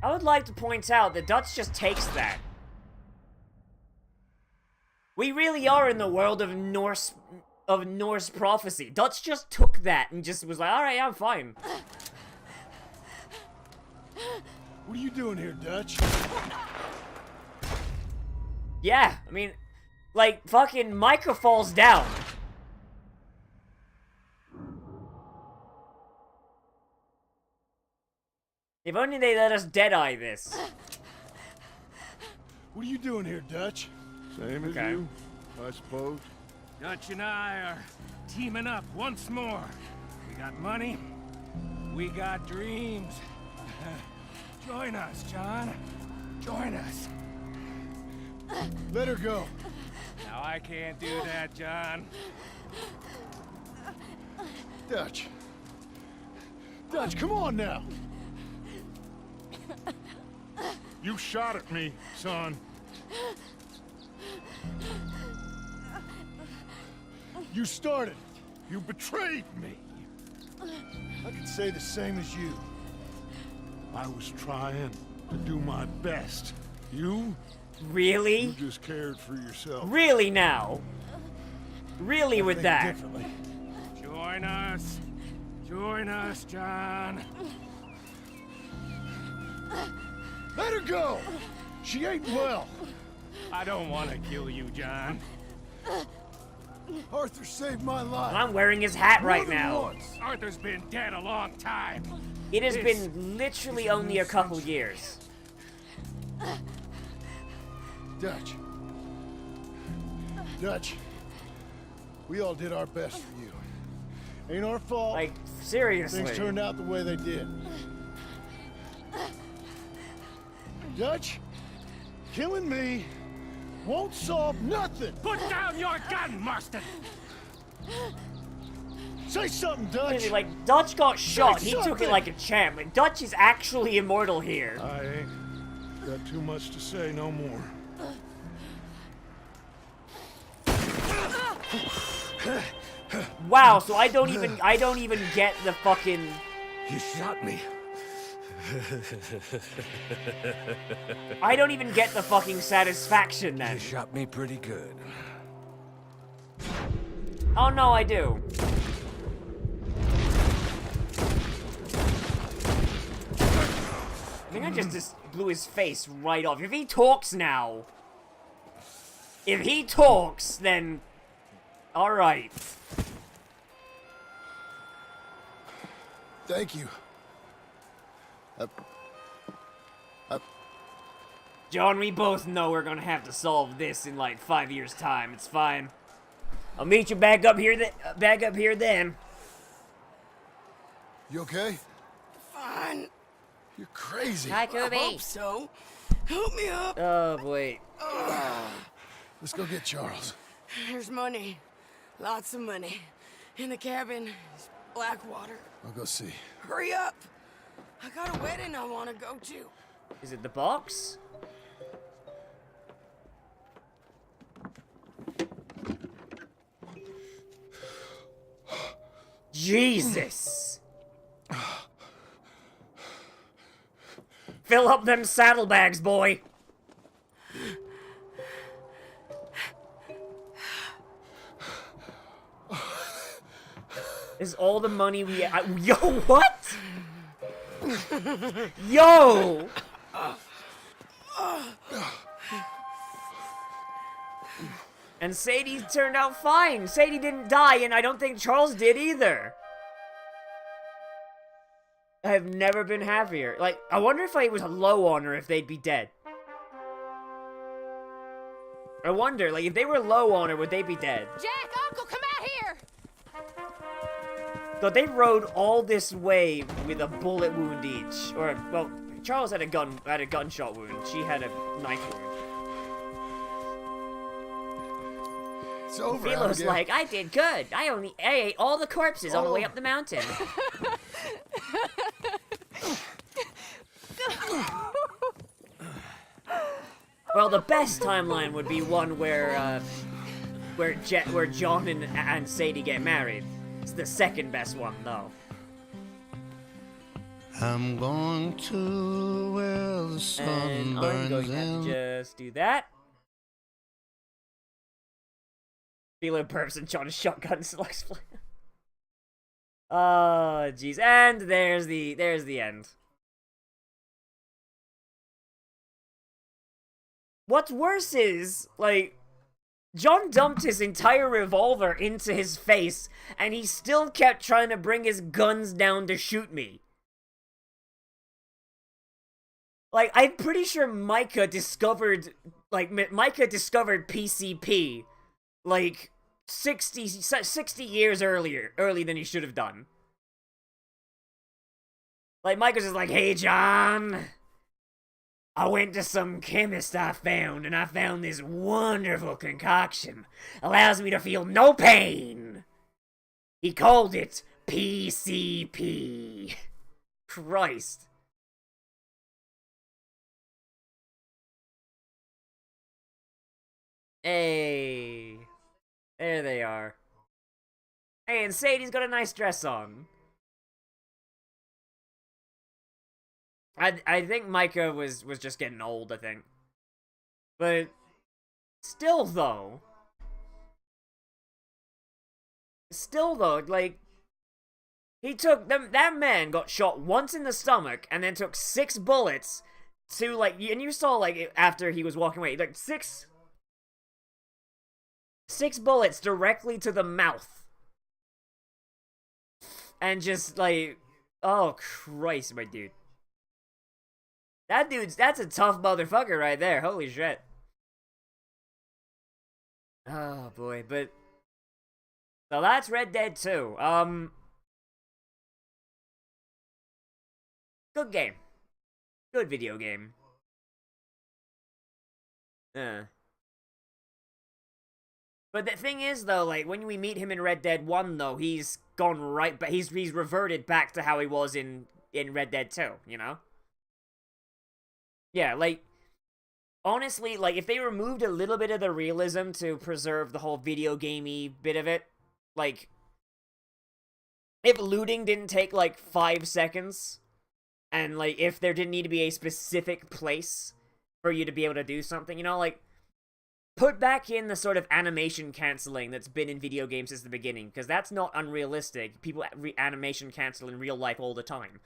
I would like to point out that Dutch just takes that. We really are in the world of Norse of Norse prophecy. Dutch just took that and just was like, alright, I'm fine. What are you doing here, Dutch? Yeah, I mean, like, fucking Micah falls down. If only they let us Deadeye this. What are you doing here, Dutch? Same as you, I suppose. Dutch and I are teaming up once more. We got money. We got dreams. Join us, John. Join us. Let her go. Now, I can't do that, John. Dutch. Dutch, come on now. You shot at me, son. You started. You betrayed me. I could say the same as you. I was trying to do my best. You Really? just cared for yourself. Really now? Really with that? Differently. Join us. Join us, John. Let her go! She ain't well. I don't want to kill you, John. Arthur saved my life. I'm wearing his hat right now. Once. Arthur's been dead a long time. It has been literally only a couple years. Dutch. Dutch. We all did our best for you. Ain't our fault. Like, seriously. Things turned out the way they did. Dutch, killing me won't solve nothing. Put down your gun, Marston. Say something, Dutch. Like, Dutch got shot. Say He took something. it like a champ. Like, Dutch is actually immortal here. I ain't got too much to say no more. Wow, so I don't even get the fucking... You shot me. I don't even get the fucking satisfaction then. You shot me pretty good. Oh no, I do. I think I just blew his face right off. If he talks now... If he talks, then... Alright. Thank you. John, we both know we're gonna have to solve this in like 5 years' time. It's fine. I'll meet you back up here then. You okay? Fine. You're crazy. Hi, I Kobe. hope so. Help me up. Oh, boy. Let's go get Charles. There's money. Lots of money. In the cabin is Blackwater. I'll go see. Hurry up. I got a wedding I want to go to. Is it the box? Jesus! Fill up them saddlebags, boy! Is all the money we... yo, what? Yo! And Sadie turned out fine. Sadie didn't die, and I don't think Charles did either. I have never been happier. Like, I wonder if I was low on her, if they'd be dead. I wonder, like, if they were low on her, would they be dead? Jack, Uncle, come out here! So they rode all this way with a bullet wound each. Or, well, Charles had a gunshot wound. She had a knife wound. It's over, Philo's Abigail. like, I did good. I ate all the corpses on the way up the mountain. Well, the best timeline would be one where John and Sadie get married. It's the second best one, though. I'm going to where the sun And I'm burns going to have in. to just do that. Philo burps and John shotgun slugs. Oh, jeez. And there's the end. What's worse is, like, John dumped his entire revolver into his face, and he still kept trying to bring his guns down to shoot me. Like, I'm pretty sure Micah discovered PCP, like, 60 years early than he should have done. Like, Micah's just like, hey, John, I went to some chemist I found, and I found this wonderful concoction. Allows me to feel no pain. He called it PCP. Christ. Hey. There they are. Hey, and Sadie's got a nice dress on. I think Micah was just getting old, I think. But still though, like, he took that man got shot once in the stomach and then took 6 bullets to, like, and you saw, like, after he was walking away, like, 6 bullets directly to the mouth. And just, like, oh Christ, my dude. That's a tough motherfucker right there. Holy shit. Oh boy, but so that's Red Dead 2. Good game. Good video game. But the thing is, though, like, when we meet him in Red Dead 1, though, he's gone right, but he's reverted back to how he was in Red Dead 2, you know? Yeah, like, honestly, like, if they removed a little bit of the realism to preserve the whole video gamey bit of it, like, if looting didn't take, like, 5 seconds, and, like, if there didn't need to be a specific place for you to be able to do something, you know, like, put back in the sort of animation canceling that's been in video games since the beginning, because that's not unrealistic. People animation cancel in real life all the time.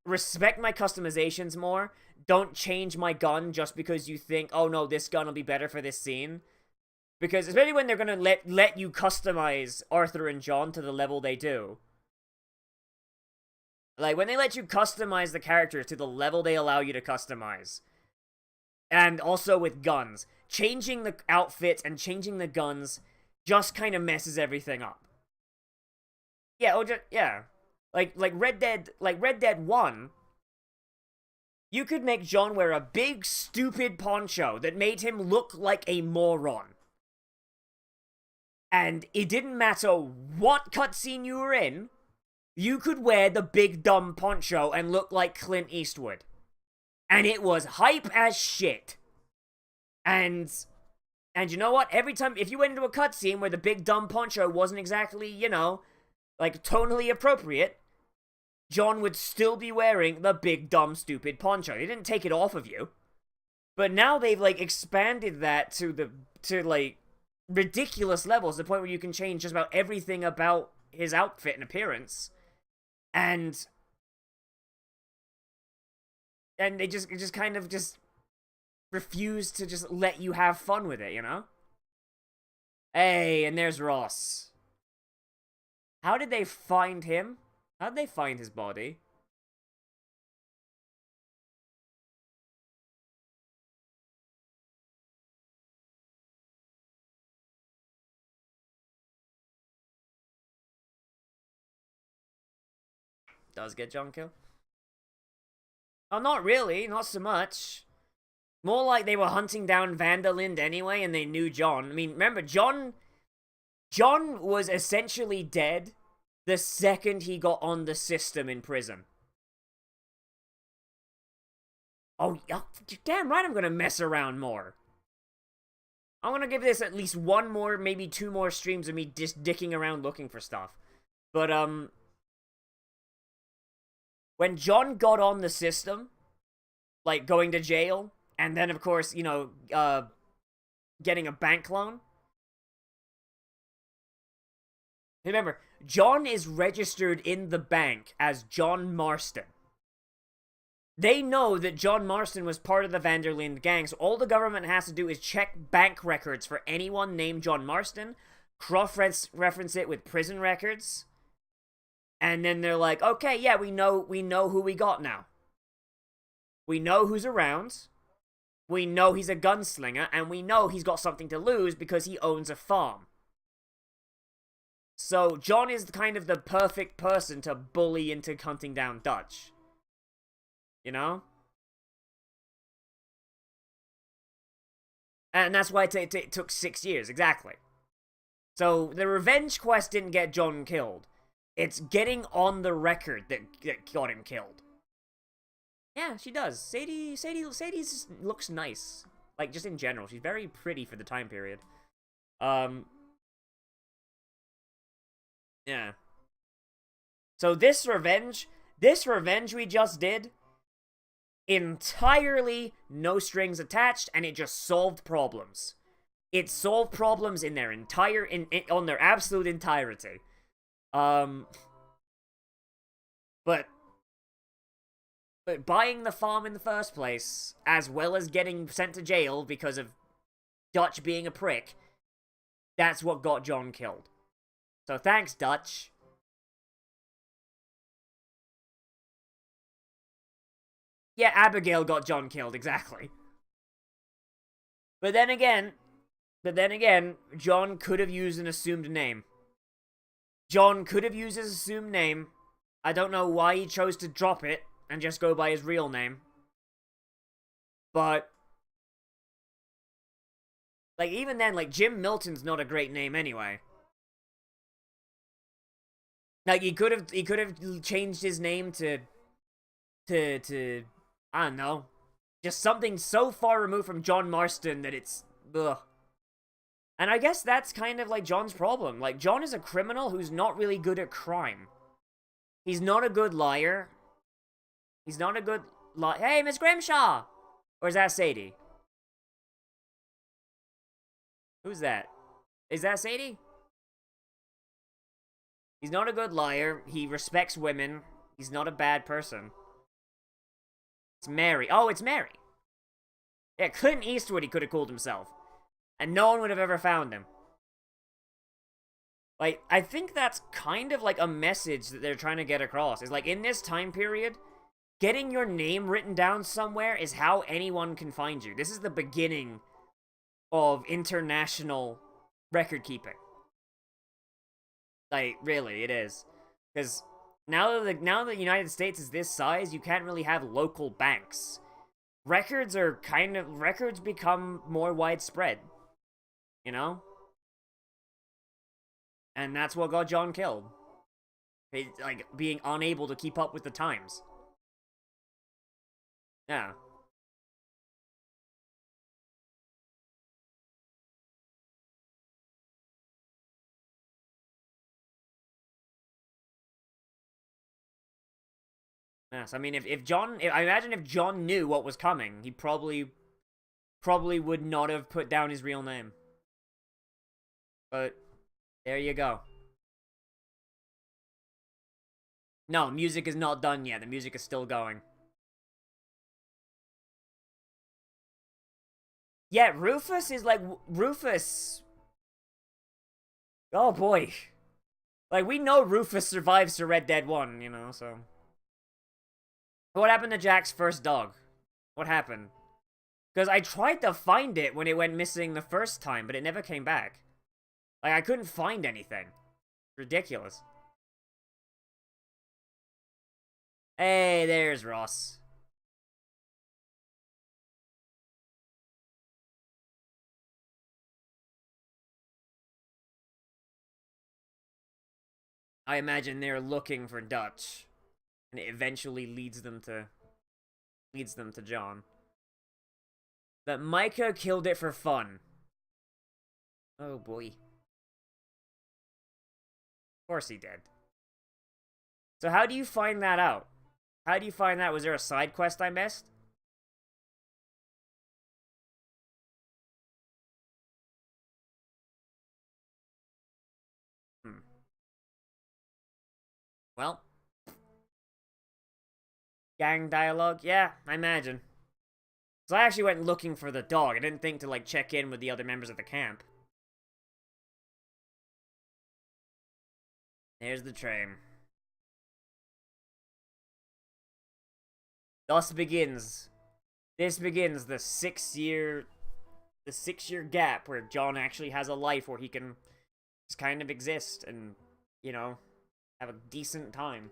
Respect my customizations more. Don't change my gun just because you think, oh no, this gun will be better for this scene. Because especially when they're gonna let you customize Arthur and John to the level they do. Like, when they let you customize the characters to the level they allow you to customize. And also with guns. Changing the outfits and changing the guns just kind of messes everything up. Yeah, yeah. Like Red Dead 1, you could make John wear a big, stupid poncho that made him look like a moron. And it didn't matter what cutscene you were in, you could wear the big, dumb poncho and look like Clint Eastwood. And it was hype as shit. And you know what? Every time, if you went into a cutscene where the big, dumb poncho wasn't exactly, you know, like, tonally appropriate, John would still be wearing the big, dumb, stupid poncho. They didn't take it off of you. But now they've, like, expanded that to like, ridiculous levels, to the point where you can change just about everything about his outfit and appearance. And they just kind of just refuse to just let you have fun with it, you know? Hey, and there's Ross. How did they find him? How'd they find his body? Does get John killed? Oh, not really. Not so much. More like they were hunting down Vandalind anyway, and they knew John. I mean, remember, John was essentially dead the second he got on the system in prison. Oh, damn right I'm gonna mess around more. I'm gonna give this at least 1 more, maybe 2 more streams of me just dicking around looking for stuff. But, when John got on the system, like, going to jail, and then, of course, you know, getting a bank loan, Remember, John is registered in the bank as John Marston. They know that John Marston was part of the Vanderlinde gang, so all the government has to do is check bank records for anyone named John Marston, cross-reference it with prison records, and then they're like, okay, yeah, we know who we got now. We know who's around, we know he's a gunslinger, and we know he's got something to lose because he owns a farm. So, John is kind of the perfect person to bully into hunting down Dutch. You know? And that's why it took 6 years, exactly. So, the revenge quest didn't get John killed. It's getting on the record that got him killed. Yeah, she does. Sadie looks nice. Like, just in general. She's very pretty for the time period. Yeah. So this revenge we just did, entirely no strings attached, and it just solved problems. It solved problems in their on their absolute entirety. But buying the farm in the first place, as well as getting sent to jail because of Dutch being a prick, that's what got John killed. So thanks, Dutch. Yeah, Abigail got John killed, exactly. But then again, John could have used an assumed name. John could have used his assumed name. I don't know why he chose to drop it and just go by his real name. But, like, even then, like, Jim Milton's not a great name anyway. Like, he could have changed his name to I don't know, just something so far removed from John Marston that it's, ugh. And I guess that's kind of like John's problem. Like, John is a criminal who's not really good at crime. He's not a good liar. He's not a good Hey, Miss Grimshaw! Or is that Sadie? Who's that? Is that Sadie? He's not a good liar. He respects women. He's not a bad person. It's Mary. Oh, it's Mary. Yeah, Clint Eastwood he could have called himself. And no one would have ever found him. Like, I think that's kind of like a message that they're trying to get across. Is like, in this time period, getting your name written down somewhere is how anyone can find you. This is the beginning of international record keeping. Like, really, it is. Because now that the United States is this size, you can't really have local banks. Records become more widespread. You know? And that's what got John killed. Like, being unable to keep up with the times. Yeah. Yes, I mean, I imagine if John knew what was coming, he probably would not have put down his real name. But, there you go. No, music is not done yet. The music is still going. Yeah, Rufus is like, Rufus. Oh boy. Like, we know Rufus survives to Red Dead 1, you know, so. What happened to Jack's first dog? What happened? Because I tried to find it when it went missing the first time, but it never came back. Like, I couldn't find anything. Ridiculous. Hey, there's Ross. I imagine they're looking for Dutch. And it eventually leads them to John. That Micah killed it for fun. Oh boy. Of course he did. So how do you find that out? How do you find that? Was there a side quest I missed? Well. Gang dialogue? Yeah, I imagine. So I actually went looking for the dog. I didn't think to, like, check in with the other members of the camp. There's the train. This begins the 6-year gap where John actually has a life where he can just kind of exist and, you know, have a decent time.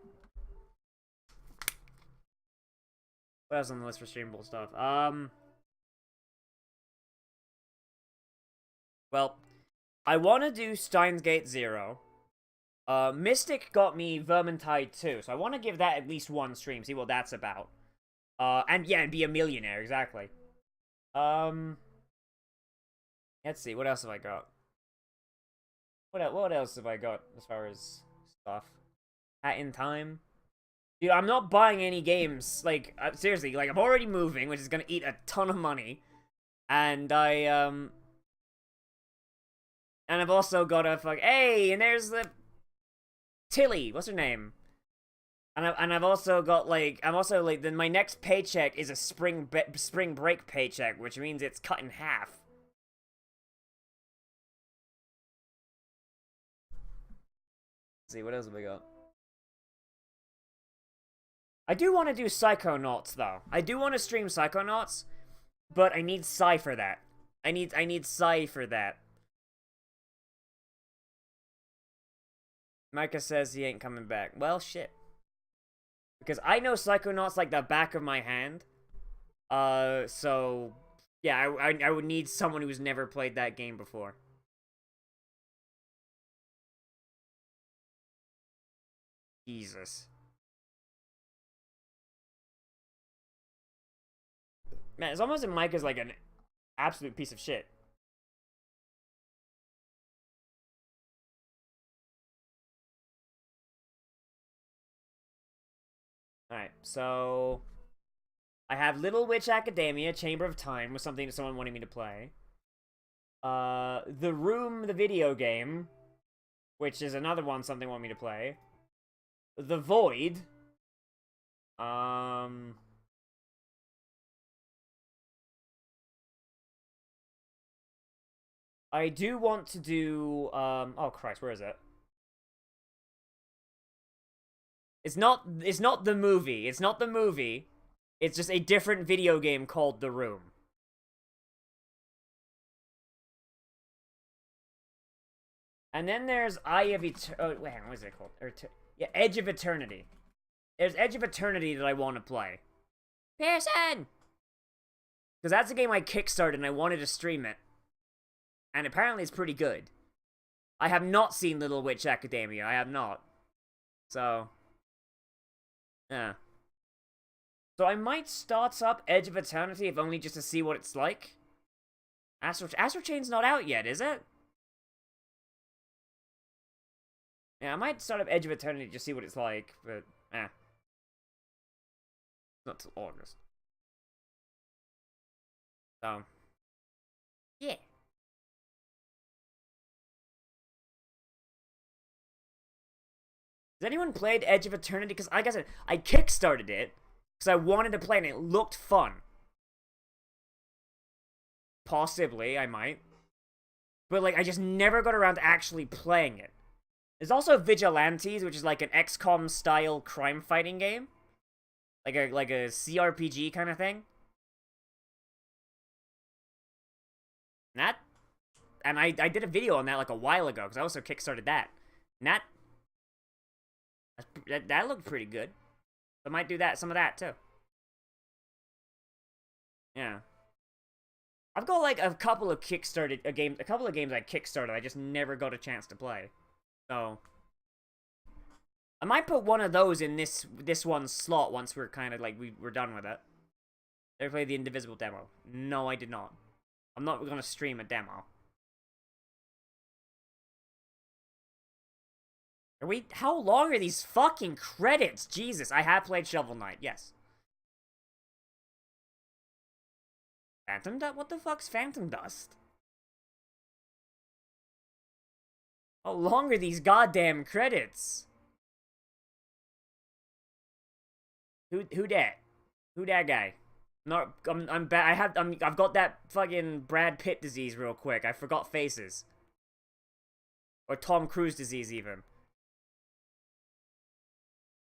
What else on the list for streamable stuff? Well, I want to do Steins Gate 0. Mystic got me Vermintide 2, so I want to give that at least one stream, see what that's about. And yeah, and be a millionaire, exactly. Let's see, what else have I got? What else have I got as far as stuff? Hat in Time? Dude, I'm not buying any games, like, seriously, like, I'm already moving, which is gonna eat a ton of money. And and I've also got a hey, and there's the Tilly, what's her name? And I've also got, like, then my next paycheck is a spring break paycheck, which means it's cut in half. Let's see, what else have we got? I do want to do Psychonauts, though. I do want to stream Psychonauts, but I need Psy for that. I need Psy for that. Micah says he ain't coming back. Well, shit. Because I know Psychonauts like the back of my hand. So... yeah, I would need someone who's never played that game before. Jesus. Man, it's almost like Micah's like an absolute piece of shit. Alright, so... I have Little Witch Academia, Chamber of Time, was something that someone wanted me to play. The Room, the video game, which is another one something wanted me to play. The Void. I do want to do, oh Christ, where is it? It's not the movie. It's not the movie. It's just a different video game called The Room. And then there's Eye of Eternity. Oh, wait, what is it called? Yeah, Edge of Eternity. There's Edge of Eternity that I want to play. Pearson! Because that's a game I kickstarted and I wanted to stream it. And apparently it's pretty good. I have not seen Little Witch Academia. I have not. So... yeah. So I might start up Edge of Eternity, if only just to see what it's like. Astral Chain's not out yet, is it? Yeah, I might start up Edge of Eternity to see what it's like, but, not till August. So, yeah. Has anyone played Edge of Eternity? Because, like I said, I kickstarted it because I wanted to play it and it looked fun. Possibly, I might. But, like, I just never got around to actually playing it. There's also Vigilantes, which is like an XCOM-style crime-fighting game. Like a CRPG kind of thing. And I did a video on that like a while ago, because I also kickstarted that. And that looked pretty good. I might do some of that too. Yeah. I've got like a couple of games I kickstarted I just never got a chance to play. So I might put one of those in this one slot once we're kind of like we're done with it. Ever played the Indivisible demo? No, I did not. I'm not gonna stream a demo. How long are these fucking credits? Jesus, I have played Shovel Knight, yes. Phantom Dust? What the fuck's Phantom Dust? How long are these goddamn credits? Who dat? Who that guy? No, I'm bad. I've got that fucking Brad Pitt disease real quick. I forgot faces. Or Tom Cruise disease even.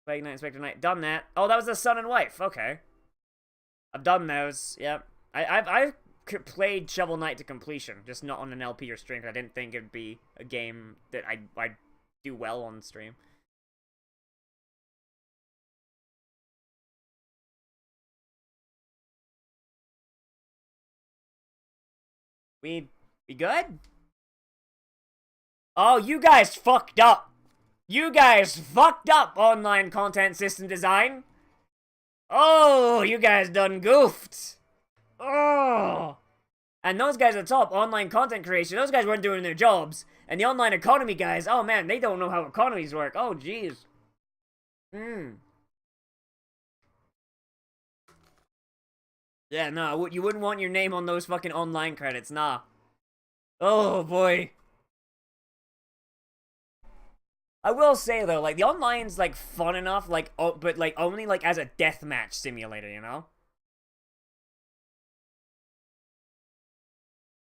Inspector Night, Inspector Night. Done that. Oh, that was the son and wife. Okay. I've done those. Yep. I've played Shovel Knight to completion, just not on an LP or stream. I didn't think it'd be a game that I'd do well on stream. We good? Oh, you guys fucked up. You guys fucked up online content system design. Oh, you guys done goofed. Oh. And those guys at the top, online content creation, those guys weren't doing their jobs. And the online economy guys, oh man, they don't know how economies work. Oh, jeez. Yeah, no, you wouldn't want your name on those fucking online credits, nah. Oh, boy. I will say, though, like, the online's, like, fun enough, like, but, like, only, like, as a deathmatch simulator, you know?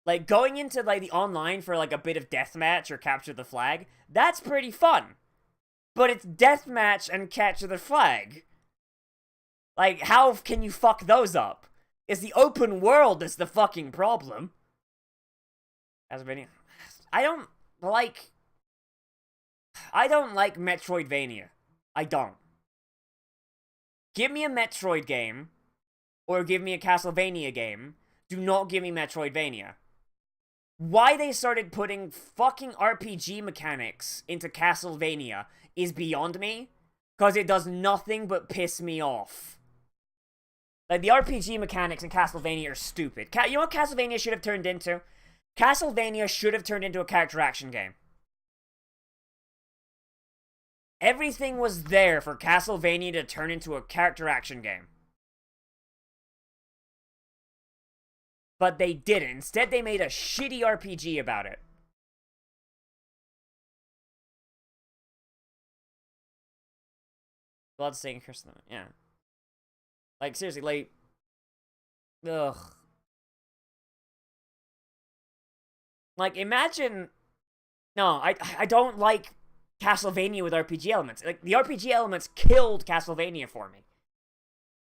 Like, going into, like, the online for, like, a bit of deathmatch or capture the flag, that's pretty fun. But it's deathmatch and capture the flag. Like, how can you fuck those up? It's the open world that's the fucking problem. I don't like Metroidvania. I don't. Give me a Metroid game, or give me a Castlevania game. Do not give me Metroidvania. Why they started putting fucking RPG mechanics into Castlevania is beyond me, because it does nothing but piss me off. Like, the RPG mechanics in Castlevania are stupid. You know what Castlevania should have turned into? Castlevania should have turned into a character action game. Everything was there for Castlevania to turn into a character action game. But they didn't. Instead, they made a shitty RPG about it. Bloodstained Curse of the... Yeah. Like, seriously, like... Ugh. Like, imagine... No, I don't like Castlevania with RPG elements. Like, the RPG elements killed Castlevania for me.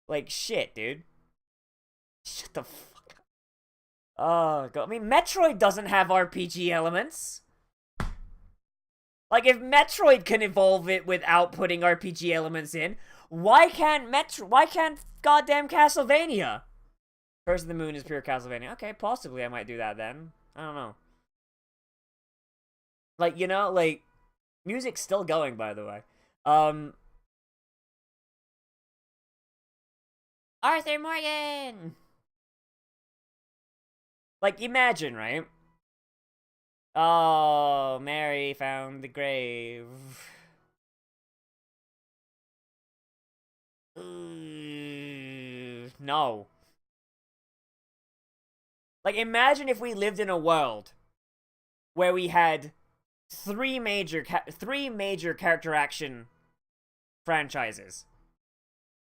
Like, shit, dude. Shut the fuck up. Oh, God. I mean, Metroid doesn't have RPG elements. Like, if Metroid can evolve it without putting RPG elements in, why can't goddamn Castlevania? Curse of the Moon is pure Castlevania. Okay, possibly I might do that then. I don't know. Like, you know, like, music's still going, by the way. Arthur Morgan! Like, imagine, right? Oh, Mary found the grave. No. Like, imagine if we lived in a world where we had three major character action franchises.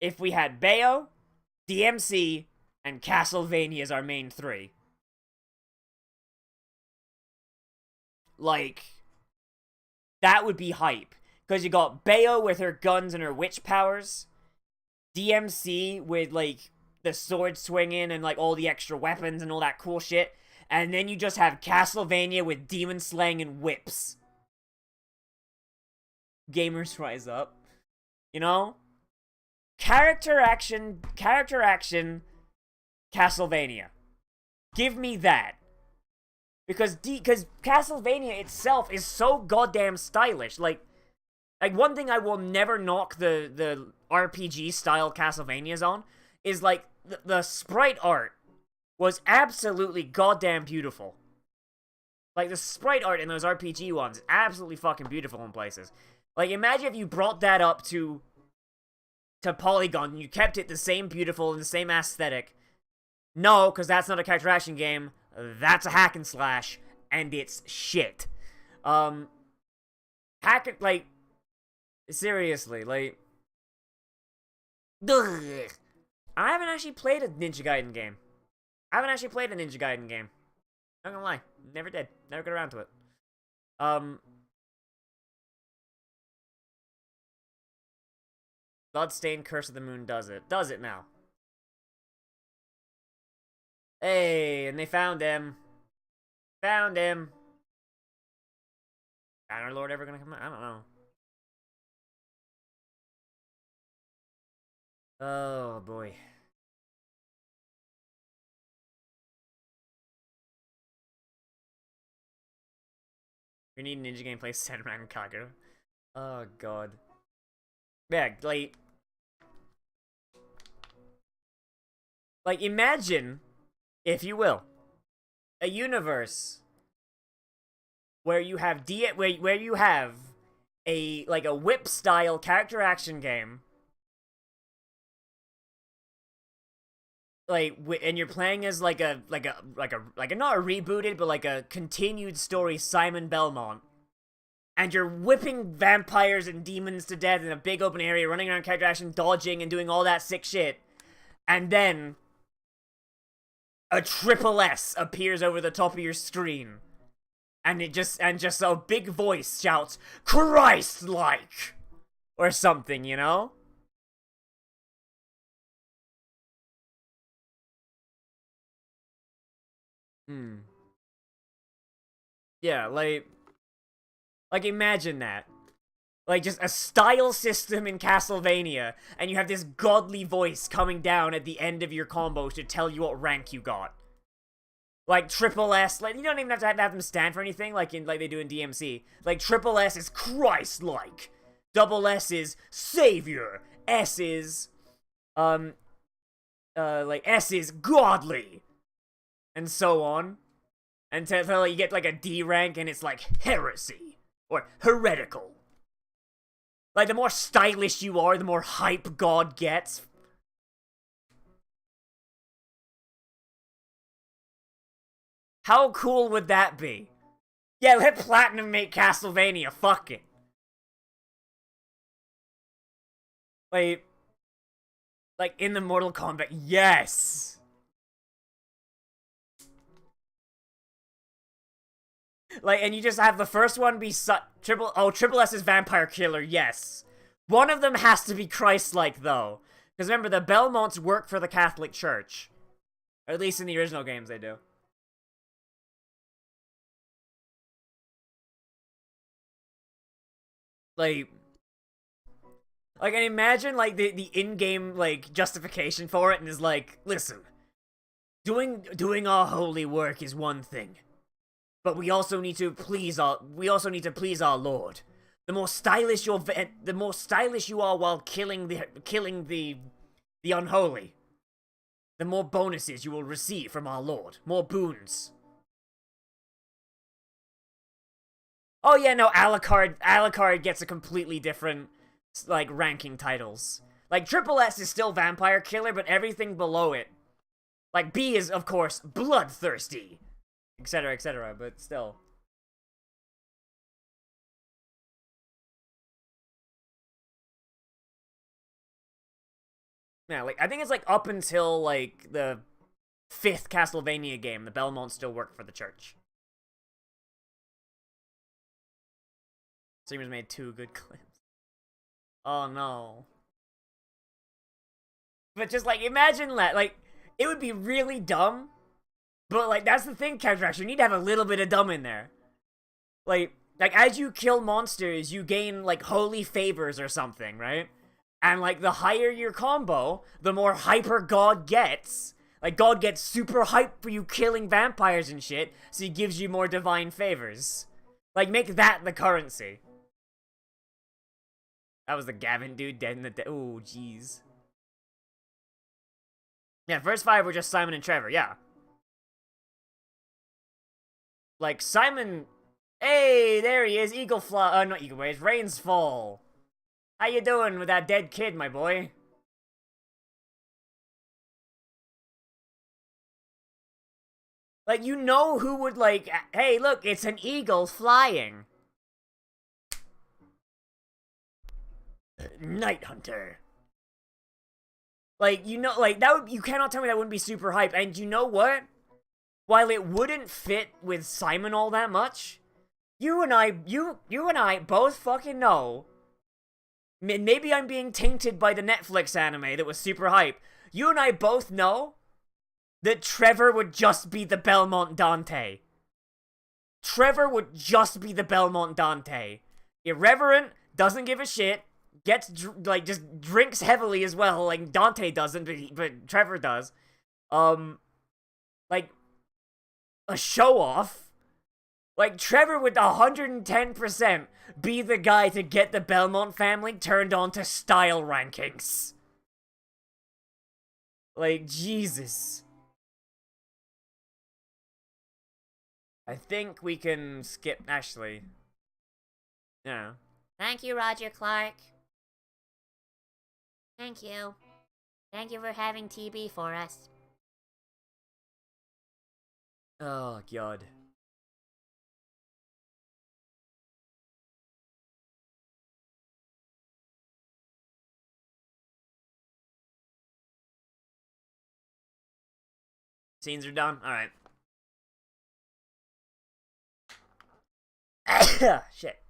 If we had Bayo, DMC, and Castlevania as our main three. Like, that would be hype. Because you got Bayo with her guns and her witch powers. DMC with, like, the sword swinging and, like, all the extra weapons and all that cool shit. And then you just have Castlevania with demon slaying and whips. Gamers rise up. You know? Character action, Castlevania. Give me that. Because Castlevania itself is so goddamn stylish. Like one thing I will never knock the RPG style Castlevanias on is, like, the sprite art was absolutely goddamn beautiful. Like, the sprite art in those RPG ones is absolutely fucking beautiful in places. Like, imagine if you brought that up to Polygon and you kept it the same beautiful and the same aesthetic. No, because that's not a character action game. That's a hack and slash, and it's shit. Seriously, like, Ugh. I haven't actually played a Ninja Gaiden game. Not gonna lie. Never did. Never got around to it. Bloodstained Curse of the Moon does it. Does it now. Hey, and they found him. Found him. Banner Lord ever gonna come out? I don't know. Oh, boy. You need Ninja Gameplay centered around Kagura. Oh, God. Yeah, like, imagine, if you will, a universe where you have where you have a whip style character action game, and you're playing as not a rebooted but like a continued story Simon Belmont, and you're whipping vampires and demons to death in a big open area, running around character action, dodging and doing all that sick shit, and then a triple S appears over the top of your screen, and just a big voice shouts, "Christ-like!" or something, you know? Yeah, like imagine that. Like, just a style system in Castlevania, and you have this godly voice coming down at the end of your combo to tell you what rank you got. Like, triple S, like, you don't even have to have them stand for anything, like they do in DMC. Like, triple S is Christ-like. Double S is Savior. S is, S is godly. And so on. Until you get, like, a D rank, and it's, like, heresy. Or heretical. Like, the more stylish you are, the more hype God gets. How cool would that be? Yeah, let Platinum make Castlevania, fuck it. Like, in the Mortal Kombat, yes! Like, and you just have the first one be Triple S is Vampire Killer, yes. One of them has to be Christ-like, though. Because remember, the Belmonts work for the Catholic Church. Or at least in the original games they do. Like, and imagine, like, the in-game, like, justification for it, and is like, listen, doing our holy work is one thing. But we also need to please our Lord. The more stylish you are while killing the unholy, the more bonuses you will receive from our Lord. More boons. Oh yeah, no, Alucard gets a completely different, like, ranking titles. Like, Triple S is still Vampire Killer, but everything below it. Like, B is, of course, Bloodthirsty. Etc., but still. Yeah, like, I think it's, like, up until, like, the 5th Castlevania game, the Belmonts still work for the church. Streamers made 2 good clips. Oh, no. But just, like, imagine that, like, it would be really dumb. But, like, that's the thing, character action. You need to have a little bit of dumb in there. Like, as you kill monsters, you gain, like, holy favors or something, right? And, like, the higher your combo, the more hyper God gets. Like, God gets super hyped for you killing vampires and shit, so he gives you more divine favors. Like, make that the currency. That was the Gavin dude dead in the oh, jeez. Yeah, first 5 were just Simon and Trevor, yeah. Like, Simon... Hey, there he is, not Eagle Ways, Rain's Fall. How you doing with that dead kid, my boy? Like, you know who would, like, hey, look, it's an eagle flying. Night Hunter. Like, you know, like, that would, you cannot tell me that wouldn't be super hype. And you know what? While it wouldn't fit with Simon all that much, you and I both fucking know, maybe I'm being tainted by the Netflix anime that was super hype. You and I both know that Trevor would just be the Belmont Dante. Trevor would just be the Belmont Dante. Irreverent, doesn't give a shit, gets, like, just drinks heavily as well, like Dante doesn't, but Trevor does. Like, a show-off. Like, Trevor would 110% be the guy to get the Belmont family turned on to style rankings. Like, Jesus. I think we can skip, actually. Yeah. Thank you, Roger Clark. Thank you. Thank you for having TB for us. Oh, God. Scenes are done? Alright. Shit.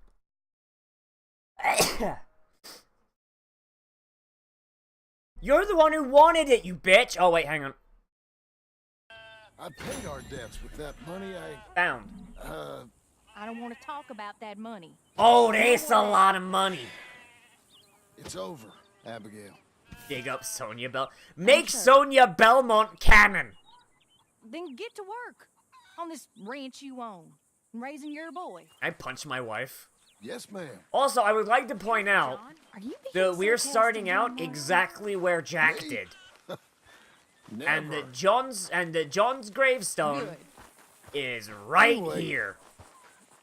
You're the one who wanted it, you bitch! Oh, wait, hang on. I paid our debts with that money I... Found. I don't want to talk about that money. Oh, that's a lot of money. It's over, Abigail. Dig up Sonia Bell. Make Sonia Belmont canon! Then get to work on this ranch you own, raising your boy. I punched my wife. Yes, ma'am. Also, I would like to point out that we're starting out sarcastic, exactly where Jack did. And that John's gravestone is right here.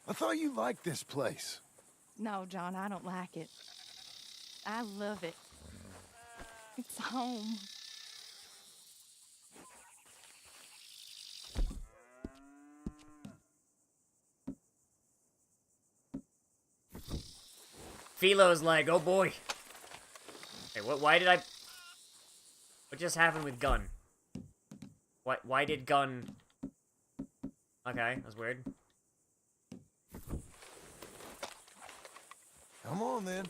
I thought you liked this place. No, John, I don't like it. I love it. It's home. Philo's like, oh boy. Hey, why did I... What just happened with Gun? Why did Gun... Okay, that's weird. Come on, then.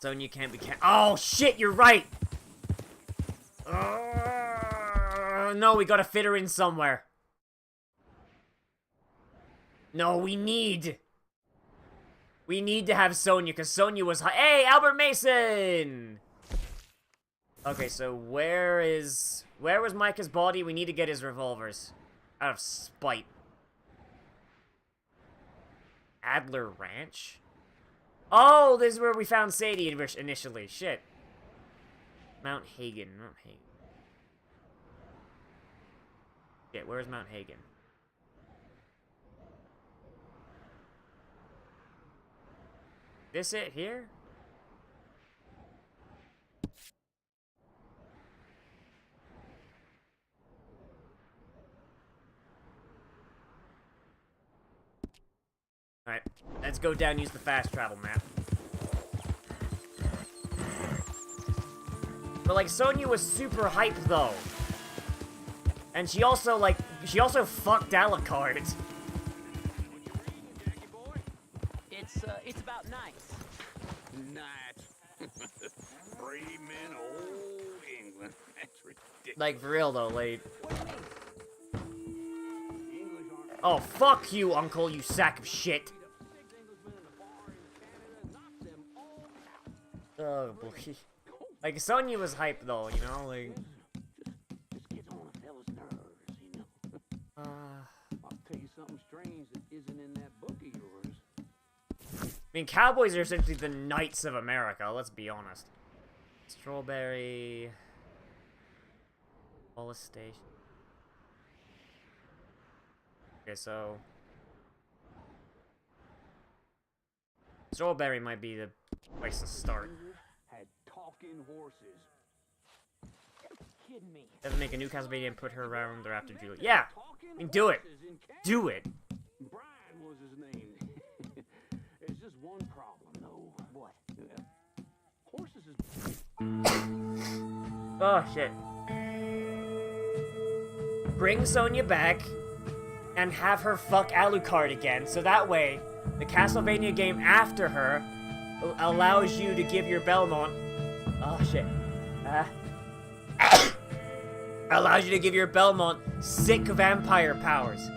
Sonya can't be oh, shit, you're right! No, we gotta fit her in somewhere. No, we need to have Sonya, because Sonya was hey, Albert Mason! Okay, so where was Micah's body? We need to get his revolvers. Out of spite. Adler Ranch? Oh, this is where we found Sadie initially. Shit. Mount Hagen. Shit, where's Mount Hagen? This it here? Alright, let's go down and use the fast travel map. But, like, Sonya was super hyped, though. And she also, like, fucked Alucard. It's about nights. Nights. Free men, old England. That's ridiculous. Like, for real, though, like... Oh, fuck you, uncle, you sack of shit. Oh, boy. Like, Sonya was hyped, though, you know, like... Just gets on a fella's nerves, you know. I'll tell you something strange that isn't in that book of yours. I mean, cowboys are essentially the knights of America, let's be honest. Strawberry... Wallace Station. Okay, so... Strawberry might be the place to start. Had talking horses. You're kidding me. Doesn't make a new Castlevania and put her around there after Julie. Yeah! I mean, do it! Do it! Brian was his name. There's just one problem, though. What? Horses is... Oh, shit. Bring Sonya back and have her fuck Alucard again, so that way the Castlevania game after her allows you to give your Belmont... Oh, shit. Allows you to give your Belmont sick vampire powers.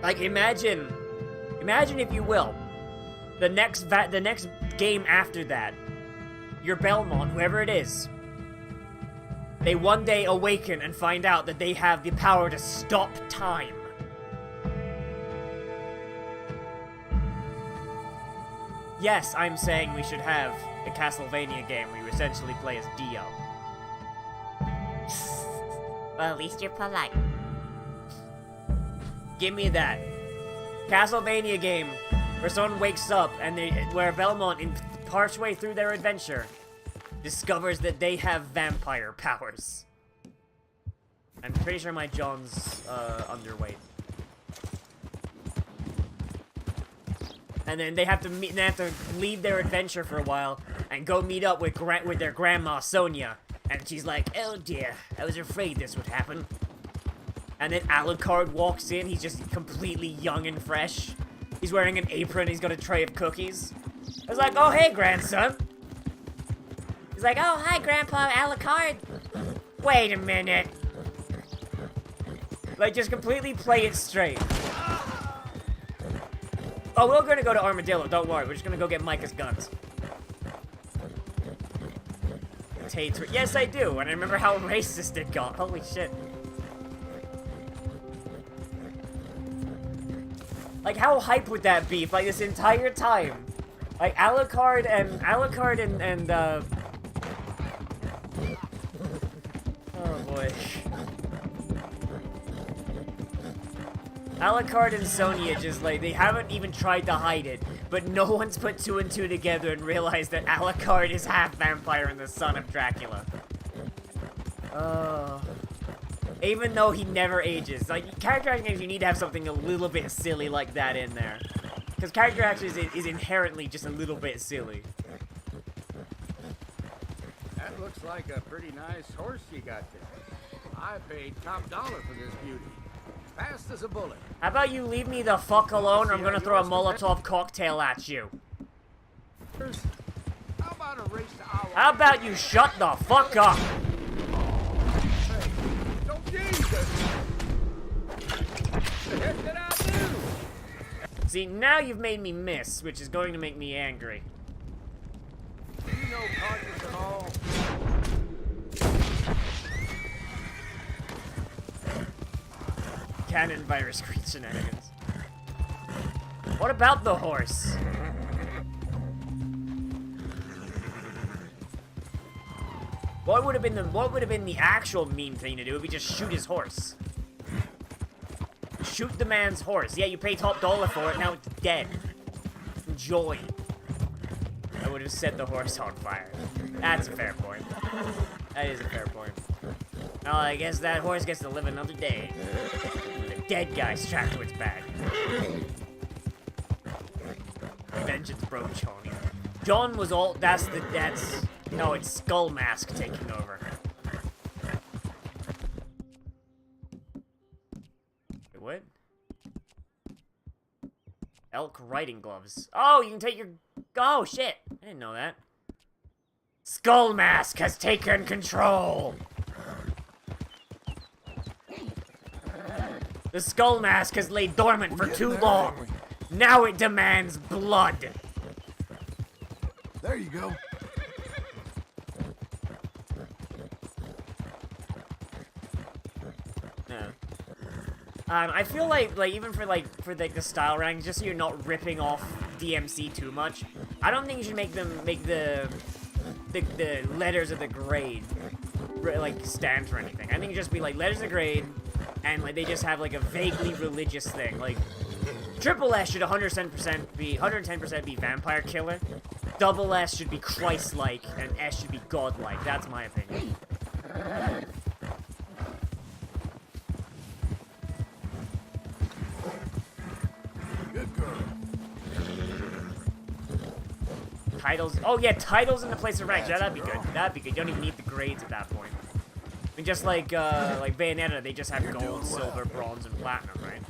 Like, imagine, if you will, the next game after that, your Belmont, whoever it is, they one day awaken and find out that they have the power to stop time. Yes, I'm saying we should have a Castlevania game where you essentially play as Dio. Well, at least you're polite. Give me that. Castlevania game where someone wakes up and where Belmont, in partway through their adventure, discovers that they have vampire powers. I'm pretty sure my John's underweight. And then they have to leave their adventure for a while and go meet up with their grandma Sonya. And she's like, oh dear, I was afraid this would happen. And then Alucard walks in, he's just completely young and fresh. He's wearing an apron, he's got a tray of cookies. I was like, oh hey grandson. He's like, oh hi Grandpa Alucard. Wait a minute. Like, just completely play it straight. Oh, we're gonna go to Armadillo, don't worry. We're just gonna go get Micah's guns. Yes, I do, and I remember how racist it got. Holy shit. Like, how hype would that be if, like, this entire time, like, Alucard and oh boy. Alucard and Sonya just, like, they haven't even tried to hide it, but no one's put two and two together and realized that Alucard is half vampire and the son of Dracula. Even though he never ages. Like, character action games, you need to have something a little bit silly like that in there. Because character action is inherently just a little bit silly. That looks like a pretty nice horse you got there. I paid top dollar for this beauty. Fast as a bullet. How about you leave me the fuck alone, or I'm gonna throw a Molotov cocktail at you. How about a race to our... How about you shut the fuck up? The heck did I do? See, now you've made me miss, which is going to make me angry. Do you know conscience at all? Cannon virus creed shenanigans. What about the horse? What would have been the actual mean thing to do if we just shoot his horse? Shoot the man's horse. Yeah, you pay top dollar for it, now it's dead. Enjoy. I would have set the horse on fire. That's a fair point. That is a fair point. Oh, I guess that horse gets to live another day. With a dead guy strapped to its back. Vengeance broke John. John was all... No, it's Skull Mask taking over. Wait, what? Elk riding gloves. Oh, you can take your... Oh, shit. I didn't know that. Skull Mask has taken control! The Skull Mask has laid dormant for too long. Now it demands blood. There you go. I feel like even for the style ranks, just so you're not ripping off DMC too much, I don't think you should make the letters of the grade like stand for anything. I think it just be like letters of grade, and like they just have like a vaguely religious thing. Like Triple S should 110% be vampire killer. Double S should be Christ-like, and S should be godlike. That's my opinion. titles. Oh yeah, titles in the place of ranks. Yeah, that'd be good. That'd be good. You don't even need the grades at that point. I mean, just like Bayonetta, they just have gold, silver, bronze, and platinum, right?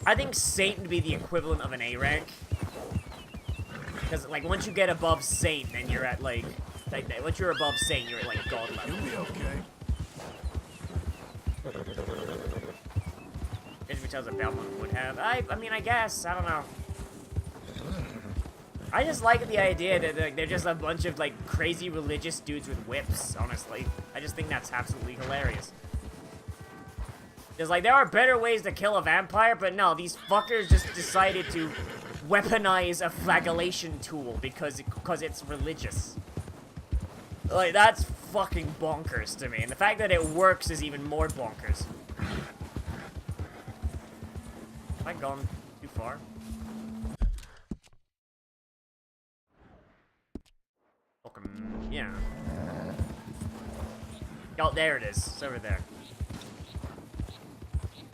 I think Saint would be the equivalent of an A rank. Because, like, once you get above Saint, then you're at, like once you're above Saint, you're at, like, God level. You'll be okay. History tells that Belmont would have. I mean, I guess. I don't know. I just like the idea that like, they're just a bunch of, like, crazy religious dudes with whips, honestly. I just think that's absolutely hilarious. Because, like, there are better ways to kill a vampire, but no, these fuckers just decided to weaponize a flagellation tool because it's religious. Like, that's fucking bonkers to me. And the fact that it works is even more bonkers. Have I gone too far? Fucking, yeah. Oh, there it is. It's over there.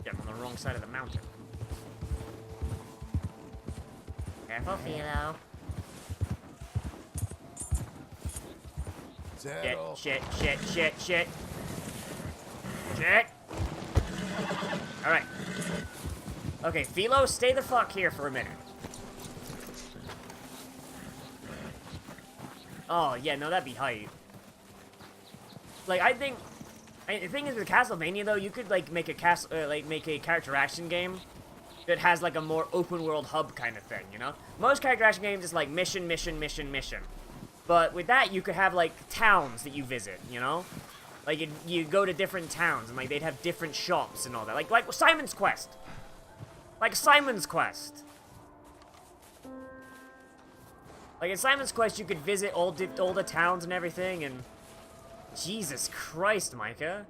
Yeah, I'm on the wrong side of the mountain. Careful, Philo. Shit. Shit. Alright. Okay, Philo, stay the fuck here for a minute. Oh, yeah, no, that'd be hype. Like, I think... the thing is, with Castlevania, though, you could, like, make a make a character action game that has, like, a more open-world hub kind of thing, you know? Most character action games is, like, mission. But with that, you could have, like, towns that you visit, you know? Like, you go to different towns, and, like, they'd have different shops and all that. Like Simon's Quest! Like Simon's Quest! Like, in Simon's Quest, you could visit all the towns and everything, and... Jesus Christ, Micah.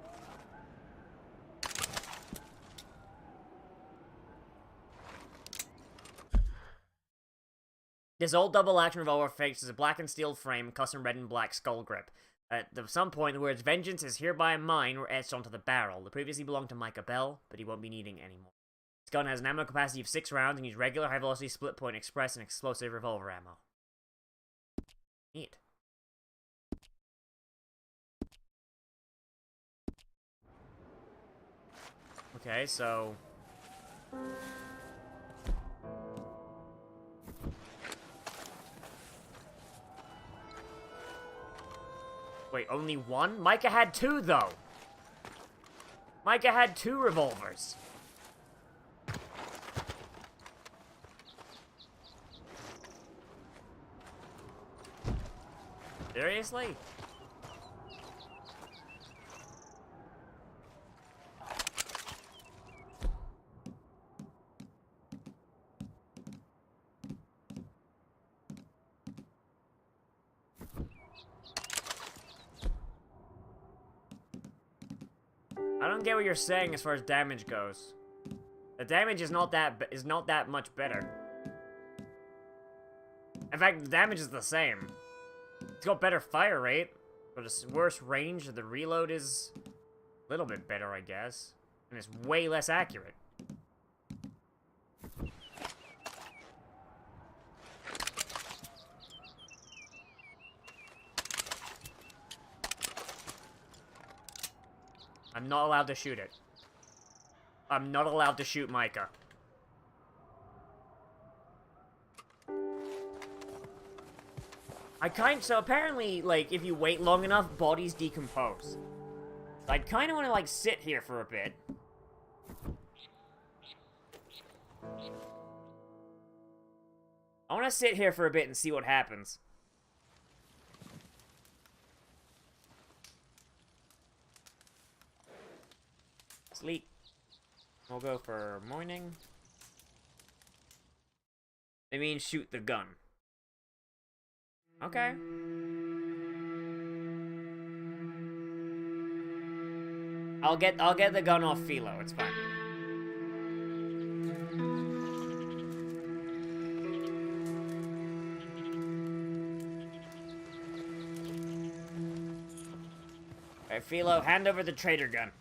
This old double-action revolver features a black and steel frame, custom red and black skull grip. At some point, the words "Vengeance is hereby mine" were etched onto the barrel. The previously belonged to Micah Bell, but he won't be needing anymore. This gun has an ammo capacity of 6 rounds and uses regular high-velocity split-point express and explosive revolver ammo. Neat. Okay, so... Wait, only one? Micah had 2, though! Micah had 2 revolvers. Seriously? I don't get what you're saying as far as damage goes. The damage is not that much better. In fact, the damage is the same. It's got better fire rate, but it's worse range. The reload is a little bit better, I guess, and it's way less accurate. I'm not allowed to shoot it. I'm not allowed to shoot Micah. So apparently, like, if you wait long enough, bodies decompose. So I kind of want to, like, sit here for a bit. I want to sit here for a bit and see what happens. Sleep. We'll go for morning. They mean shoot the gun. Okay. I'll get the gun off Philo, it's fine. Alright, Philo, hand over the traitor gun.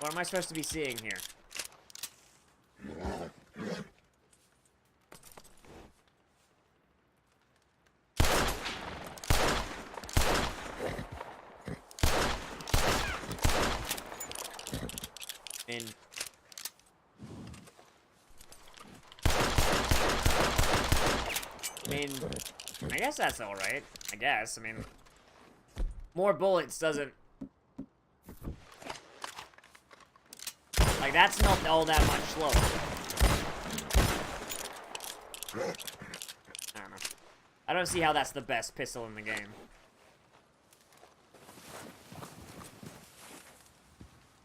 What am I supposed to be seeing here? I guess that's alright. I guess. I mean, more bullets doesn't... Like, that's not all that much slower. I don't know. I don't see how that's the best pistol in the game.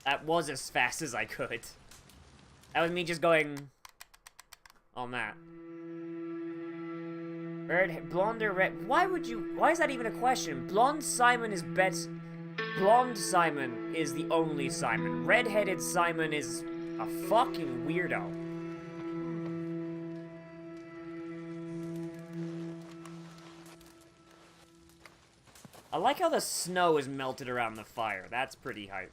That was as fast as I could. That was me just going on that. Red, blonde or red? Why would you? Why is that even a question? Blonde Simon is best. Blonde Simon is the only Simon. Red-headed Simon is a fucking weirdo. I like how the snow is melted around the fire. That's pretty hype.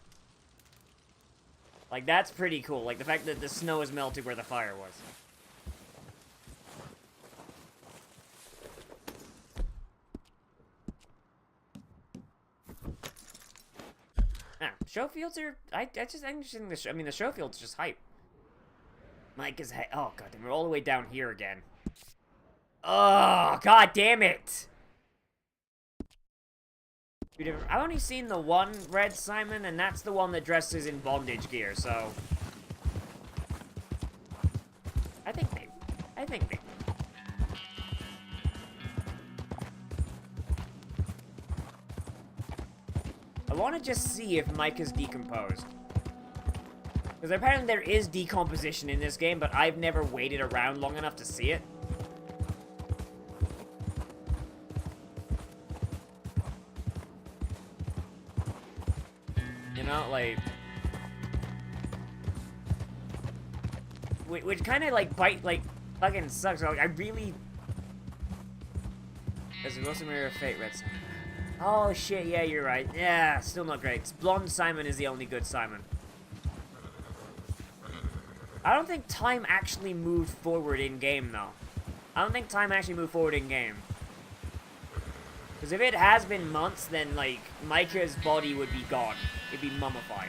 Like, that's pretty cool. Like, the fact that the snow is melted where the fire was. Show fields are... I just think the... I mean, the show field's just hype. Mike is... Oh, god damn, we're all the way down here again. Oh, god damn it! I've only seen the one Red Simon, and that's the one that dresses in bondage gear, so... I think maybe. I want to just see if Mike is decomposed. Because apparently there is decomposition in this game, but I've never waited around long enough to see it. You know, like... Which kind of, like, fucking sucks. Like, I really... There's a most mirror of fate, Red Simon. Oh, shit, yeah, you're right. Yeah, still not great. Blonde Simon is the only good Simon. I don't think time actually moved forward in-game, though. I don't think time actually moved forward in-game. Because if it has been months, then, like, Micah's body would be gone. It'd be mummified.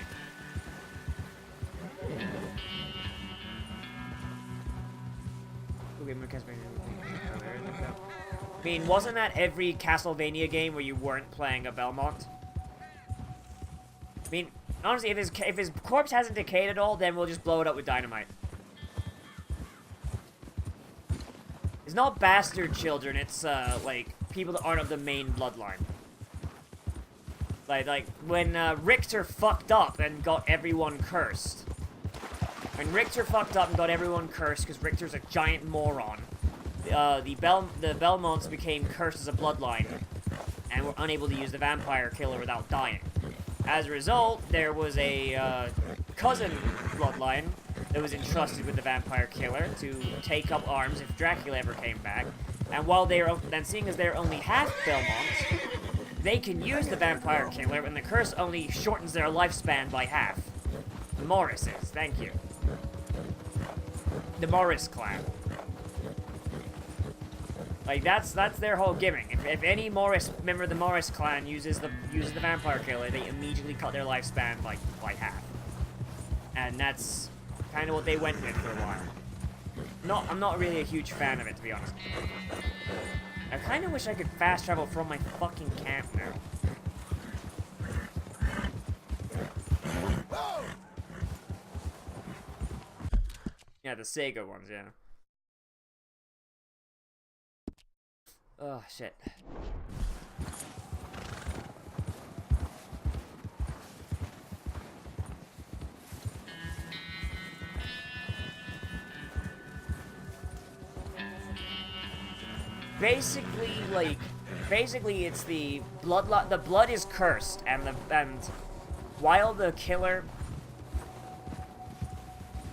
I mean, wasn't that every Castlevania game where you weren't playing a Belmont? I mean, honestly, if his corpse hasn't decayed at all, then we'll just blow it up with dynamite. It's not bastard children, it's, like, people that aren't of the main bloodline. Like when, Richter fucked up and got everyone cursed. When Richter fucked up and got everyone cursed, because Richter's a giant moron, the Belmonts became cursed as a bloodline, and were unable to use the vampire killer without dying. As a result, there was a, cousin bloodline that was entrusted with the vampire killer to take up arms if Dracula ever came back. And while then seeing as they're only half Belmonts, they can use the vampire killer, and the curse only shortens their lifespan by half. The Morrises, thank you. The Morris clan. Like, that's their whole gimmick. If any Morris member of the Morris clan uses the vampire killer, they immediately cut their lifespan by half. And that's kind of what they went with for a while. I'm not really a huge fan of it, to be honest. I kind of wish I could fast travel from my fucking camp now. Yeah, the Sega ones, yeah. Oh, shit. Basically, it's the blood is cursed, and while the killer,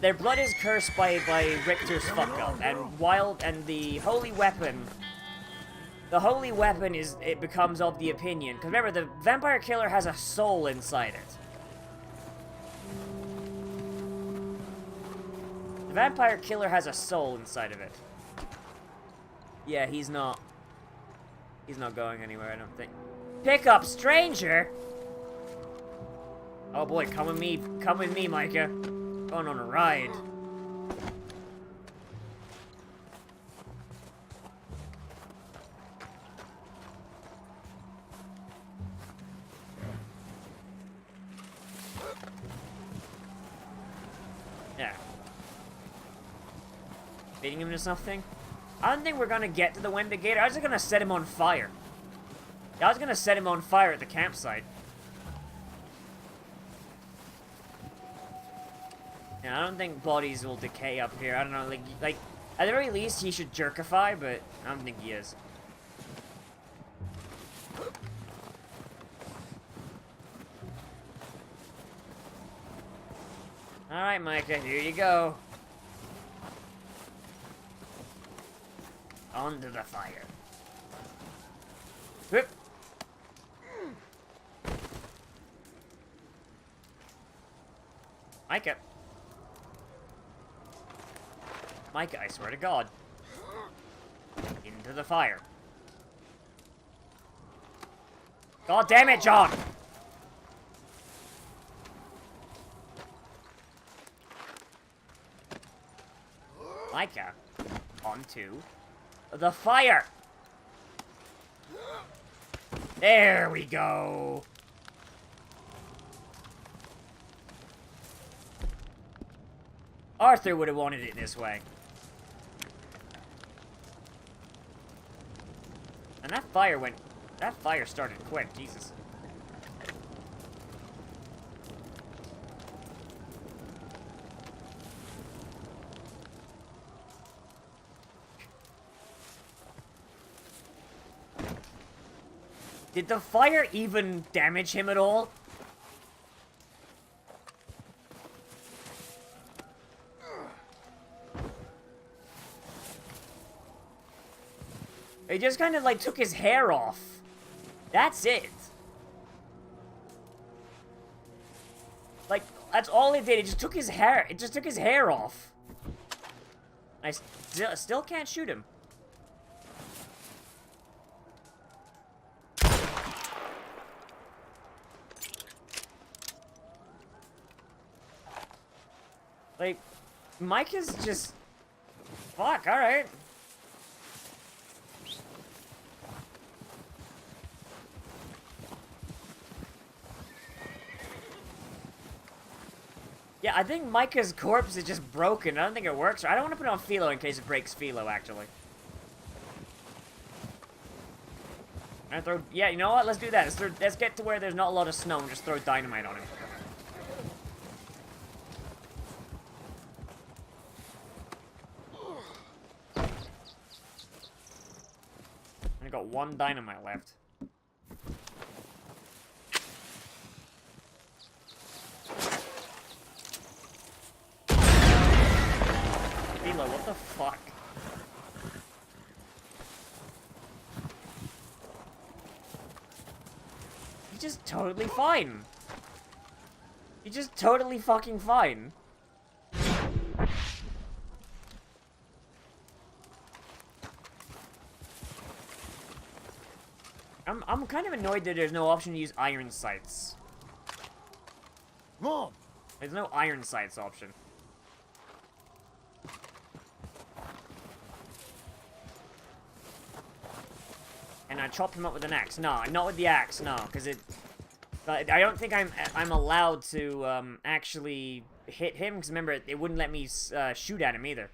their blood is cursed by Richter's fuck up, and the holy weapon The holy weapon it becomes of the opinion. Because remember, the vampire killer has a soul inside it. The vampire killer has a soul inside of it. Yeah, he's not going anywhere, I don't think. Pick up stranger? Oh boy, come with me, Micah. Going on a ride. Yeah. Beating him to something? I don't think we're gonna get to the Wendigator. I was just gonna set him on fire. I was gonna set him on fire at the campsite. Yeah, I don't think bodies will decay up here. I don't know, like at the very least he should jerkify, but I don't think he is. Alright, Micah, here you go. Onto the fire. Whoop. Micah. Micah, I swear to God. Into the fire. God damn it, John! Micah. Onto the fire! There we go! Arthur would have wanted it this way. And that fire started quick, Jesus. Did the fire even damage him at all? It just kind of like took his hair off. That's it. Like, that's all it did. It just took his hair. It just took his hair off. I still can't shoot him. Like, Mike is just... Fuck, alright. Yeah, I think Micah's corpse is just broken. I don't think it works. I don't want to put it on Philo in case it breaks Philo, actually. Yeah, you know what? Let's do that. Let's get to where there's not a lot of snow and just throw dynamite on him. I got one dynamite left. Philo, what the fuck? He's just totally fine. He's just totally fucking fine. I'm kind of annoyed that there's no option to use iron sights. Mom! There's no iron sights option. And I chop him up with an axe. No, not with the axe, no, because it... I don't think I'm allowed to actually hit him, because remember, it wouldn't let me shoot at him either.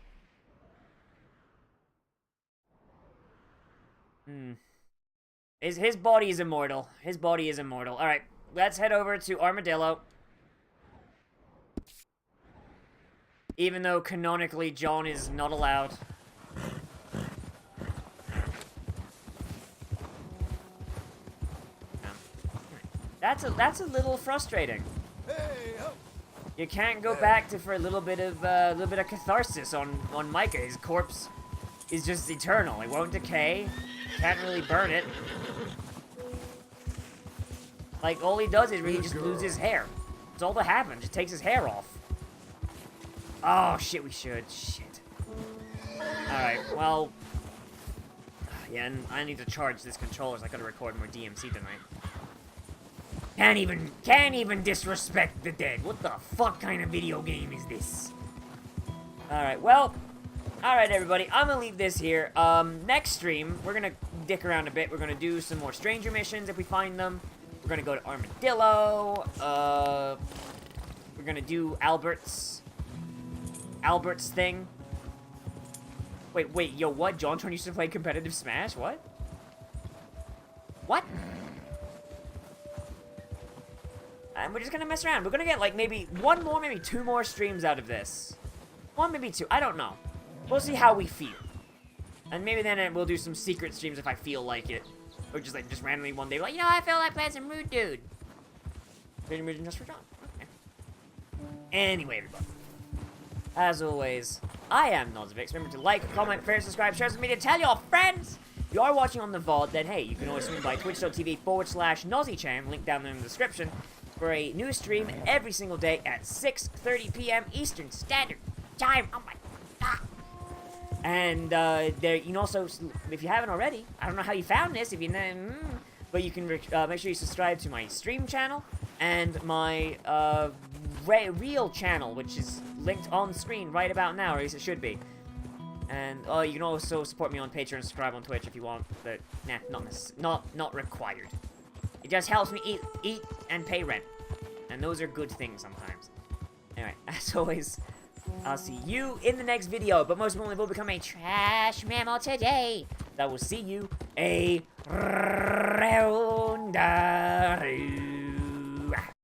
His body is immortal. His body is immortal. Alright, let's head over to Armadillo. Even though canonically John is not allowed. That's a little frustrating. You can't go back to for a little bit of catharsis on Micah. His corpse is just eternal. It won't decay. can't really burn it. Like, all he does is really just lose his hair. That's all that happens. Just takes his hair off. Oh, shit, we should. Shit. Alright, well... Yeah, and I need to charge this controller so I gotta record more DMC tonight. Can't even disrespect the dead. What the fuck kind of video game is this? Alright, well... Alright, everybody, I'm gonna leave this here. Next stream, we're gonna dick around a bit. We're gonna do some more stranger missions if we find them. We're gonna go to Armadillo. We're gonna do Albert's thing. Wait, yo, what? JonTron used to play competitive Smash? What? What? And we're just gonna mess around. We're gonna get, like, maybe one more, maybe two more streams out of this. One, maybe two. I don't know. We'll see how we feel. And maybe then we'll do some secret streams if I feel like it. Or just, like, just randomly one day, like, you know, I feel like playing some Rude Dude. Rude Dude just for John. Okay. Anyway, everybody. As always, I am Nozz. Remember to like, comment, share, subscribe, share some media, tell your friends. If you are watching on the VOD, then hey, you can always swing by twitch.tv/NozzyChan, link down there in the description, for a new stream every single day at 6:30 p.m. Eastern Standard Time. Oh my god. And there, you can also, if you haven't already, I don't know how you found this, if you know, but you can make sure you subscribe to my stream channel and my real channel, which is linked on screen right about now, or at least it should be. And you can also support me on Patreon and subscribe on Twitch if you want, but nah, not required. It just helps me eat and pay rent, and those are good things sometimes. Anyway, as always, I'll see you in the next video, but most importantly, we'll become a trash mammal today. That will see you a round.